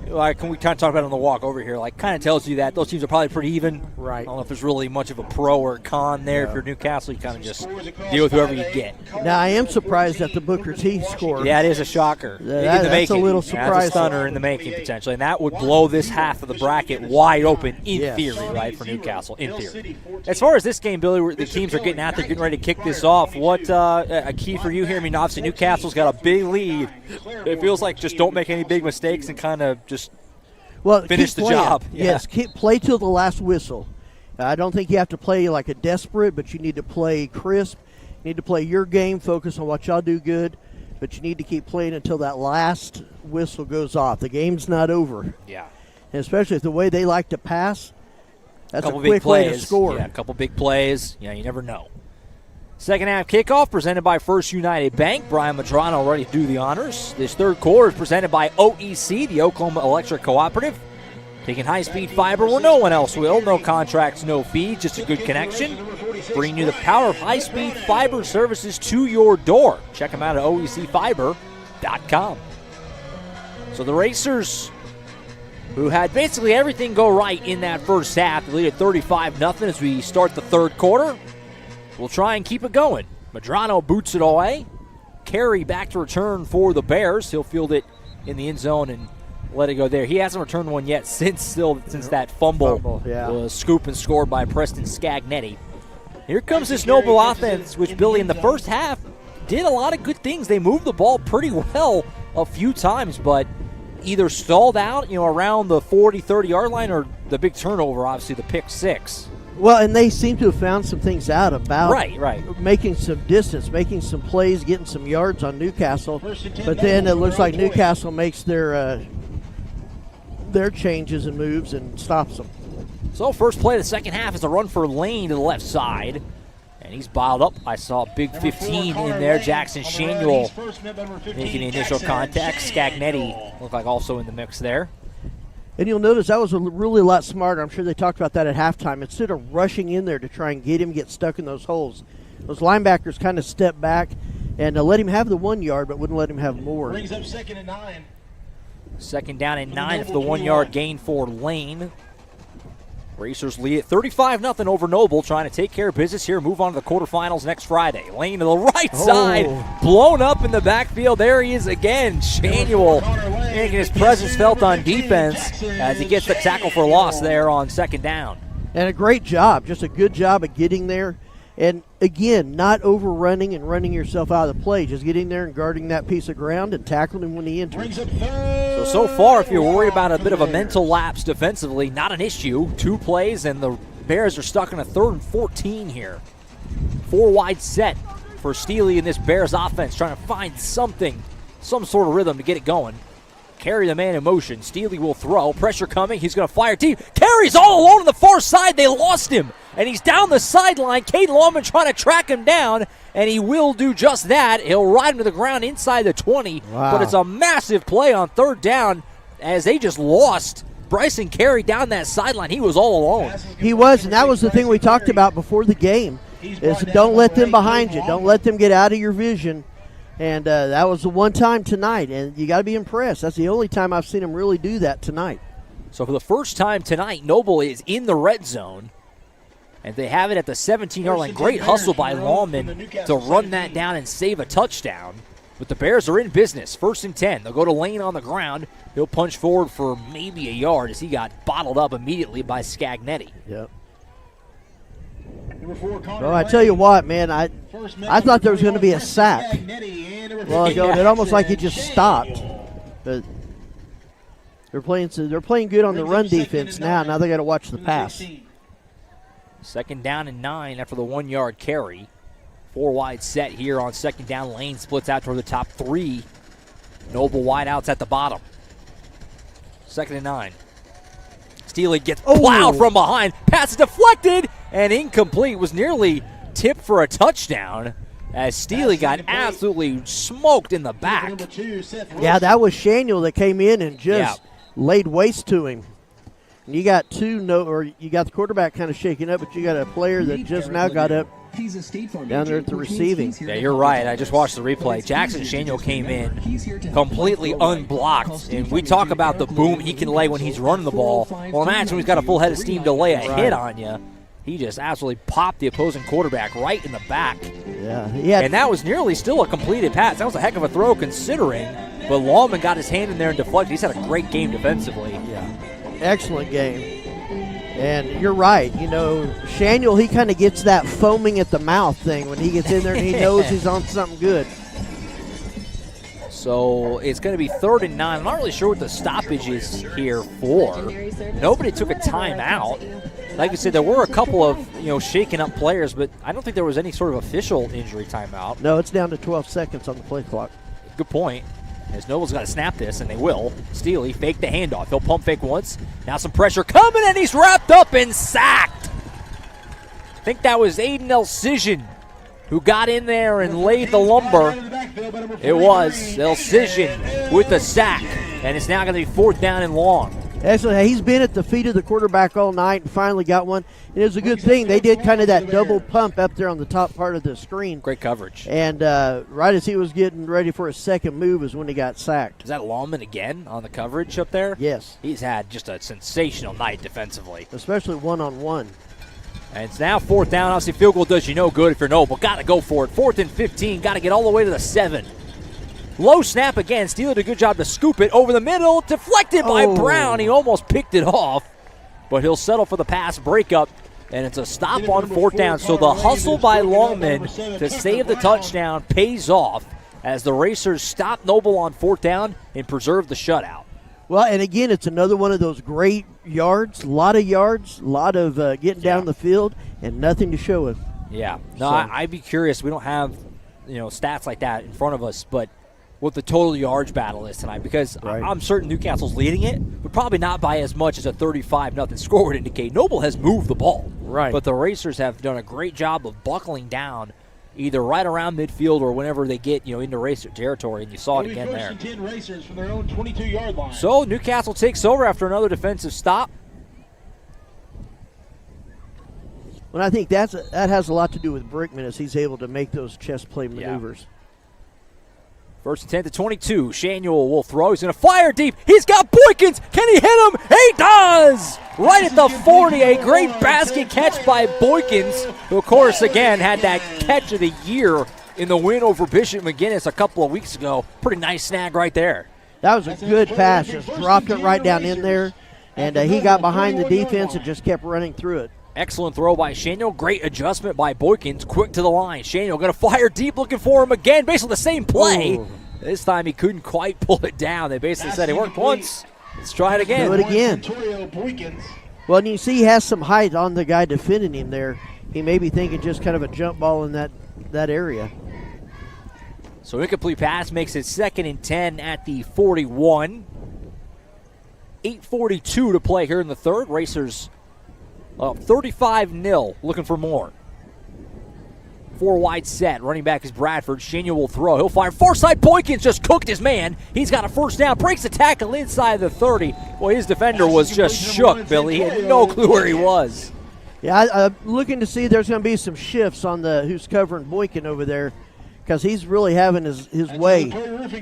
Like, we kind of talk about it on the walk over here, like, kind of tells you that those teams are probably pretty even. Right. I don't know if there's really much of a pro or a con there. If you're Newcastle, you kind of just deal with whoever you get. Now, I am surprised at the Booker T score. Yeah, it is a shocker. That's a little surprising. That's a stunner in the making, potentially. And that would blow this half of the bracket wide open, in theory, right, for Newcastle, in theory. As far as this game, Billy, the teams are getting out there, getting ready to kick this off. What a key for you here? I mean, obviously, Newcastle's got a big lead. It feels like just don't make any big mistakes and kind of just finish the job. Yeah. Yes, play till the last whistle. I don't think you have to play like a desperate, but you need to play crisp. You need to play your game, focus on what y'all do good, but you need to keep playing until that last whistle goes off. The game's not over. Yeah. And especially if the way they like to pass, that's a quick big plays. way to score. Yeah, a couple big plays. Yeah, you never know. Second half kickoff presented by First United Bank. Brian Madrano ready to do the honors. This third quarter is presented by OEC, the Oklahoma Electric Cooperative. Taking high-speed fiber where no one else will. No contracts, no fees, just a good connection. Bringing you the power of high-speed fiber services to your door. Check them out at oecfiber.com. So the Racers, who had basically everything go right in that first half, lead at 35-0 as we start the third quarter. We'll try and keep it going. Madrano boots it away. Carey back to return for the Bears. He'll field it in the end zone and let it go there. He hasn't returned one yet since that fumble was scooped and scored by Preston Scagnetti. Here comes this Noble offense, which Billy in the first half did a lot of good things. They moved the ball pretty well a few times, but either stalled out, around the 40, 30-yard line, or the big turnover, obviously the pick six. Well, and they seem to have found some things out about making some distance, making some plays, getting some yards on Newcastle. But then it looks like Newcastle makes their changes and moves and stops them. So first play of the second half is a run for Lane to the left side. And he's bottled up. I saw a big 15 in there. Jackson Shanuel making the initial contact. Scagnetti looked like also in the mix there. And you'll notice that was really a lot smarter. I'm sure they talked about that at halftime. Instead of rushing in there to try and get stuck in those holes, those linebackers kind of stepped back and let him have the 1 yard, but wouldn't let him have more. Brings up 2nd and 9. 2nd down and 9 for the 1 yard gain for Lane. Racers lead at 35-0 over Noble, trying to take care of business here, move on to the quarterfinals next Friday. Lane to the right side, blown up in the backfield. There he is again. Shanuel making his presence felt on defense as he gets the tackle for loss there on 2nd down. And a great job, just a good job of getting there. And again, not overrunning and running yourself out of the play, just getting there and guarding that piece of ground and tackling him when he enters. So far, if you're worried about a bit of a mental lapse defensively, not an issue. 2 plays, and the Bears are stuck in a 3rd and 14 here. 4 wide set for Steely in this Bears offense, trying to find something, some sort of rhythm to get it going. Carry the man in motion. Steely will throw. Pressure coming. He's going to fire deep. Carries all alone on the far side. They lost him. And he's down the sideline. Caden Lawman trying to track him down. And he will do just that. He'll ride him to the ground inside the 20. Wow. But it's a massive play on 3rd down as they just lost Bryson Carey down that sideline. He was all alone. He was, and that was the thing we talked about before the game, is don't let them behind you. Don't let them get out of your vision. And that was the one time tonight, and you got to be impressed. That's the only time I've seen him really do that tonight. So for the first time tonight, Noble is in the red zone, and they have it at the 17-yard line. Great hustle by Lawman to run that down and save a touchdown. But the Bears are in business. 1st and 10. They'll go to Lane on the ground. He'll punch forward for maybe a yard as he got bottled up immediately by Scagnetti. Yep. Well, I tell you what, man, I thought there was going to be a sack. Well, it almost like he just stopped. But they're playing good on the run defense now. Now they got to watch the pass. 2nd down and 9 after the 1 yard carry. 4 wide set here on 2nd down. Lane splits out toward the top 3. Noble wideouts at the bottom. 2nd and 9. Steely gets plowed from behind. Pass deflected and incomplete. Was nearly tipped for a touchdown as Steely got absolutely smoked in the back. Yeah, that was Shanuel that came in and just laid waste to him. And you got you got the quarterback kind of shaking up, but you got a player that just now got up down there at the receiving. Yeah, you're right. I just watched the replay. Jackson Shanuel came in completely unblocked, and we talk about the boom he can lay when he's running the ball. Well, imagine when he's got a full head of steam to lay a hit on you. He just absolutely popped the opposing quarterback right in the back. Yeah, and that was nearly still a completed pass. That was a heck of a throw considering, but Lawman got his hand in there and deflected. He's had a great game defensively. Yeah, excellent game. And you're right. You know, Shanuel, he kind of gets that foaming at the mouth thing when he gets in there and he knows he's on something good. So it's going to be 3rd and 9. I'm not really sure what the stoppage is here for. Nobody took a timeout. Like I said, there were a couple of, shaken up players, but I don't think there was any sort of official injury timeout. No, it's down to 12 seconds on the play clock. Good point. As Noble's got to snap this, and they will. Steely fake the handoff. He'll pump fake once. Now some pressure coming, and he's wrapped up and sacked. I think that was Aiden Elcision who got in there and laid the lumber. It was Elcision with the sack, and it's now going to be 4th down and long. Excellent. He's been at the feet of the quarterback all night and finally got one. It was a good thing. They did kind of that double pump up there on the top part of the screen. Great coverage. And right as he was getting ready for his second move is when he got sacked. Is that Lawman again on the coverage up there? Yes. He's had just a sensational night defensively. Especially one-on-one. And it's now 4th down. Obviously, field goal does you no good if you're Noble. Got to go for it. 4th and 15. Got to get all the way to the 7. Low snap again. Steele did a good job to scoop it over the middle. Deflected by Brown. He almost picked it off, but he'll settle for the pass breakup, and it's a stop on 4th down. So the hustle by Longman to save the touchdown pays off as the Racers stop Noble on 4th down and preserve the shutout. Well, and again, it's another one of those great yards, a lot of getting down the field, and nothing to show it. Yeah. No, I'd be curious. We don't have, stats like that in front of us, but what the total yards battle is tonight, because I'm certain Newcastle's leading it, but probably not by as much as a 35-0 score would indicate. Noble has moved the ball. Right. But the Racers have done a great job of buckling down either right around midfield or whenever they get, into Racer territory, and you saw it again there. 10 Racers from their own 22-yard line. So Newcastle takes over after another defensive stop. Well, I think that has a lot to do with Brickman as he's able to make those chest play maneuvers. First and 10 to 22. Shanuel will throw. He's going to fire deep. He's got Boykins. Can he hit him? He does! Right at the 40. A great basket catch by Boykins, who, of course, again, had that catch of the year in the win over Bishop McGinnis a couple of weeks ago. Pretty nice snag right there. That was a good pass. Just dropped it right down in there, and he got behind the defense and just kept running through it. Excellent throw by Shanuel. Great adjustment by Boykins. Quick to the line. Shanuel going to fire deep, looking for him again. Basically the same play. Ooh. This time he couldn't quite pull it down. They basically said it worked once. Let's try it again. Do it again. Well, and you see he has some height on the guy defending him there. He may be thinking just kind of a jump ball in that area. So incomplete pass makes it 2nd and 10 at the 41. 8:42 to play here in the third. Racers up 35-0, looking for more. 4 wide set. Running back is Bradford. Shanuel will throw. He'll fire. Far side. Boykins just cooked his man. He's got a first down. Breaks the tackle inside the 30. Well, his defender was just shook, Billy. He had no clue where he was. Yeah, I'm looking to see there's going to be some shifts on who's covering Boykin over there, because he's really having his way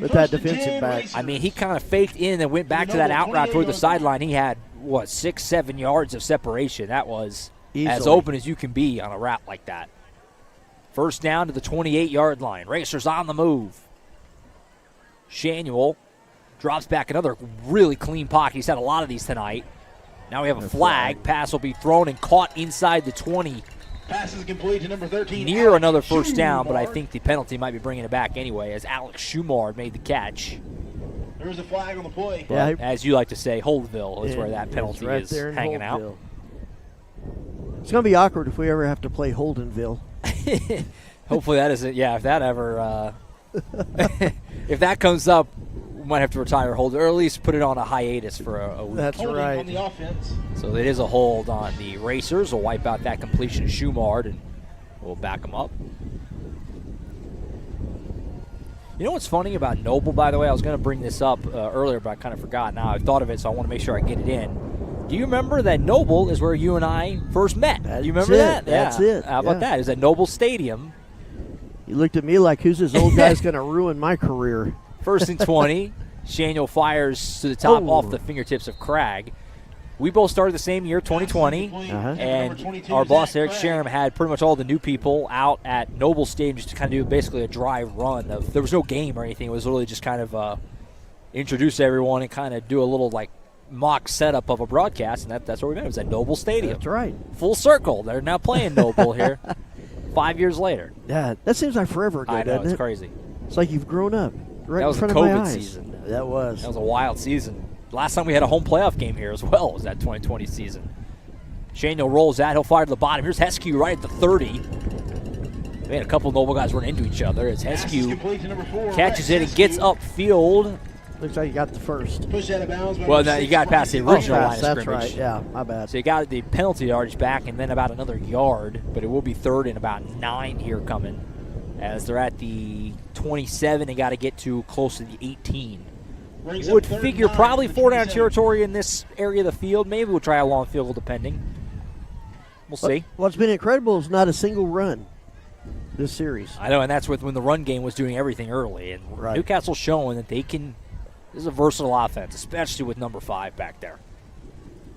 with that defensive back. I mean, he kind of faked in and went back to that out route toward the sideline. He had, 6-7 yards of separation. That was as open as you can be on a route like that. First down to the 28-yard line. Racers on the move. Shanuel drops back, another really clean pocket. He's had a lot of these tonight. Now we have a flag. Pass will be thrown and caught inside the 20. Pass is complete to number 13. Near another first down, but I think the penalty might be bringing it back anyway, as Alex Schumard made the catch. There was a flag on the play. But as you like to say, Holdville is where that penalty is hanging out. It's going to be awkward if we ever have to play Holdenville. Hopefully that isn't. Yeah, if that ever, if that comes up, we might have to retire Holden, or at least put it on a hiatus for a week. That's right. On the offense. So it is a hold on the Racers. We'll wipe out that completion to Schumard, and we'll back them up. You know what's funny about Noble, by the way? I was going to bring this up earlier, but I kind of forgot. Now I've thought of it, so I want to make sure I get it in. Do you remember that Noble is where you and I first met? Do you remember that? That's it. How about that? It was at Noble Stadium. You looked at me like, who's this old guy's going to ruin my career? First and 20. Shanuel fires to the top off the fingertips of Cragg. We both started the same year, 2020, and our boss, Eric Sherem, had pretty much all the new people out at Noble Stadium just to kind of do basically a drive run. There was no game or anything. It was really just kind of introduce everyone and kind of do a little, mock setup of a broadcast, and that's where we met. It was at Noble Stadium. That's right. Full circle. They're now playing Noble here 5 years later. Yeah, that seems like forever ago, I know, doesn't it's it? crazy. It's like you've grown up right in front of my COVID eyes. Season. That was. That was a wild season. Last time we had a home playoff game here as well was that 2020 season. Shanuel rolls out. He'll fire to the bottom. Here's Heskew right at the 30. We had a couple of Noble guys run into each other as Heskew catches it and gets upfield. Looks like you got the first. Push out of bounds. Well, now you got past the original line of that's scrimmage. Right. Yeah, my bad. So you got the penalty yardage back and then about another yard, but it will be 3rd and about 9 here coming. As they're at the 27, they got to get to close to the 18. Would figure probably 4-down territory in this area of the field. Maybe we'll try a long field goal depending. We'll see. What's been incredible is not a single run this series. I know, and that's when the run game was doing everything early. And Newcastle's showing that they can. This is a versatile offense, especially with number 5 back there.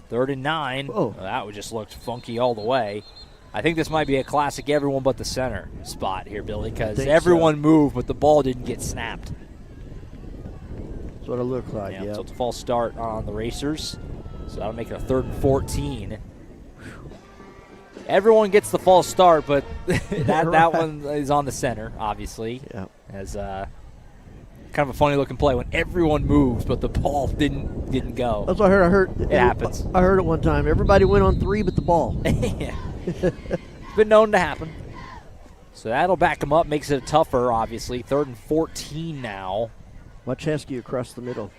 3rd and 9. Well, that would just looked funky all the way. I think this might be a classic everyone but the center spot here, Billy, because everyone moved, but the ball didn't get snapped. That's what it looked like, yeah. So it's a false start on the Racers. So that'll make it a 3rd and 14. Everyone gets the false start, but that one is on the center, obviously. Yeah. As kind of a funny looking play when everyone moves, but the ball didn't go. That's what I heard. It happens. I heard it one time. Everybody went on 3 but the ball. Yeah. It's been known to happen. So that'll back them up, makes it tougher, obviously. 3rd and 14 now. Watch Heskey across the middle.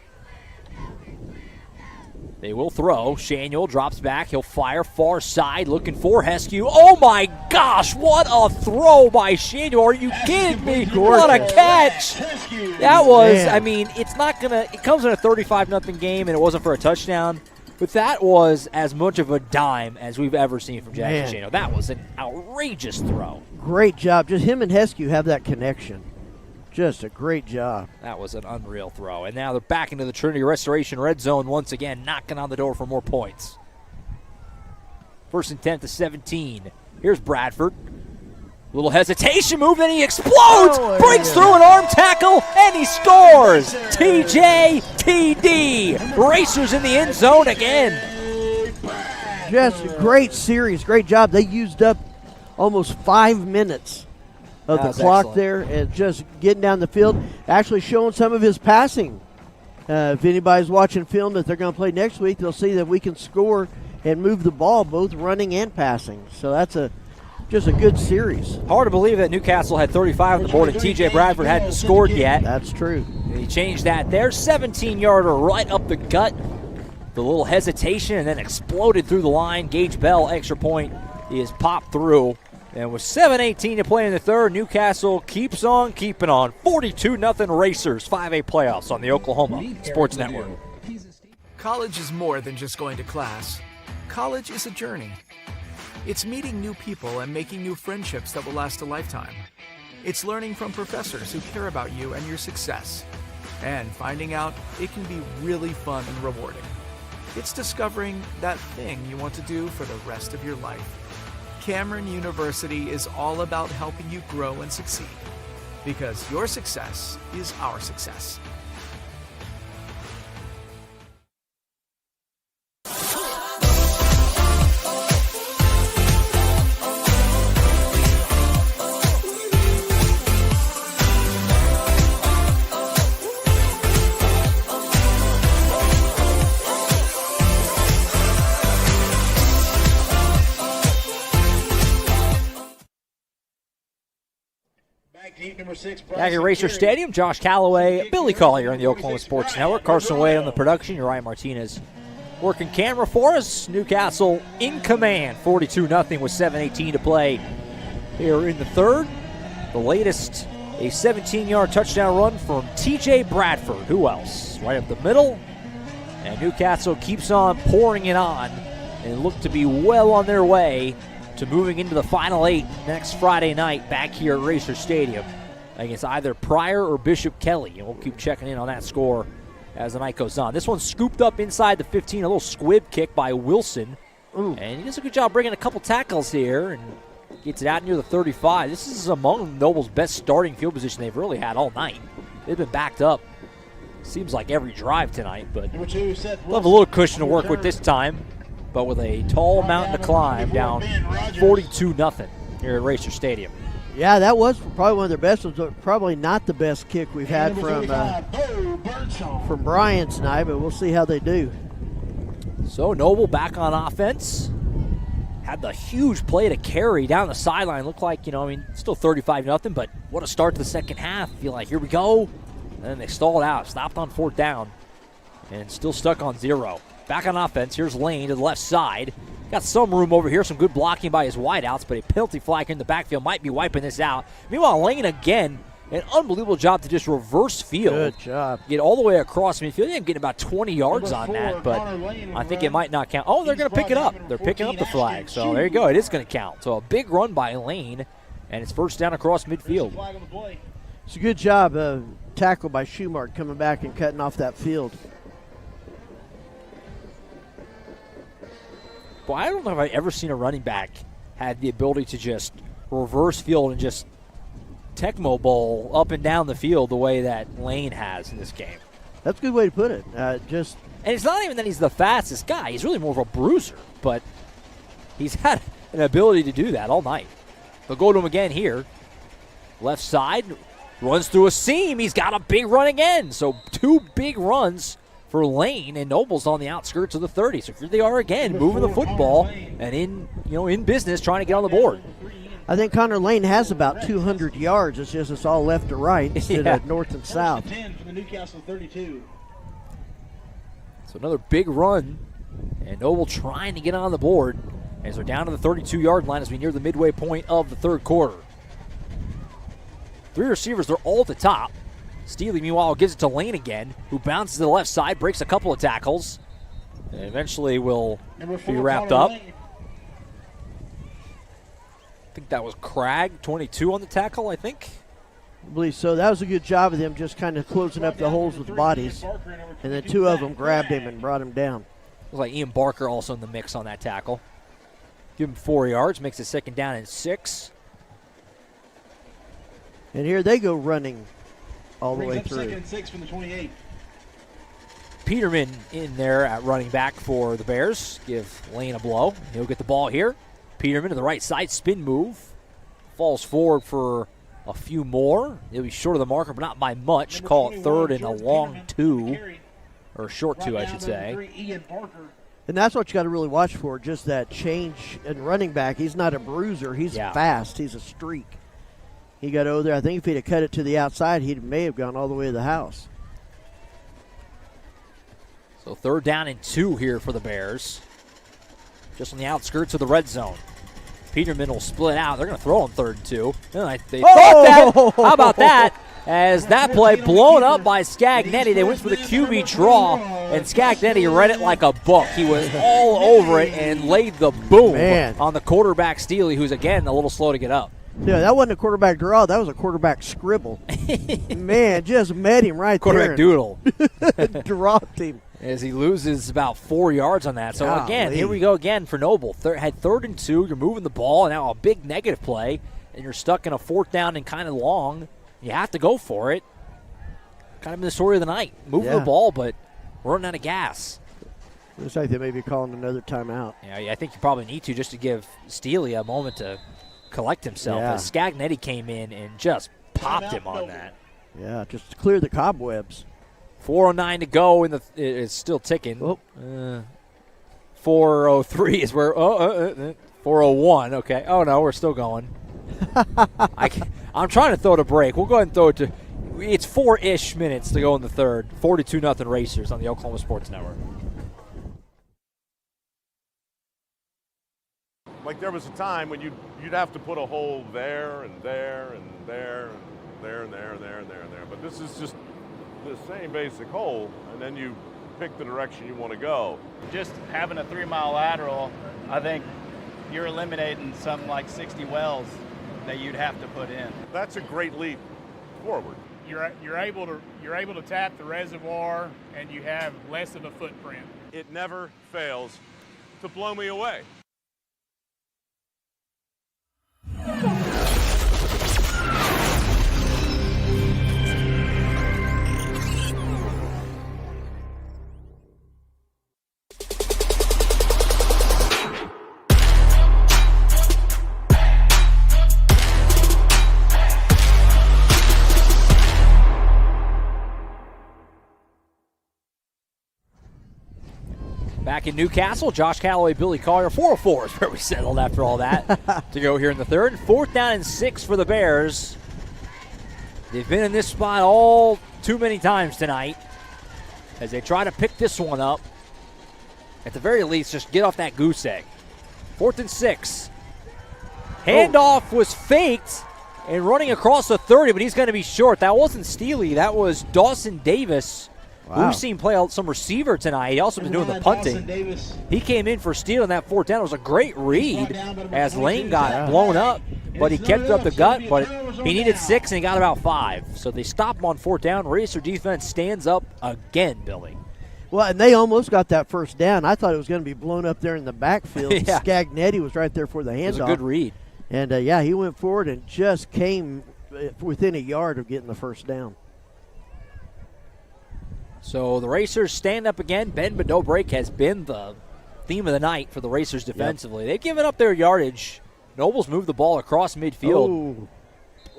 They will throw. Shaniel drops back. He'll fire far side looking for Heskey. Oh, my gosh. What a throw by Shaniel. Are you kidding me? What a catch. That was, Man. I mean, it's not going to, it comes in a 35-0 game, and it wasn't for a touchdown. But that was as much of a dime as we've ever seen from Jackson Shaniel. That was an outrageous throw. Great job. Just him and Heskey have that connection. Just a great job. That was an unreal throw. And now they're back into the Trinity Restoration red zone once again, knocking on the door for more points. 1st and 10 to 17. Here's Bradford. Little hesitation move, then he explodes, breaks through an arm tackle, and he scores. TJ TD. Racers in the end zone again. Just a great series. Great job. They used up almost 5 minutes of the clock excellent there and just getting down the field, actually showing some of his passing. If anybody's watching film that they're going to play next week, they'll see that we can score and move the ball, both running and passing. So that's just a good series. Hard to believe that Newcastle had 35 on the board and TJ Bradford hadn't scored yet. That's true. And he changed that there. 17-yarder right up the gut. The little hesitation and then exploded through the line. Gage Bell, extra point, is popped through. And with 7:18 to play in the third, Newcastle keeps on keeping on. 42-0 Racers, 5A playoffs on the Oklahoma Sports Network. College is more than just going to class. College is a journey. It's meeting new people and making new friendships that will last a lifetime. It's learning from professors who care about you and your success. And finding out it can be really fun and rewarding. It's discovering that thing you want to do for the rest of your life. Cameron University is all about helping you grow and succeed, because your success is our success. Back at Racer Stadium, Josh Calloway, Billy Collier on the Oklahoma Sports Network, Carson Wade on the production, Uriah Martinez working camera for us. Newcastle in command, 42-0 with 7:18 to play here in the third. The latest, a 17-yard touchdown run from TJ Bradford. Who else? Right up the middle. And Newcastle keeps on pouring it on and look to be well on their way to moving into the Final 8 next Friday night back here at Racer Stadium against either Pryor or Bishop Kelly. And we'll keep checking in on that score as the night goes on. This one's scooped up inside the 15, a little squib kick by Wilson. Ooh. And he does a good job bringing a couple tackles here and gets it out near the 35. This is among Noble's best starting field position they've really had all night. They've been backed up, seems like every drive tonight, but they'll have a little cushion to work with this time. But with a tall mountain to climb, down 42-0 here at Racer Stadium. Yeah, that was probably one of their best ones. Probably not the best kick we've had from Bryan tonight, but we'll see how they do. So Noble back on offense. Had the huge play to carry down the sideline. Looked like, still 35-0, but what a start to the second half. Feel like, here we go. And then they stalled out, stopped on 4th down, and still stuck on 0. Back on offense, here's Lane to the left side. Got some room over here, some good blocking by his wideouts, but a penalty flag in the backfield might be wiping this out. Meanwhile, Lane again, an unbelievable job to just reverse field. Good job. Get all the way across midfield. He ended up getting about 20 yards on that, but I think it might not count. Oh, they're going to pick it up. They're picking up the flag, so there you go. It is going to count. So a big run by Lane, and it's 1st down across midfield. It's a good job, tackle by Schumart coming back and cutting off that field. Boy, I don't know if I've ever seen a running back had the ability to just reverse field and just Tecmo Bowl up and down the field the way that Lane has in this game. That's a good way to put it. And it's not even that he's the fastest guy. He's really more of a bruiser, but he's had an ability to do that all night. They'll go to him again here. Left side, runs through a seam. He's got a big run again. So 2 big runs for Lane, and Noble's on the outskirts of the 30. So here they are again, moving the football and in business, trying to get on the board. I think Connor Lane has about 200 yards. It's just it's all left to right instead of north and south. 10 for the Newcastle 32. So another big run, and Noble trying to get on the board as they're down to the 32-yard line as we near the midway point of the third quarter. 3 receivers, they're all at the top. Steely, meanwhile, gives it to Lane again, who bounces to the left side, breaks a couple of tackles, and eventually will be wrapped up. I think that was Cragg, 22 on the tackle, I think. I believe so. That was a good job of them just kind of closing up the holes with bodies. And then 2 of them grabbed him and brought him down. Looks like Ian Barker also in the mix on that tackle. Give him 4 yards, makes it 2nd down and 6. And here they go running all the way through. 2nd and 6 from the 28. Peterman in there at running back for the Bears. Give Lane a blow. He'll get the ball here. Peterman to the right side, spin move. Falls forward for a few more. He'll be short of the marker, but not by much. Call it 3rd and a long 2. Or short 2, I should say. And that's what you got to really watch for, just that change in running back. He's not a bruiser. He's fast. He's a streak. He got over there. I think if he'd have cut it to the outside, he may have gone all the way to the house. So 3rd down and 2 here for the Bears. Just on the outskirts of the red zone. Peterman will split out. They're going to throw on 3rd and 2. They thought that. How about that? As that play blown up by Scagnetti. They went for the QB draw, and Scagnetti read it like a book. He was all over it and laid the boom on the quarterback, Steely, who's, again, a little slow to get up. Yeah, that wasn't a quarterback draw. That was a quarterback scribble. Man, just met him right quarterback there. Quarterback doodle. Dropped him. As he loses about 4 yards on that. So, again, here we go again for Noble. Had 3rd and 2. You're moving the ball, and now a big negative play, and you're stuck in a 4th down and kind of long. You have to go for it. Kind of been the story of the night. Moving the ball, but running out of gas. Looks like they may be calling another timeout. Yeah, I think you probably need to just to give Steely a moment to collect himself. As Scagnetti came in and just popped him on that. Yeah, just to clear the cobwebs. 4:09 to go, and it's still ticking. 4:03 is where 4:01. Okay. Oh no, we're still going. I'm trying to throw it a break. We'll go ahead and throw it to. It's 4-ish minutes to go in the third. 42-0 Racers on the Oklahoma Sports Network. Like there was a time when you'd have to put a hole there and there and there and there and there and there and there and there. But this is just the same basic hole, and then you pick the direction you want to go. Just having a 3-mile lateral, I think you're eliminating something like 60 wells that you'd have to put in. That's a great leap forward. You're able to tap the reservoir, and you have less of a footprint. It never fails to blow me away. Back in Newcastle, Josh Calloway, Billy Collier, 404 is where we settled after all that to go here in the third. 4th down and 6 for the Bears. They've been in this spot all too many times tonight as they try to pick this one up. At the very least, just get off that goose egg. 4th and 6. Handoff was faked and running across the 30, but he's going to be short. That wasn't Steely. That was Dawson Davis. Wow. We've seen play some receiver tonight. He also been doing the punting. He came in for Steele on that 4th down. It was a great read as Lane got blown up, but he kept up the gut. But he needed 6 and he got about 5. So they stop him on 4th down. Racer defense stands up again, Billy. Well, and they almost got that 1st down. I thought it was going to be blown up there in the backfield. Yeah. Scagnetti was right there for the handoff. It was a good read. And, he went forward and just came within a yard of getting the 1st down. So the Racers stand up again. Bend but no break has been the theme of the night for the Racers defensively. They've given up their yardage. Nobles moved the ball across midfield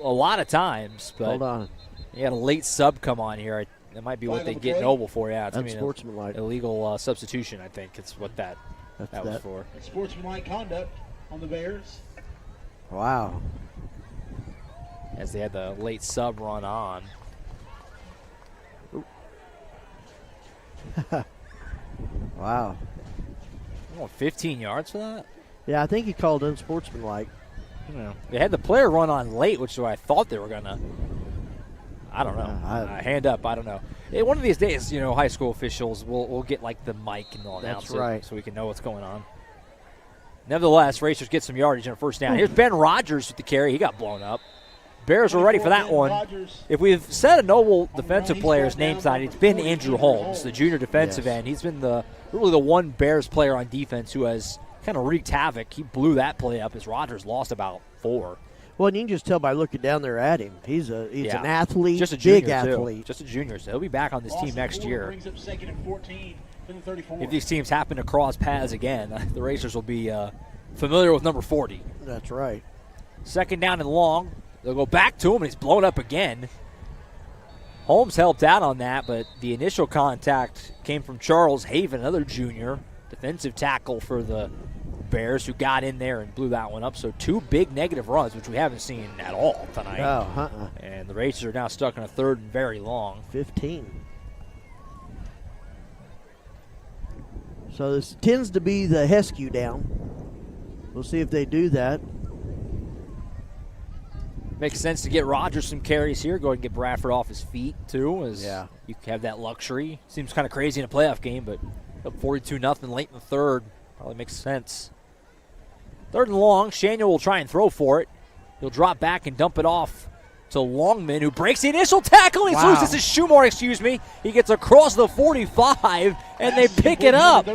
a lot of times. But hold on. You had a late sub come on here. That might be what they get Noble for. Yeah, it's sportsmanlike. Illegal substitution, I think. It's what that was for. Sportsmanlike conduct on the Bears. Wow. As they had the late sub run on. Wow. Oh, 15 yards for that? Yeah, I think he called unsportsmanlike. They had the player run on late, which is what I thought they were going to. I don't know. Hand up, I don't know. One of these days, high school officials will get like the mic and they'll announce it so we can know what's going on. Nevertheless, Racers get some yardage on a first down. Here's Ben Rogers with the carry. He got blown up. Bears were ready for that one. If we've said a Noble defensive player's name side, it's been Andrew Holmes, the junior defensive end. He's been really the one Bears player on defense who has kind of wreaked havoc. He blew that play up as Rogers lost about 4. Well, and you can just tell by looking down there at him. He's an athlete, just a junior big athlete. Just a junior, so he'll be back on this team next year. Brings up 2nd and 14 from the 34. If these teams happen to cross paths again, the Racers will be familiar with number 40. That's right. 2nd down and long. They'll go back to him, and he's blown up again. Holmes helped out on that, but the initial contact came from Charles Haven, another junior, defensive tackle for the Bears, who got in there and blew that one up. So 2 big negative runs, which we haven't seen at all tonight. Oh, And the Racers are now stuck in a 3rd and very long. 15. So this tends to be the Heskew down. We'll see if they do that. Makes sense to get Rogers some carries here. Go ahead and get Bradford off his feet, too, as you have that luxury. Seems kind of crazy in a playoff game, but up 42-0 late in the 3rd. Probably makes sense. 3rd and long. Shaniel will try and throw for it. He'll drop back and dump it off to Longman, who breaks the initial tackle. He's loose. This is Schumar, He gets across the 45, and they pick it up.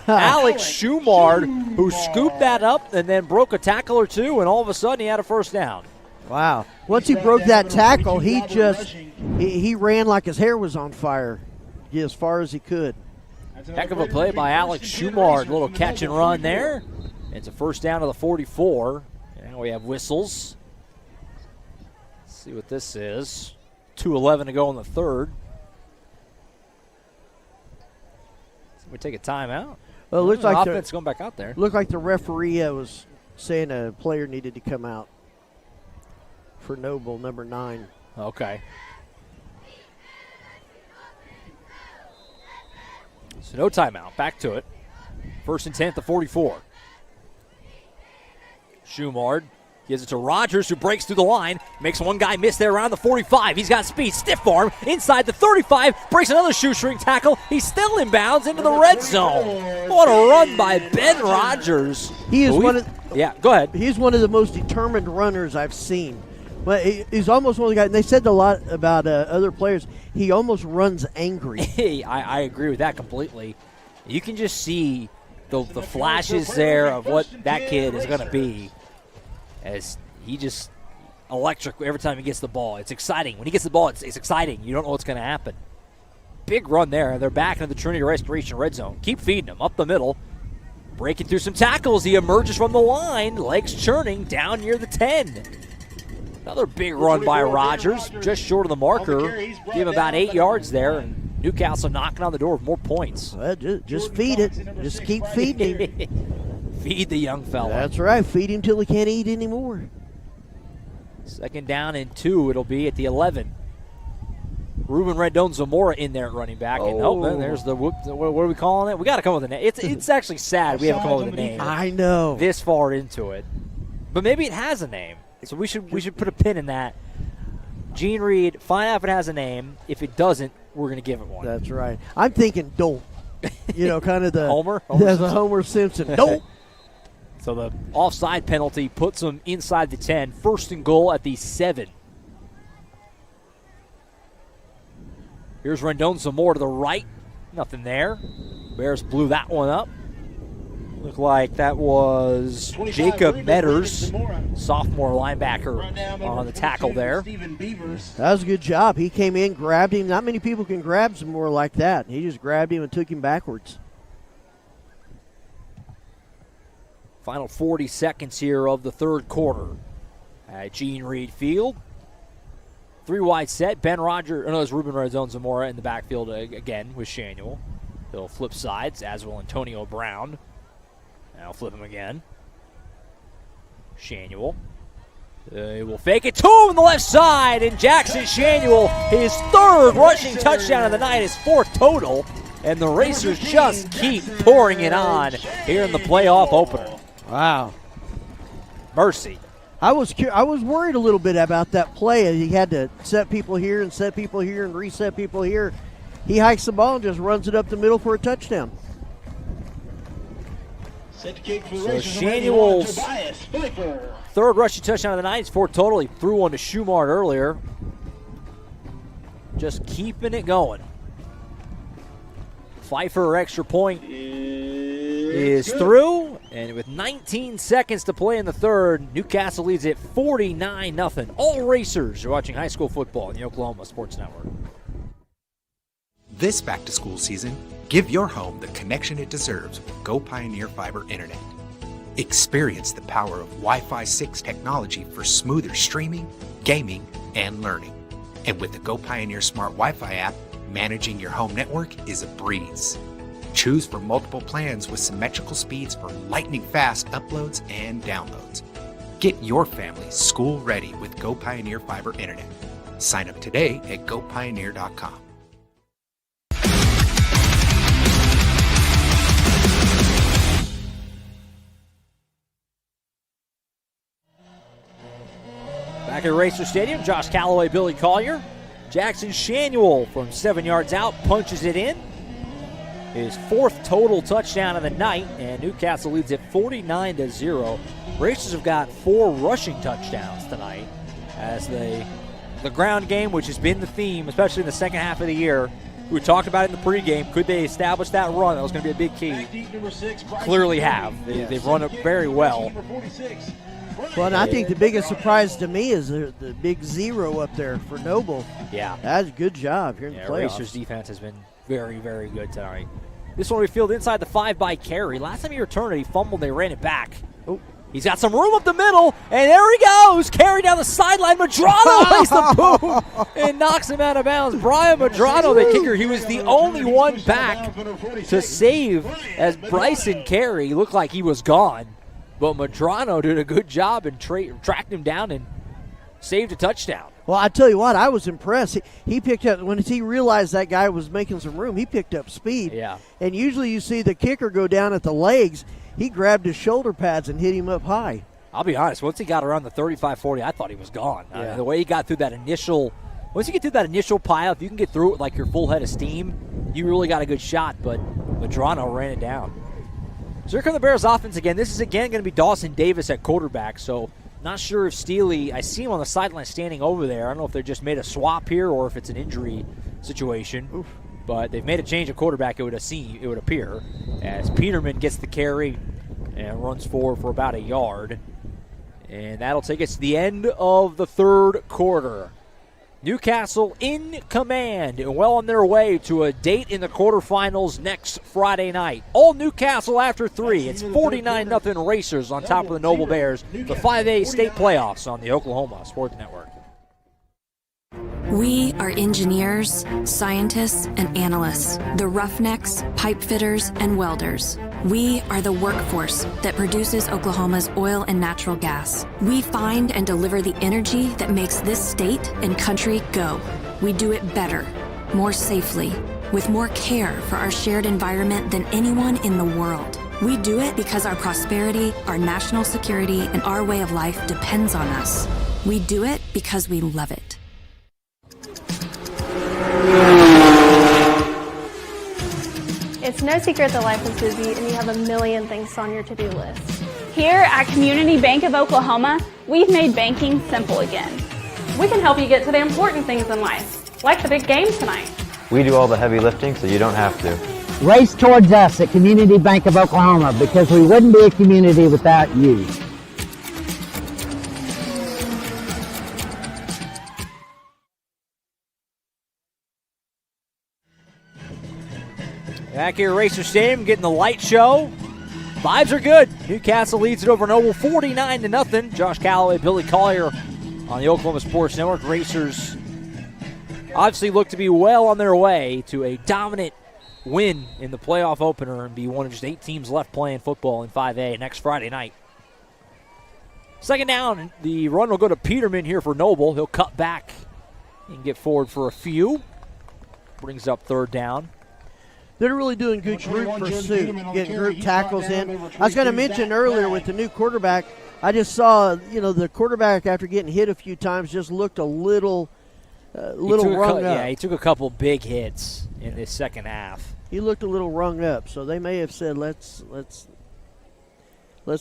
Alex Schumar, who scooped that up and then broke a tackle or two, and all of a sudden he had a first down. Wow. Once he broke that tackle, he ran like his hair was on fire as far as he could. Heck of a play by Alex Schumar. Little catch and run there. It's a first down to the 44. And we have whistles. Let's see what this is. 2:11 to go in the 3rd. We take a timeout. Well, it looks like offense going back out there. Looked like the referee was saying a player needed to come out for Noble, number 9. Okay. So no timeout. Back to it. 1st and 10 at the 44. Schumard gives it to Rogers, who breaks through the line. Makes one guy miss there around the 45. He's got speed. Stiff arm inside the 35. Breaks another shoestring tackle. He's still inbounds into the red zone. What a run by Ben Rogers. He is one of. Yeah, go ahead. He's one of the most determined runners I've seen. But he's almost one of the guys. And they said a lot about other players. He almost runs angry. I agree with that completely. You can just see the flashes there of what that kid is going to be, as he just electric every time he gets the ball. It's exciting. When he gets the ball, it's exciting. You don't know what's going to happen. Big run there. They're back into the Trinity Restoration red zone. Keep feeding him up the middle. Breaking through some tackles. He emerges from the line. Legs churning down near the 10. Another big run by Rogers, just short of the marker. Give him about 8 yards there, and Newcastle knocking on the door with more points. Well, just feed it. Just keep feeding him. Feed the young fella. That's right. Feed him till he can't eat anymore. 2nd down and 2. It'll be at the 11. Ruben Rendon-Zamora in there at running back. And there's the whoop. What are we calling it? We got to come up with a name. It's actually sad we haven't come up with a name. I know. This far into it. But maybe it has a name. So we should put a pin in that. Gene Reed, find out if it has a name. If it doesn't, we're going to give it one. That's right. I'm thinking Dolt. Kind of the Homer? There's a Homer Simpson. Dolt. So the offside penalty puts them inside the 10. 1st and goal at the 7. Here's Rendon-Zamora to the right. Nothing there. Bears blew that one up. Looked like that was Jacob Metters, sophomore linebacker, on the tackle there. That was a good job. He came in, grabbed him. Not many people can grab Zamora like that. He just grabbed him and took him backwards. Final 40 seconds here of the 3rd quarter at Gene Reed Field. 3 wide set. Ben Rogers, it's Ruben Rendon-Zamora in the backfield again with Shaniel. He'll flip sides, as will Antonio Brown. I'll flip him again. Shanuel. He will fake it to him on the left side, and Jackson Shanuel, his third rushing touchdown of the night, his fourth total, and the Racers just keep pouring it on here in the playoff opener. Wow. Mercy. I was worried a little bit about that play. He had to set people here and set people here and reset people here. He hikes the ball and just runs it up the middle for a touchdown. Set to kick for the So Racers. Shanuel's Tobias third rushing touchdown of the night. His fourth total. He threw one to Schumart earlier. Just keeping it going. Pfeiffer extra point is through, and with 19 seconds to play in the third, Newcastle leads it 49-0. All Racers are watching high school football on the Oklahoma Sports Network. This back-to-school season, give your home the connection it deserves with Go Pioneer Fiber Internet. Experience the power of Wi-Fi 6 technology for smoother streaming, gaming, and learning. And with the Go Pioneer Smart Wi-Fi app, managing your home network is a breeze. Choose from multiple plans with symmetrical speeds for lightning-fast uploads and downloads. Get your family school-ready with Go Pioneer Fiber Internet. Sign up today at gopioneer.com. Back at Racer Stadium, Josh Calloway, Billy Collier. Jackson Shanuel from 7 yards out punches it in. His fourth total touchdown of the night, and Newcastle leads it 49-0. Racers have got 4 rushing touchdowns tonight as the ground game, which has been the theme, especially in the second half of the year. We talked about it in the pregame. Could they establish that run? That was going to be a big key. Clearly have. They've run it very well. Well, and I think the biggest surprise to me is the big 0 up there for Noble. Yeah. That's a good job here in the playoffs. Racers defense has been very, very good tonight. This one we fielded inside the 5 by Carey. Last time he returned it, he fumbled, they ran it back. Oh. He's got some room up the middle, and there he goes. Carry down the sideline. Madrano lays the boom and knocks him out of bounds. Brian Madrano, the kicker, he was the only one back to save as Bryson Carey looked like he was gone. But Madrano did a good job and tracked him down and saved a touchdown. Well, I tell you what, I was impressed. He picked up, when he realized that guy was making some room, he picked up speed. Yeah. And usually you see the kicker go down at the legs. He grabbed his shoulder pads and hit him up high. I'll be honest, once he got around the 35-40, I thought he was gone. The way he got through that once you get through that initial pile, if you can get through it with like your full head of steam, you really got a good shot, but Madrano ran it down. So here come the Bears offense again. This is again going to be Dawson Davis at quarterback, so not sure if Steely, I see him on the sideline standing over there. I don't know if they just made a swap here or if it's an injury situation. Oof. But they've made a change of quarterback, it would appear, as Peterman gets the carry and runs forward for about a yard. And that'll take us to the end of the third quarter. Newcastle in command and well on their way to a date in the quarterfinals next Friday night. All Newcastle after 3. It's 49-0 Racers on top of the Noble Bears. The 5A state playoffs on the Oklahoma Sports Network. We are engineers, scientists, and analysts, the roughnecks, pipe fitters, and welders. We are the workforce that produces Oklahoma's oil and natural gas. We find and deliver the energy that makes this state and country go. We do it better, more safely, with more care for our shared environment than anyone in the world. We do it because our prosperity, our national security, and our way of life depends on us. We do it because we love it. It's no secret that life is busy and you have a million things on your to-do list. Here at Community Bank of Oklahoma, we've made banking simple again. We can help you get to the important things in life, like the big game tonight. We do all the heavy lifting so you don't have to. Race towards us at Community Bank of Oklahoma because we wouldn't be a community without you. Back here at Racer Stadium, getting the light show. Vibes are good. Newcastle leads it over Noble 49-0. Josh Calloway, Billy Collier on the Oklahoma Sports Network. Racers obviously look to be well on their way to a dominant win in the playoff opener and be one of just 8 teams left playing football in 5A next Friday night. Second down, the run will go to Peterman here for Noble. He'll cut back and get forward for a few. Brings up third down. They're really doing good group pursuit, getting group tackles in. I was going to mention earlier with the new quarterback, I just saw, the quarterback after getting hit a few times just looked a little rung up. Yeah, he took a couple big hits in this second half. He looked a little rung up, so they may have said, let's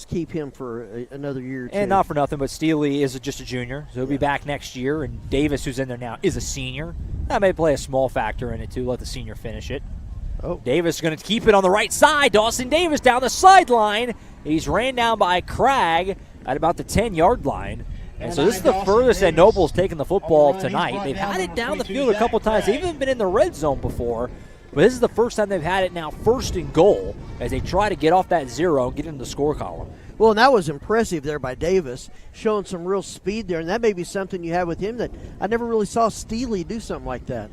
keep him for another year or two. And not for nothing, but Steely is just a junior, so he'll be back next year. And Davis, who's in there now, is a senior. That may play a small factor in it, too. Let the senior finish it. Oh. Davis going to keep it on the right side. Dawson Davis down the sideline. He's ran down by Cragg at about the 10-yard line. And so this is the furthest that Noble's taken the football tonight. They've had it down the field a couple times. They've even been in the red zone before. But this is the first time they've had it now first and goal as they try to get off that zero and get into the score column. Well, and that was impressive there by Davis, showing some real speed there. And that may be something you have with him that I never really saw Steely do something like that.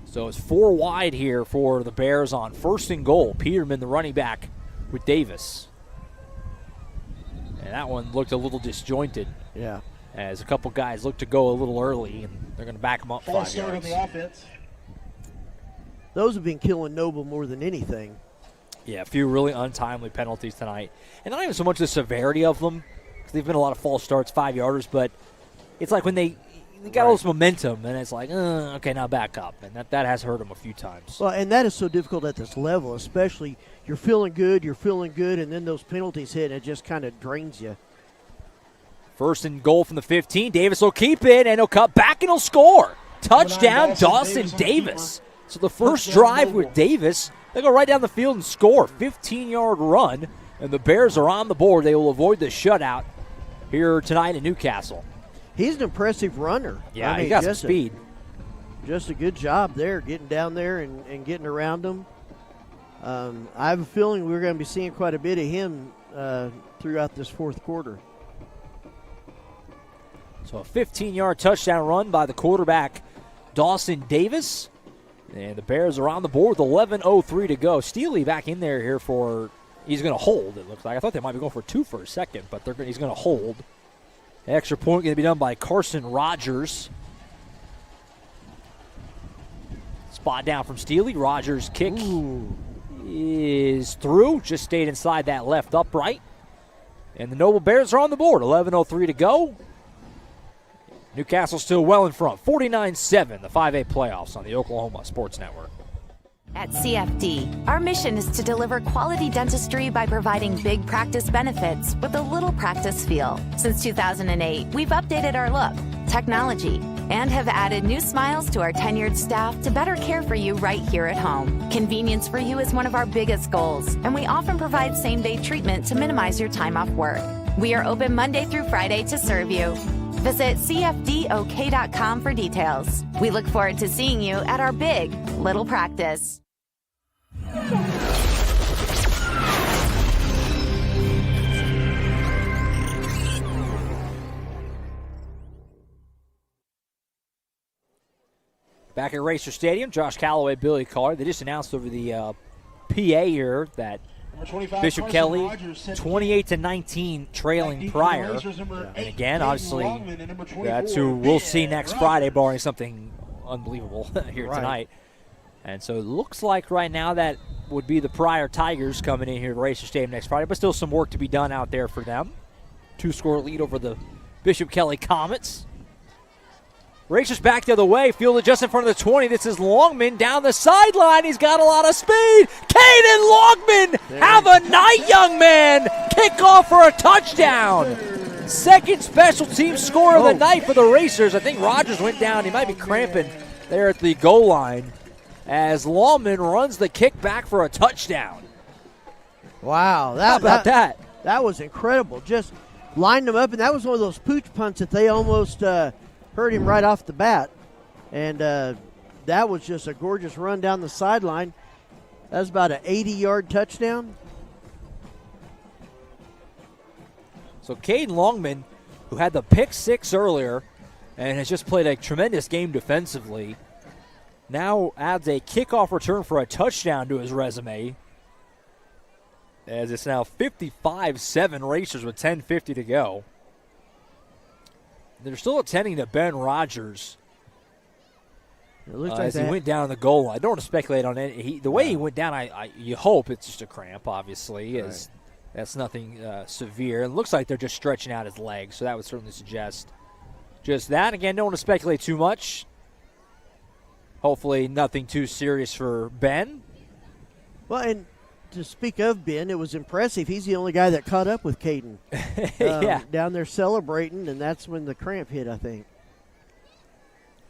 So it's 4 wide here for the Bears on first and goal. Peterman, the running back, with Davis. And that one looked a little disjointed. Yeah. As a couple guys look to go a little early, and they're going to back them up 5 yards. Start on the offense. Those have been killing Noble more than anything. Yeah, a few really untimely penalties tonight. And not even so much the severity of them, because they've been a lot of false starts, 5-yarders, but it's like when they got all this momentum, and it's like, okay, now back up. And that has hurt them a few times. Well, and that is so difficult at this level, especially you're feeling good, and then those penalties hit, and it just kind of drains you. First and goal from the 15. Davis will keep it, and he'll cut back, and he'll score. Touchdown, Dawson Davis. So the first drive with Davis, they go right down the field and score. 15-yard run, and the Bears are on the board. They will avoid the shutout here tonight in Newcastle. He's an impressive runner. Yeah, he got some speed. Just a good job there, getting down there and getting around them. I have a feeling we're going to be seeing quite a bit of him throughout this fourth quarter. So a 15-yard touchdown run by the quarterback, Dawson Davis. And the Bears are on the board with 11:03 to go. Steely back in there here he's going to hold, it looks like. I thought they might be going for 2 for a second, but he's going to hold. An extra point going to be done by Carson Rogers. Spot down from Steely. Rogers' kick is through. Just stayed inside that left upright. And the Noble Bears are on the board. 11:03 to go. Newcastle still well in front. 49-7, the 5A playoffs on the Oklahoma Sports Network. At CFD, our mission is to deliver quality dentistry by providing big practice benefits with a little practice feel. Since 2008, we've updated our look, technology, and have added new smiles to our tenured staff to better care for you right here at home. Convenience for you is one of our biggest goals, and we often provide same-day treatment to minimize your time off work. We are open Monday through Friday to serve you. Visit cfdok.com for details. We look forward to seeing you at our big little practice. Back at Racer Stadium, Josh Calloway, Billy Carr. They just announced over the PA here that Bishop Kelly, 28-19, trailing prior. And again, obviously, that's who we'll see next Friday, barring something unbelievable here tonight. And so it looks like right now that would be the Pryor Tigers coming in here to Racer Stadium next Friday, but still some work to be done out there for them. 2-score lead over the Bishop Kelly Comets. Racers back the other way, fielded just in front of the 20. This is Longman down the sideline. He's got a lot of speed. Caden Longman, have a night, young man. Kickoff for a touchdown. Second special team score of the night for the Racers. I think Rogers went down. He might be cramping there at the goal line as Longman runs the kick back for a touchdown. Wow. How about that? That was incredible. Just lined them up, and that was one of those pooch punts that they almost hurt him right off the bat. And that was just a gorgeous run down the sideline. That was about an 80-yard touchdown. So Caden Longman, who had the pick six earlier and has just played a tremendous game defensively, now adds a kickoff return for a touchdown to his resume. As it's now 55-7 Racers with 10:50 to go. They're still attending to Ben Rogers. It looks like as he went down on the goal line. I don't want to speculate on it. The way he went down, you hope it's just a cramp, obviously. As that's nothing severe. It looks like they're just stretching out his legs, so that would certainly suggest just that. Again, don't want to speculate too much. Hopefully nothing too serious for Ben. Well, and to speak of Ben, it was impressive. He's the only guy that caught up with Caden. Down there celebrating, and that's when the cramp hit, I think.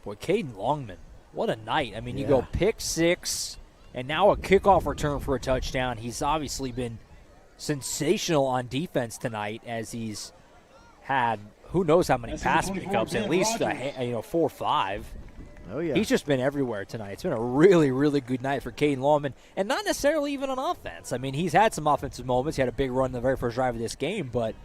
Boy, Caden Longman, what a night. I mean, you go pick 6, and now a kickoff return for a touchdown. He's obviously been sensational on defense tonight as he's had who knows how many pass pickups, at least 4 or 5. Oh, yeah. He's just been everywhere tonight. It's been a really, really good night for Caden Longman, and not necessarily even on offense. I mean, he's had some offensive moments. He had a big run in the very first drive of this game, but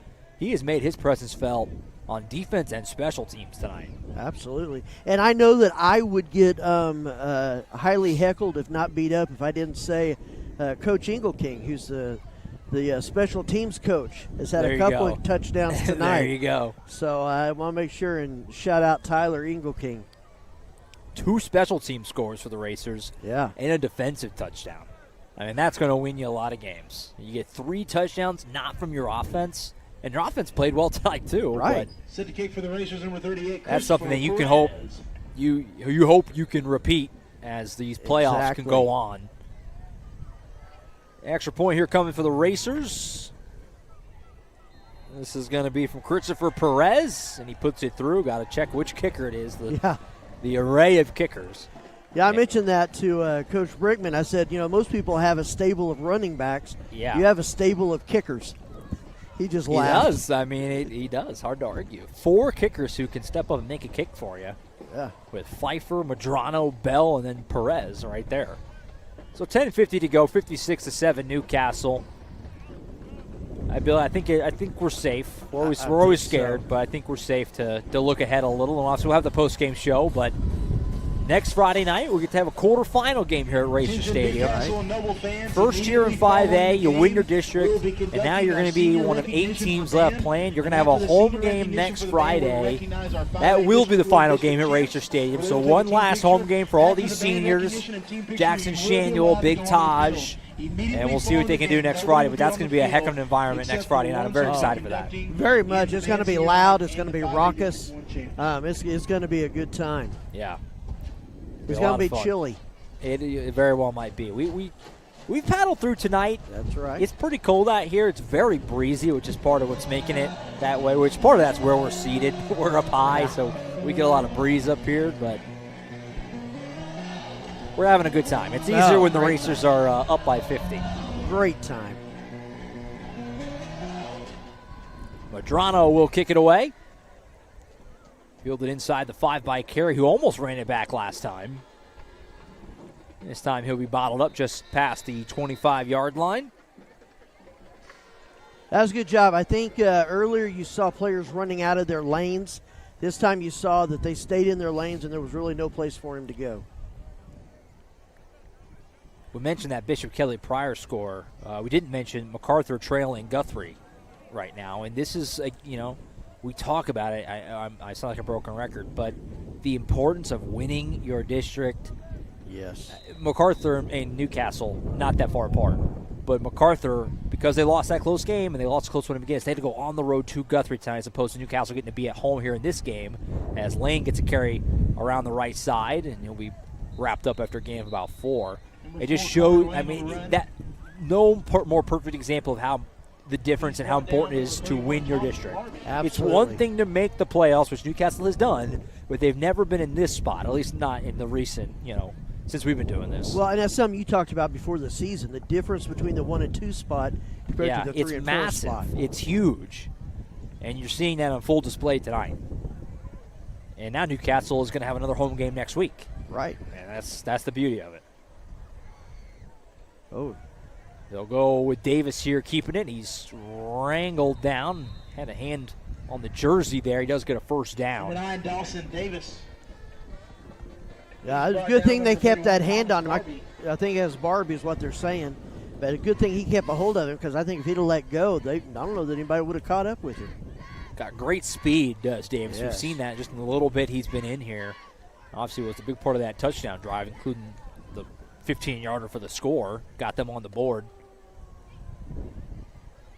he has made his presence felt on defense and special teams tonight. Absolutely. And I know that I would get highly heckled, if not beat up, if I didn't say Coach Ingleking, who's the special teams coach, has had a couple of touchdowns tonight. There you go. So I want to make sure and shout out Tyler Ingleking. 2 special team scores for the Racers. Yeah. And a defensive touchdown. I mean, that's going to win you a lot of games. You get 3 touchdowns, not from your offense. And your offense played well tonight, too. Right. Set the kick for the Racers, number 38. That's something that you can hope you hope you can repeat as these playoffs can go on. Extra point here coming for the Racers. This is going to be from Christopher Perez, and he puts it through. Got to check which kicker it is. The array of kickers. Yeah, I mentioned that to Coach Brickman. I said, most people have a stable of running backs. Yeah. You have a stable of kickers. He just laughed. He does. I mean, he does. Hard to argue. 4 kickers who can step up and make a kick for you. Yeah. With Pfeiffer, Madrano, Bell, and then Perez right there. So 10:50 to go, 56-7 Newcastle. I think we're safe. We're always scared, but I think we're safe to look ahead a little. And also we'll have the post-game show, but next Friday night, we get to have a quarterfinal game here at Racer Stadium. First year in 5A, you win your district, and now you're going to be one of 8 teams left playing. You're going to have a home game next Friday. That will be the final game at Racer Stadium. So one last home game for all these seniors, Jackson Shanuel, Big Taj, and we'll see what they can do next Friday. But that's going to be a heck of an environment next Friday night. I'm very excited for that. Very much. It's going to be loud. It's going to be raucous. It's going to be a good time. Yeah. It's going to be chilly. It very well might be. We've paddled through tonight. That's right. It's pretty cold out here. It's very breezy, which is part of what's making it that way, which part of that's where we're seated. We're up high, so we get a lot of breeze up here, but we're having a good time. It's easier when the Racers are up by 50. Great time. Madrano will kick it away. Fielded inside the 5 by Carey, who almost ran it back last time. This time he'll be bottled up just past the 25-yard line. That was a good job. I think earlier you saw players running out of their lanes. This time you saw that they stayed in their lanes and there was really no place for him to go. We mentioned that Bishop Kelly Pryor score. We didn't mention MacArthur trailing Guthrie right now. And this is, we talk about it. I sound like a broken record, but the importance of winning your district. Yes. MacArthur and Newcastle, not that far apart. But MacArthur, because they lost that close game and they lost close when it begins, they had to go on the road to Guthrie tonight as opposed to Newcastle getting to be at home here in this game as Lane gets a carry around the right side and he'll be wrapped up after a game of about 4. It just showed, that no more perfect example of how the difference and how important it is to win your district. Absolutely. It's one thing to make the playoffs, which Newcastle has done, but they've never been in this spot, at least not in the recent, since we've been doing this. Well, and that's something you talked about before the season, the difference between the 1 and 2 spot compared to the 3 and 4 spot. It's huge, and you're seeing that on full display tonight. And now Newcastle is going to have another home game next week. Right. And that's the beauty of it. Oh. They'll go with Davis here keeping it. He's wrangled down. Had a hand on the jersey there. He does get a first down. Number 9, Dawson Davis. Yeah, it's a good thing they kept that hand on him. I think it has Barbie is what they're saying. But a good thing he kept a hold of him, because I think if he'd have let go, I don't know that anybody would have caught up with him. Got great speed, does Davis. Yes. We've seen that just in the little bit he's been in here. Obviously, was a big part of that touchdown drive, including the 15-yarder for the score. Got them on the board.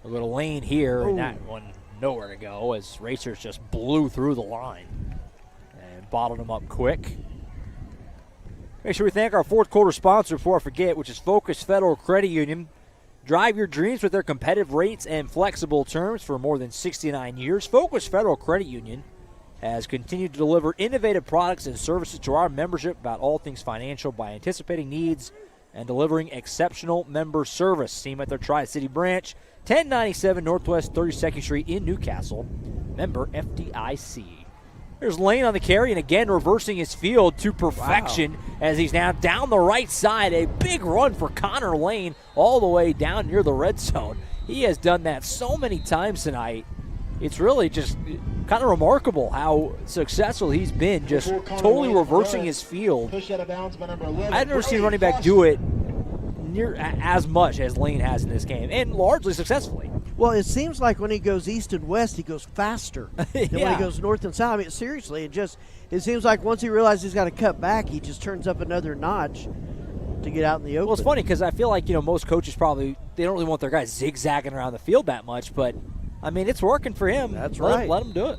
A little lane here, and that one nowhere to go as Racers just blew through the line and bottled them up quick. Make sure we thank our fourth quarter sponsor before I forget, which is Focus Federal Credit Union. Drive your dreams with their competitive rates and flexible terms for more than 69 years. Focus Federal Credit Union has continued to deliver innovative products and services to our membership about all things financial by anticipating needs and delivering exceptional member service. See them at their Tri-City branch, 1097 Northwest 32nd Street in Newcastle. Member FDIC. There's Lane on the carry, and again reversing his field to perfection as he's now down the right side. A big run for Connor Lane all the way down near the red zone. He has done that so many times tonight. It's really just kind of remarkable how successful he's been, just totally reversing his field. I've never seen a running back do it near as much as Lane has in this game, and largely successfully. Well, it seems like when he goes east and west, he goes faster than when he goes north and south. I mean, seriously, it seems like once he realizes he's got to cut back, he just turns up another notch to get out in the open. Well, it's funny because I feel like, most coaches probably, they don't really want their guys zigzagging around the field that much, but, I mean, it's working for him. That's right. Let him do it.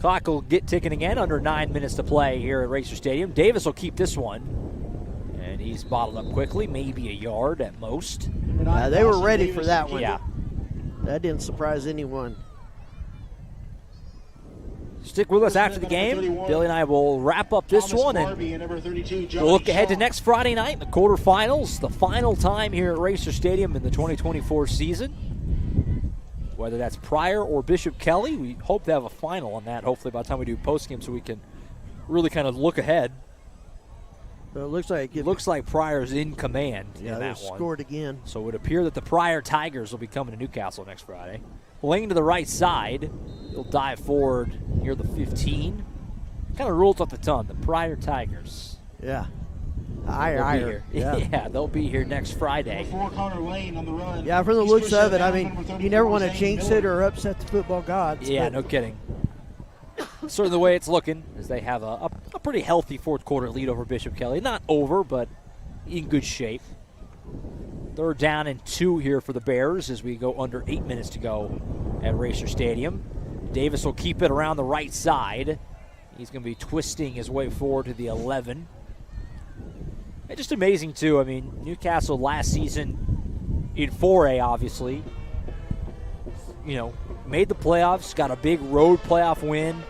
Clock will get ticking again, under 9 minutes to play here at Racer Stadium. Davis will keep this one, and he's bottled up quickly, maybe a yard at most. They were ready for that one. Yeah. That didn't surprise anyone. Stick with us after the game. Billy and I will wrap up this one, and we'll look ahead to next Friday night, the quarterfinals, the final time here at Racer Stadium in the 2024 season. Whether that's Pryor or Bishop Kelly, we hope to have a final on that, hopefully by the time we do postgame, so we can really kind of look ahead. Well, it looks like Pryor's in command in that one. Scored again. So it would appear that the Pryor Tigers will be coming to Newcastle next Friday. Lane to the right side. He'll dive forward near the 15. Kind of rules off the tongue. The Pryor Tigers. Yeah. Yeah, they'll be here next Friday. Yeah, from the looks of it, I mean, you never want to jinx it or upset the football gods. Yeah, no kidding. Certainly the way it's looking is they have a pretty healthy fourth quarter lead over Bishop Kelly. Not over, but in good shape. Third down and 2 here for the Bears as we go under 8 minutes to go at Racer Stadium. Davis will keep it around the right side. He's going to be twisting his way forward to the 11. And just amazing, too. I mean, Newcastle last season in 4A, obviously, made the playoffs, got a big road playoff win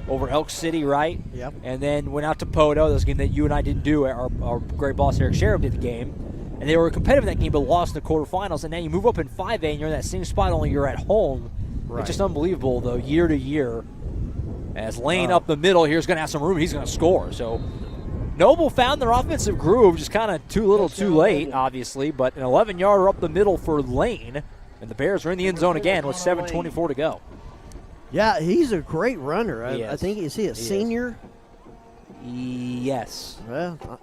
over Elk City, right? Yep. And then went out to Poto. This game that you and I didn't do. Our great boss, Eric Sheriff, did the game. And they were competitive in that game, but lost in the quarterfinals. And now you move up in 5A, and you're in that same spot, only you're at home. Right. It's just unbelievable, though, year to year. As Lane up the middle here is going to have some room. He's going to score. So Noble found their offensive groove, just kind of too little too late, obviously. But an 11-yarder up the middle for Lane. And the Bears are in the end zone again with 7:24 to go. Yeah, he's a great runner. I think, is he a senior? Yes. Well, I'll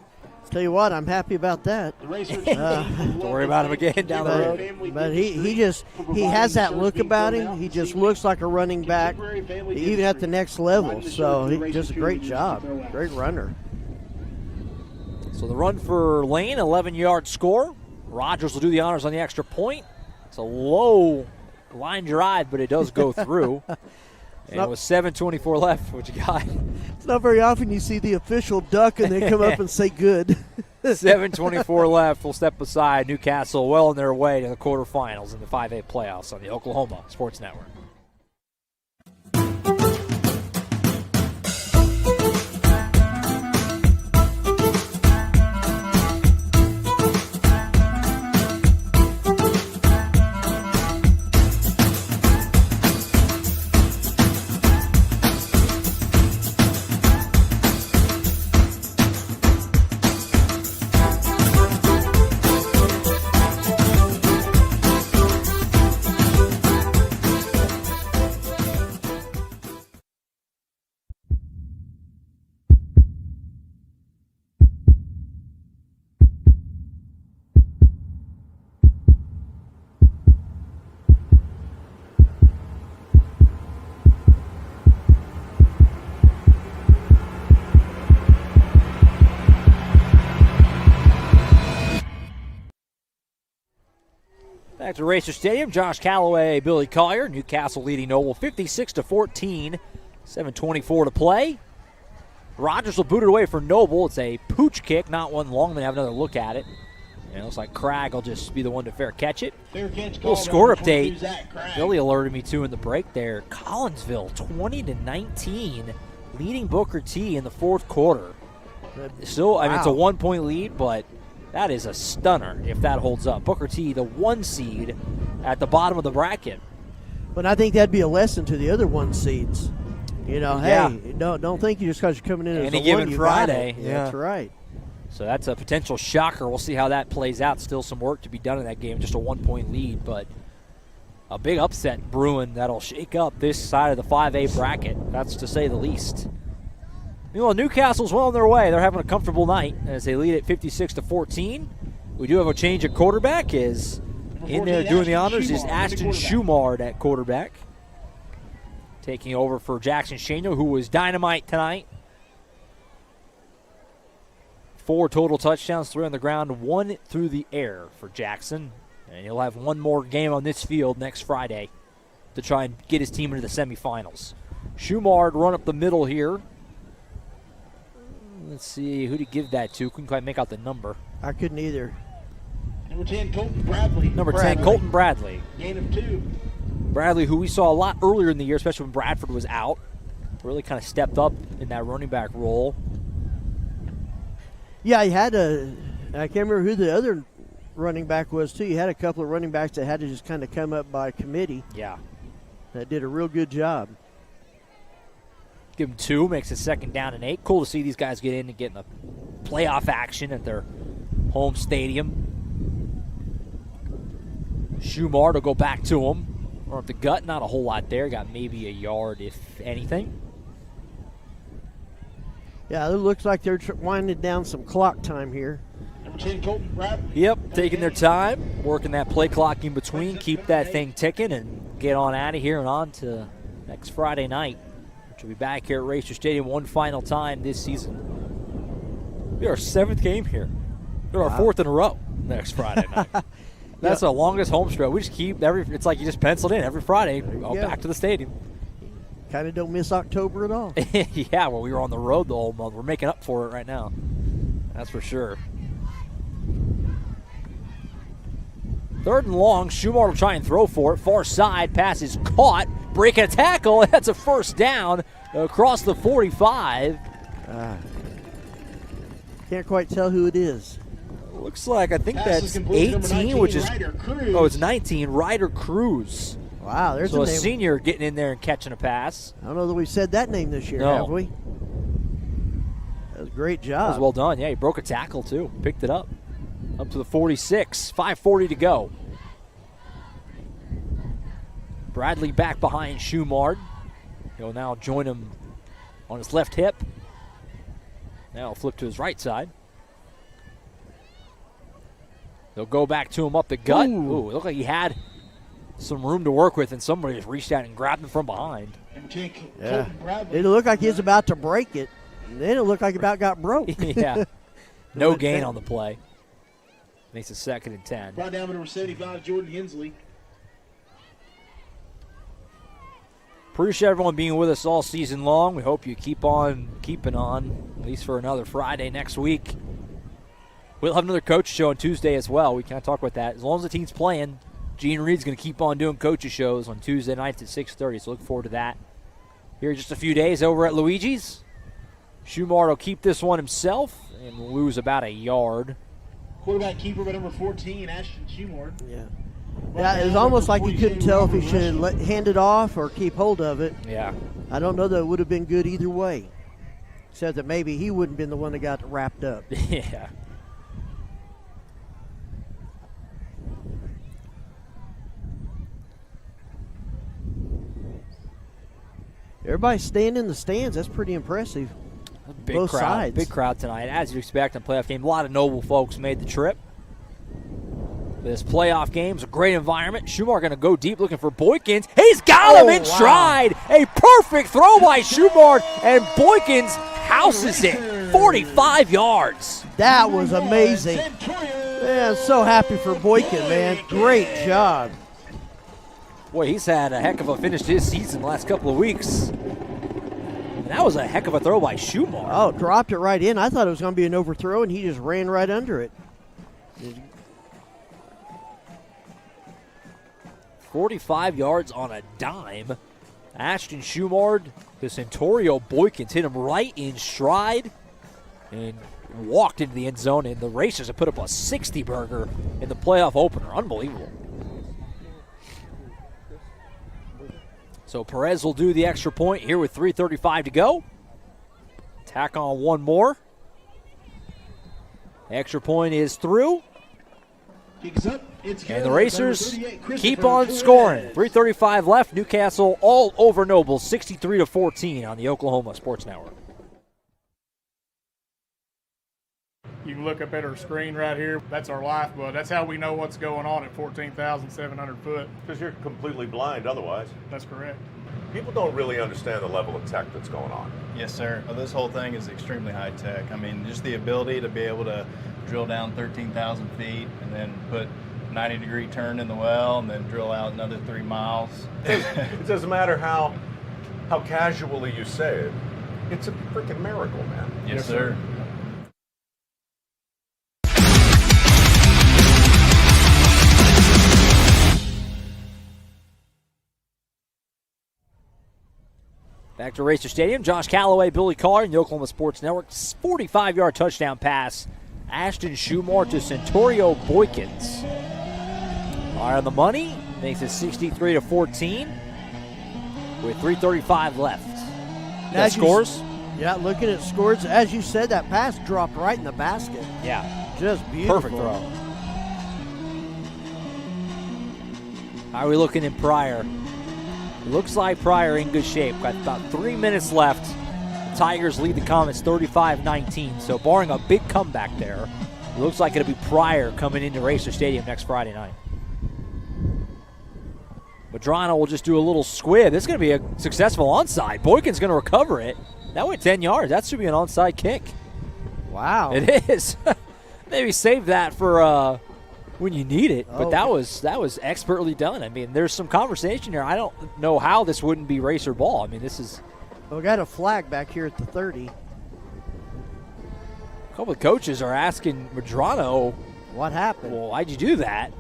tell you what, I'm happy about that. Don't worry about him again down the road. But he has that look about him. He just looks like a running back, even at the next level. So he does a great job. Great runner. So the run for Lane, 11-yard score. Rogers will do the honors on the extra point. It's a low line drive, but it does go through. And with 7:24 left, what you got? It's not very often you see the official duck and they come up and say good. 7:24 left. We'll step aside. Newcastle well on their way to the quarterfinals in the 5A playoffs on the Oklahoma Sports Network. Back to Racer Stadium, Josh Calloway, Billy Collier. Newcastle leading Noble 56-14. 7:24 to play. Rogers will boot it away for Noble. It's a pooch kick, not one long. They have another look at it. And it looks like Cragg will just be the one to fair catch it. Little score update. Billy alerted me to in the break there. Collinsville 20-19, leading Booker T in the fourth quarter. Still, I mean, it's a 1-point lead, but that is a stunner if that holds up. Booker T, the 1 seed at the bottom of the bracket. But I think that'd be a lesson to the other 1 seeds. You know, Yeah. hey, don't think you just because you're coming in as Any a given one, you Friday. got it. Yeah, that's right. So that's a potential shocker. We'll see how that plays out. Still some work to be done in that game. Just a 1-point lead, but a big upset brewing that'll shake up this side of the 5A bracket. That's to say the least. Meanwhile, Newcastle's well on their way. They're having a comfortable night as they lead at 56-14. We do have a change at quarterback. Is in there doing the honors is Ashton Schumard at quarterback, taking over for Jackson Shano, who was dynamite tonight. 4 total touchdowns, 3 on the ground, 1 through the air for Jackson. And he'll have 1 more game on this field next Friday to try and get his team into the semifinals. Schumard run up the middle here. Let's see, who to give that to. Couldn't quite make out the number. I couldn't either. Number 10, Colton Bradley. Number 10, Colton Bradley. Gain of 2. Bradley, who we saw a lot earlier in the year, especially when Bradford was out, really kind of stepped up in that running back role. Yeah, he had I can't remember who the other running back was, too. You had a couple of running backs that had to just kind of come up by committee. Yeah. That did a real good job. Give him 2, makes it 2nd down and 8. Cool to see these guys get in and get in the playoff action at their home stadium. Schumard will go back to him. Or up the gut, not a whole lot there. Got maybe a yard, if anything. Yeah, it looks like they're winding down some clock time here. Number 10, Colton Bradley. Yep, taking their time, working that play clock in between, keep that thing ticking, and get on out of here and on to next Friday night, which will be back here at Racer Stadium one final time this season. We're our 7th game here. We're our 4th in a row next Friday night. That's the longest home stretch. We just keep it's like you just penciled in every Friday, back to the stadium. Kind of don't miss October at all. Yeah, well, we were on the road the whole month. We're making up for it right now. That's for sure. 3rd and long. Schumard will try and throw for it. Far side. Pass is caught. Breaking a tackle. That's a 1st down across the 45. Can't quite tell who it is. Looks like, I think that's 18, which is, it's 19, Ryder Cruz. Wow, there's so a a name. senior getting in there and catching a pass. I don't know that we've said that name this year, have we? That was a great job. That was well done. Yeah, he broke a tackle, too. Picked it up. Up to the 46. 5:40 to go. Bradley back behind Schumard. He'll now join him on his left hip. Now he'll flip to his right side. They'll go back to him up the gut. Ooh, it looked like he had some room to work with, and somebody just reached out and grabbed him from behind. Yeah. It looked like he was about to break it, and then it looked like it about got broke. Yeah. No gain on the play. Makes it 2nd and 10. Brought down to number 75, Jordan Hensley. Appreciate everyone being with us all season long. We hope you keep on keeping on, at least for another Friday next week. We'll have another coach show on Tuesday as well. We can't talk about that. As long as the team's playing, Gene Reed's going to keep on doing coaches shows on Tuesday nights at 6:30, so look forward to that. Here in just a few days over at Luigi's. Schumard will keep this one himself and lose about a yard. Quarterback keeper by number 14, Ashton Schumard. Yeah. Yeah, it was almost like you couldn't tell if he should hand it off or keep hold of it. Yeah. I don't know that it would have been good either way, except that maybe he wouldn't have been the one that got wrapped up. Yeah. Everybody's staying in the stands. That's pretty impressive. Big Both crowd, sides. big crowd tonight, as you expect in a playoff game. A lot of Noble folks made the trip. This playoff game's a great environment. Schumard going to go deep looking for Boykins. He's got him in stride. A perfect throw by Schumard, and Boykins houses it. 45 yards. That was amazing. Man, so happy for Boykin, man. Great job. Boy, he's had a heck of a finish this season the last couple of weeks. And that was a heck of a throw by Schumar. Oh, dropped it right in. I thought it was going to be an overthrow, and he just ran right under it. 45 yards on a dime. Ashton Schumard to Centaurio Boykins hit him right in stride and walked into the end zone, and the Racers have put up a 60-burger in the playoff opener. Unbelievable. So Perez will do the extra point here with 3:35 to go. Tack on one more. Extra point is through. And the Racers keep on scoring. 3:35 left. Newcastle all over Noble, 63-14 on the Oklahoma Sports Network. You can look up at our screen right here. That's our lifeblood. That's how we know what's going on at 14,700 foot. Because you're completely blind otherwise. That's correct. People don't really understand the level of tech that's going on. Yes, sir. Well, this whole thing is extremely high tech. I mean, just the ability to be able to drill down 13,000 feet and then put 90-degree turn in the well and then drill out another 3 miles. It doesn't matter how casually you say it. It's a freaking miracle, man. Yes, sir. Back to Racer Stadium. Josh Calloway, Billy Carr, and the Oklahoma Sports Network. 45-yard touchdown pass. Ashton Schumar to Centaurio Boykins. Right on the money. Makes it 63-14 with 3:35 left. That scores? Yeah, looking at scores. As you said, that pass dropped right in the basket. Yeah. Just beautiful. Perfect throw. How are we looking in Pryor? Looks like Pryor in good shape. Got about 3 minutes left. The Tigers lead the Comets 35-19. So barring a big comeback there, it looks like it'll be Pryor coming into Racer Stadium next Friday night. Madrano will just do a little squib. This is going to be a successful onside. Boykin's going to recover it. That went 10 yards. That should be an onside kick. Wow. It is. Maybe save that for when you need it, but that was expertly done. I mean, there's some conversation here. I don't know how this wouldn't be Racer ball. I mean, this is. We got a flag back here at the 30. A couple of coaches are asking Madrano, what happened? Well, why'd you do that?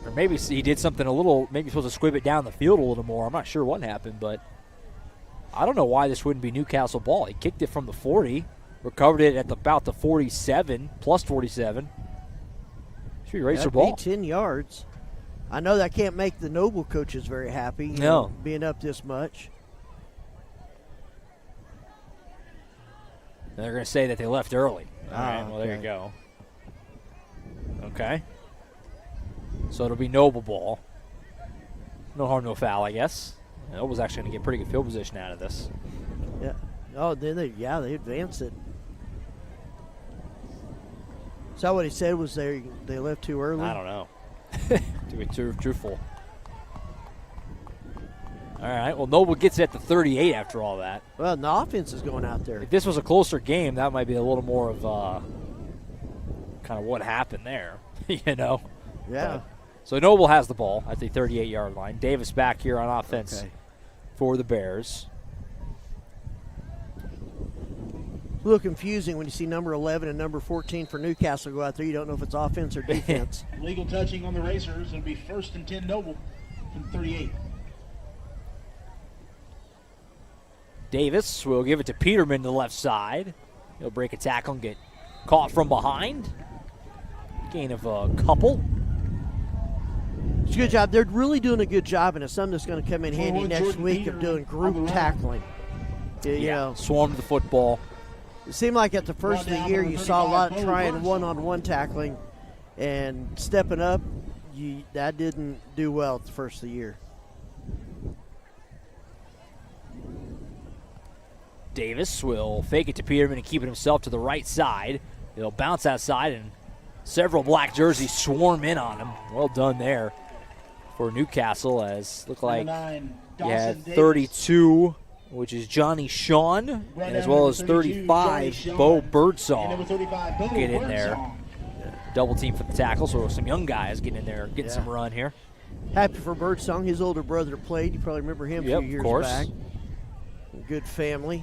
Or maybe he did something a little, maybe supposed to squib it down the field a little more. I'm not sure what happened, but I don't know why this wouldn't be Newcastle ball. He kicked it from the 40, recovered it at about the 47, plus 47. Should be Racer ball. 10 yards. I know that can't make the Noble coaches very happy. No. Being up this much. They're going to say that they left early. All right, well, okay. there you go. Okay. So it'll be Noble ball. No harm, no foul, I guess. Noble's actually going to get pretty good field position out of this. Yeah. Oh, then they advanced it. Is that what he said? Was they left too early? I don't know. To be truthful. All right. Well, Noble gets it at the 38 after all that. Well, the offense is going out there. If this was a closer game, that might be a little more of kind of what happened there. You know. Yeah. So Noble has the ball at the 38-yard line. Davis back here on offense for the Bears. A little confusing when you see number 11 and number 14 for Newcastle go out there. You don't know if it's offense or defense. Legal touching on the Racers. It'll be 1st and 10 Noble from 38. Davis will give it to Peterman to the left side. He'll break a tackle and get caught from behind. Gain of a couple. It's a good job. They're really doing a good job, and it's something that's going to come in handy next week of doing group tackling. You know. Swarm the football. It seemed like at the first of the year you saw a lot of trying one-on-one tackling and stepping up. That didn't do well at the first of the year. Davis will fake it to Peterman and keep it himself to the right side. He'll bounce outside, and several black jerseys swarm in on him. Well done there for Newcastle, as looked like he had 32 which is Johnny Shawn, and as well as 35, Bo Birdsong, get in there. Double team for the tackle, so some young guys getting in there, getting some run here. Happy for Birdsong. His older brother played. You probably remember him a few years back. Good family.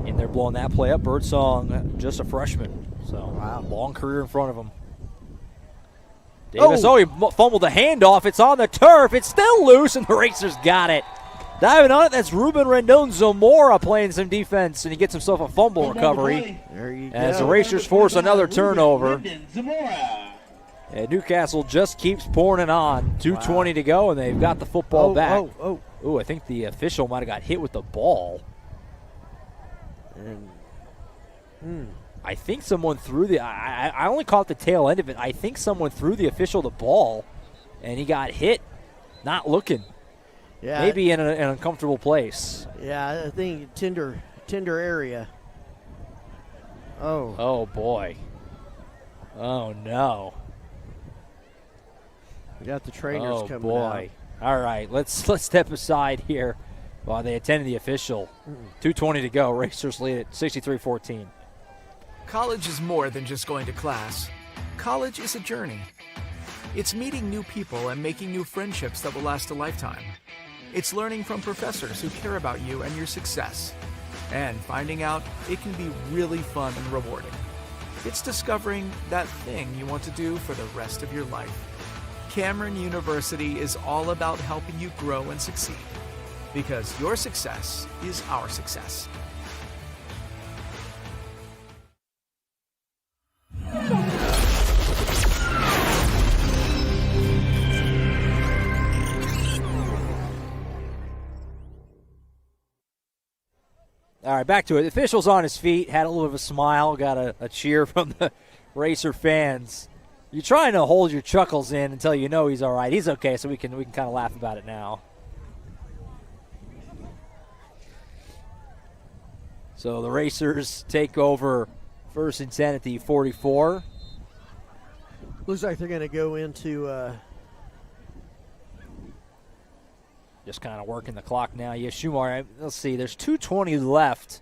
And they're blowing that play up. Birdsong, just a freshman. So, long career in front of him. Davis, he fumbled the handoff. It's on the turf. It's still loose, and the Racers got it. Diving on it, that's Ruben Rendon Zamora playing some defense, and he gets himself a fumble recovery. There you go. As the Racers force another turnover. And Newcastle just keeps pouring it on. 2:20 to go, and they've got the football back. Ooh, I think the official might have got hit with the ball. And I think someone threw the – I only caught the tail end of it. I think someone threw the official the ball, and he got hit not looking. Yeah, maybe in an uncomfortable place. Yeah, I think tender area. Oh, boy. Oh, no. We got the trainers coming out. All right, let's step aside here while they attend to the official. 2:20 to go. Racers lead at 63-14. College is more than just going to class. College is a journey. It's meeting new people and making new friendships that will last a lifetime. It's learning from professors who care about you and your success. And finding out it can be really fun and rewarding. It's discovering that thing you want to do for the rest of your life. Cameron University is all about helping you grow and succeed. Because your success is our success. All right, back to it. The official's on his feet, had a little bit of a smile, got a cheer from the Racer fans. You're trying to hold your chuckles in until you know he's all right. He's okay, so we can kind of laugh about it now. So the Racers take over 1st and 10 at the 44. Looks like they're going to go into just kind of working the clock now. Yeah, Schumacher, let's see, there's 2:20 left.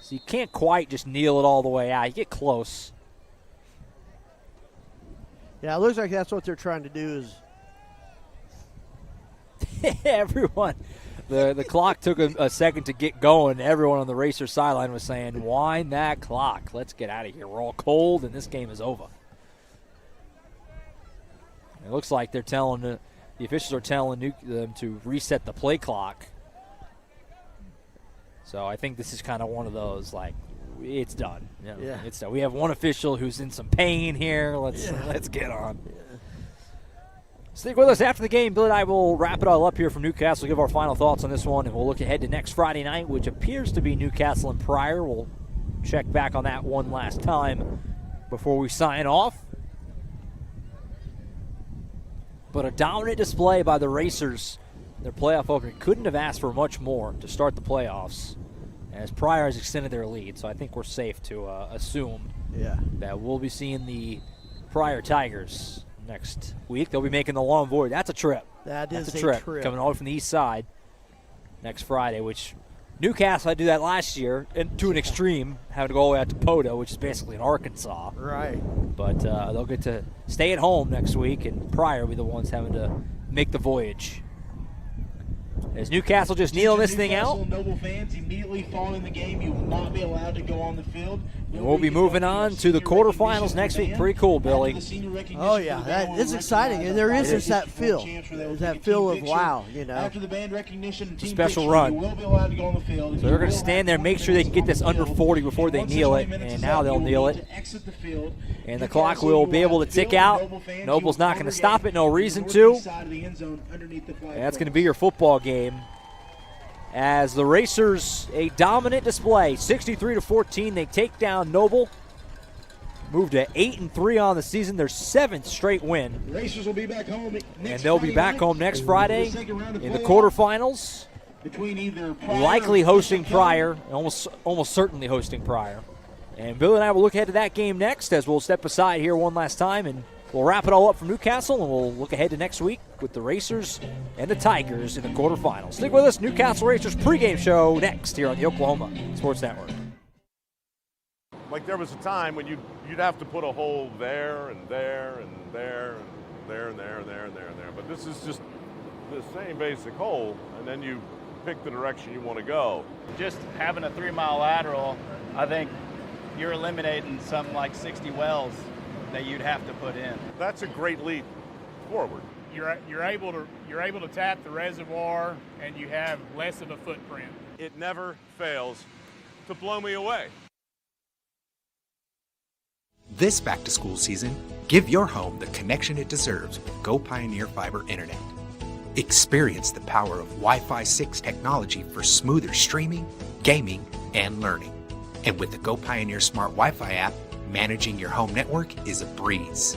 So you can't quite just kneel it all the way out. You get close. Yeah, it looks like that's what they're trying to do is everyone. The clock took a second to get going. Everyone on the Racer sideline was saying, wind that clock. Let's get out of here. We're all cold, and this game is over. It looks like they're telling the officials are telling them to reset the play clock. So I think this is kind of one of those, like, it's done. Yeah. It's done. We have one official who's in some pain here. Let's get on. Yeah. Stick with us after the game. Bill and I will wrap it all up here from Newcastle, give our final thoughts on this one, and we'll look ahead to next Friday night, which appears to be Newcastle and Pryor. We'll check back on that one last time before we sign off. But a dominant display by the Racers. Their playoff opener couldn't have asked for much more to start the playoffs, as Pryor has extended their lead. So I think we're safe to assume that we'll be seeing the Pryor Tigers next week. They'll be making the long voyage. That's a trip. That's a trip. Coming all the way from the east side next Friday, which Newcastle had to do that last year, and to an extreme, having to go all the way out to Poda, which is basically in Arkansas. Right. But they'll get to stay at home next week, and Pryor will be the ones having to make the voyage. As Newcastle just kneeling this thing out. Noble fans immediately following the game, you will not be allowed to go on the field. And we'll be moving on to the quarterfinals next week. Pretty cool, Billy. Oh, yeah. That is exciting. And there is just that feel. There's that feel of, wow, you know. After the band recognition and team special run. You will be allowed to go on the field. So they're going to stand there, make sure they can get this under 40 before they kneel it. And now they'll kneel it. And the clock will be able to tick out. Noble's not going to stop it. No reason to. And that's going to be your football game. As the Racers, a dominant display, 63-14, they take down Noble. Move to 8-3 on the season, their 7th straight win. Racers will be back home and they'll be back home next Friday in the quarterfinals. Likely hosting Pryor, almost certainly hosting Pryor. And Bill and I will look ahead to that game next as we'll step aside here one last time and we'll wrap it all up from Newcastle, and we'll look ahead to next week with the Racers and the Tigers in the quarterfinals. Stick with us. Newcastle Racers pregame show next here on the Oklahoma Sports Network. Like there was a time when you'd have to put a hole there and there and there and there and there and there and there and there. But this is just the same basic hole, and then you pick the direction you want to go. Just having a 3-mile lateral, I think you're eliminating something like 60 wells that you'd have to put in. That's a great leap forward. You're able to tap the reservoir, and you have less of a footprint. It never fails to blow me away. This back-to-school season, give your home the connection it deserves with Go Pioneer Fiber Internet. Experience the power of Wi-Fi 6 technology for smoother streaming, gaming, and learning. And with the Go Pioneer Smart Wi-Fi app, managing your home network is a breeze.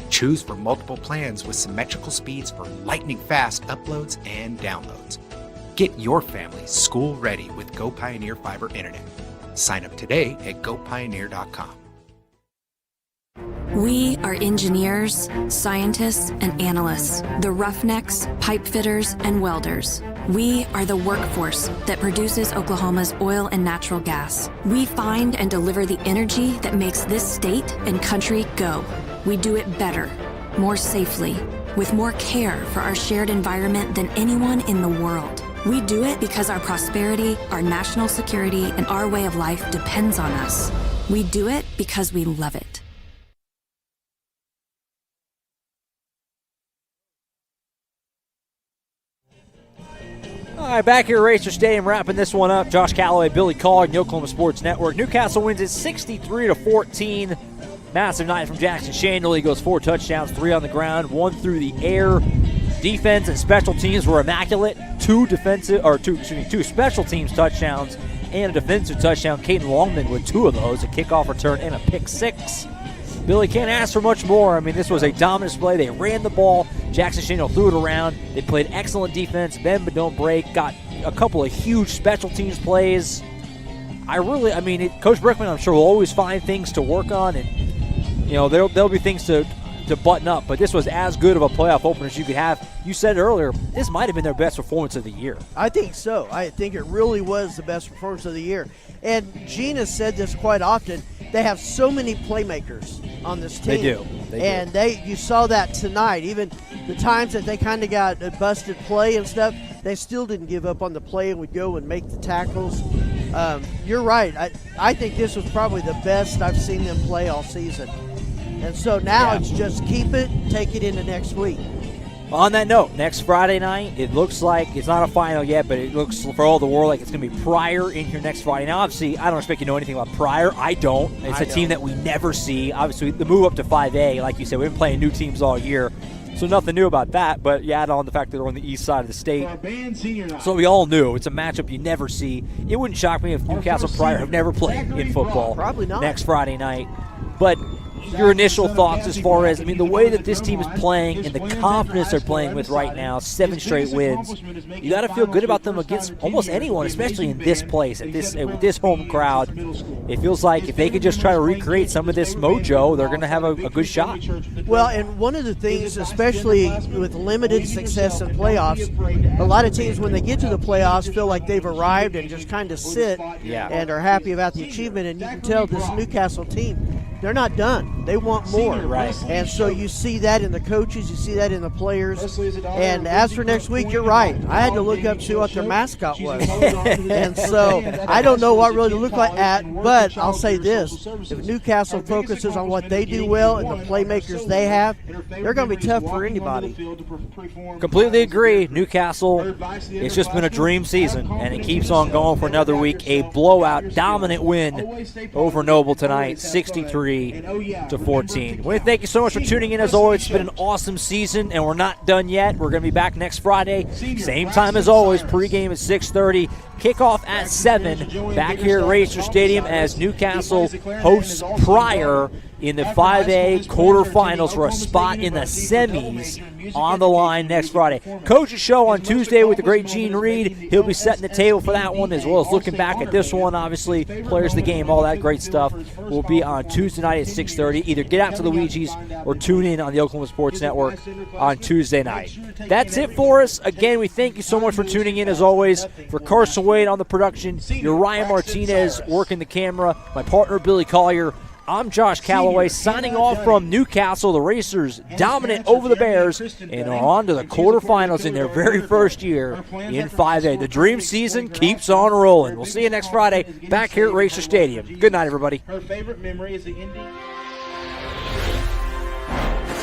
Choose from multiple plans with symmetrical speeds for lightning-fast uploads and downloads. Get your family school ready with Go Pioneer Fiber Internet. Sign up today at gopioneer.com. We are engineers, scientists, and analysts, the roughnecks, pipe fitters, and welders. We are the workforce that produces Oklahoma's oil and natural gas. We find and deliver the energy that makes this state and country go. We do it better, more safely, with more care for our shared environment than anyone in the world. We do it because our prosperity, our national security, and our way of life depends on us. We do it because we love it. All right, back here at Racer Stadium, wrapping this one up. Josh Calloway, Billy Collard, the Oklahoma Sports Network. Newcastle wins it 63-14. Massive night from Jackson Shandle. He goes 4 touchdowns, 3 on the ground, 1 through the air. Defense and special teams were immaculate. 2 special teams touchdowns and a defensive touchdown. Caden Longman with 2 of those, a kickoff return and a pick 6. Billy can't ask for much more. I mean, this was a dominant display. They ran the ball. Jackson Shandle threw it around. They played excellent defense, bend but don't break. Got a couple of huge special teams plays. Coach Brickman, I'm sure, will always find things to work on, and there'll be things to button up. But this was as good of a playoff opener as you could have. You said it earlier, this might have been their best performance of the year. I think so. I think it really was the best performance of the year. And Gene has said this quite often. They have so many playmakers on this team. They do. You saw that tonight. Even the times that they kind of got a busted play and stuff, they still didn't give up on the play and would go and make the tackles. You're right. I think this was probably the best I've seen them play all season. And so now it's just keep it, take it into next week. On that note, next Friday night, it looks like it's not a final yet, but it looks for all the world like it's going to be Pryor in here next Friday. Now, obviously, I don't expect you to know anything about Pryor. I don't. It's a team that we never see. Obviously, the move up to 5A, like you said, we've been playing new teams all year, so nothing new about that. But you add on the fact that they're on the east side of the state. So we all knew it's a matchup you never see. It wouldn't shock me if Newcastle Pryor have never played in football. Probably not. Next Friday night. But your initial thoughts as far as, the way that this team is playing and the confidence they're playing with right now, 7 straight wins, you got to feel good about them against almost anyone, especially in this place, with this home crowd. It feels like if they could just try to recreate some of this mojo, they're going to have a good shot. Well, and one of the things, especially with limited success in playoffs, a lot of teams, when they get to the playoffs, feel like they've arrived and just kind of sit and are happy about the achievement. And you can tell this Newcastle team, they're not done. They want more. Right. And so you see that in the coaches, you see that in the players. And as for next week, you're right. I had to look up to what their mascot was. And so I don't know what really to look like but I'll say this. If Newcastle focuses on what they do well and the playmakers they have, they're going to be tough for anybody. Completely agree. Newcastle, it's just been a dream season, and it keeps on going for another week. A blowout, dominant win over Noble tonight, 63-14. Well, thank you so much for tuning in. As always, it's been an awesome season, and we're not done yet. We're going to be back next Friday, same time as always. Pregame at 6:30, kickoff at 7. Back here at Racer Stadium as Newcastle hosts Pryor in the 5A quarterfinals for a spot in the semis on the line next Friday. Coach's show on Tuesday with the great Gene Reed. He'll be setting the table for that one, as well as looking back at this one. Obviously, players of the game, all that great stuff will be on Tuesday night at 6:30. either get out to Luigi's or tune in on the Oklahoma Sports Network on Tuesday night. That's it for us. Again, we thank you so much for tuning in as always. For Carson Wade on the production, Uriah Martinez working the camera, my partner Billy Collier, I'm Josh Calloway signing off from Newcastle. The Racers dominant over the Bears and are on to the quarterfinals in their very first year in 5A. The dream season keeps on rolling. We'll see you next Friday back here at Racer Stadium. Good night, everybody. Her favorite memory is the Indy.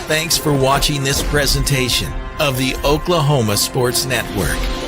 Thanks for watching this presentation of the Oklahoma Sports Network.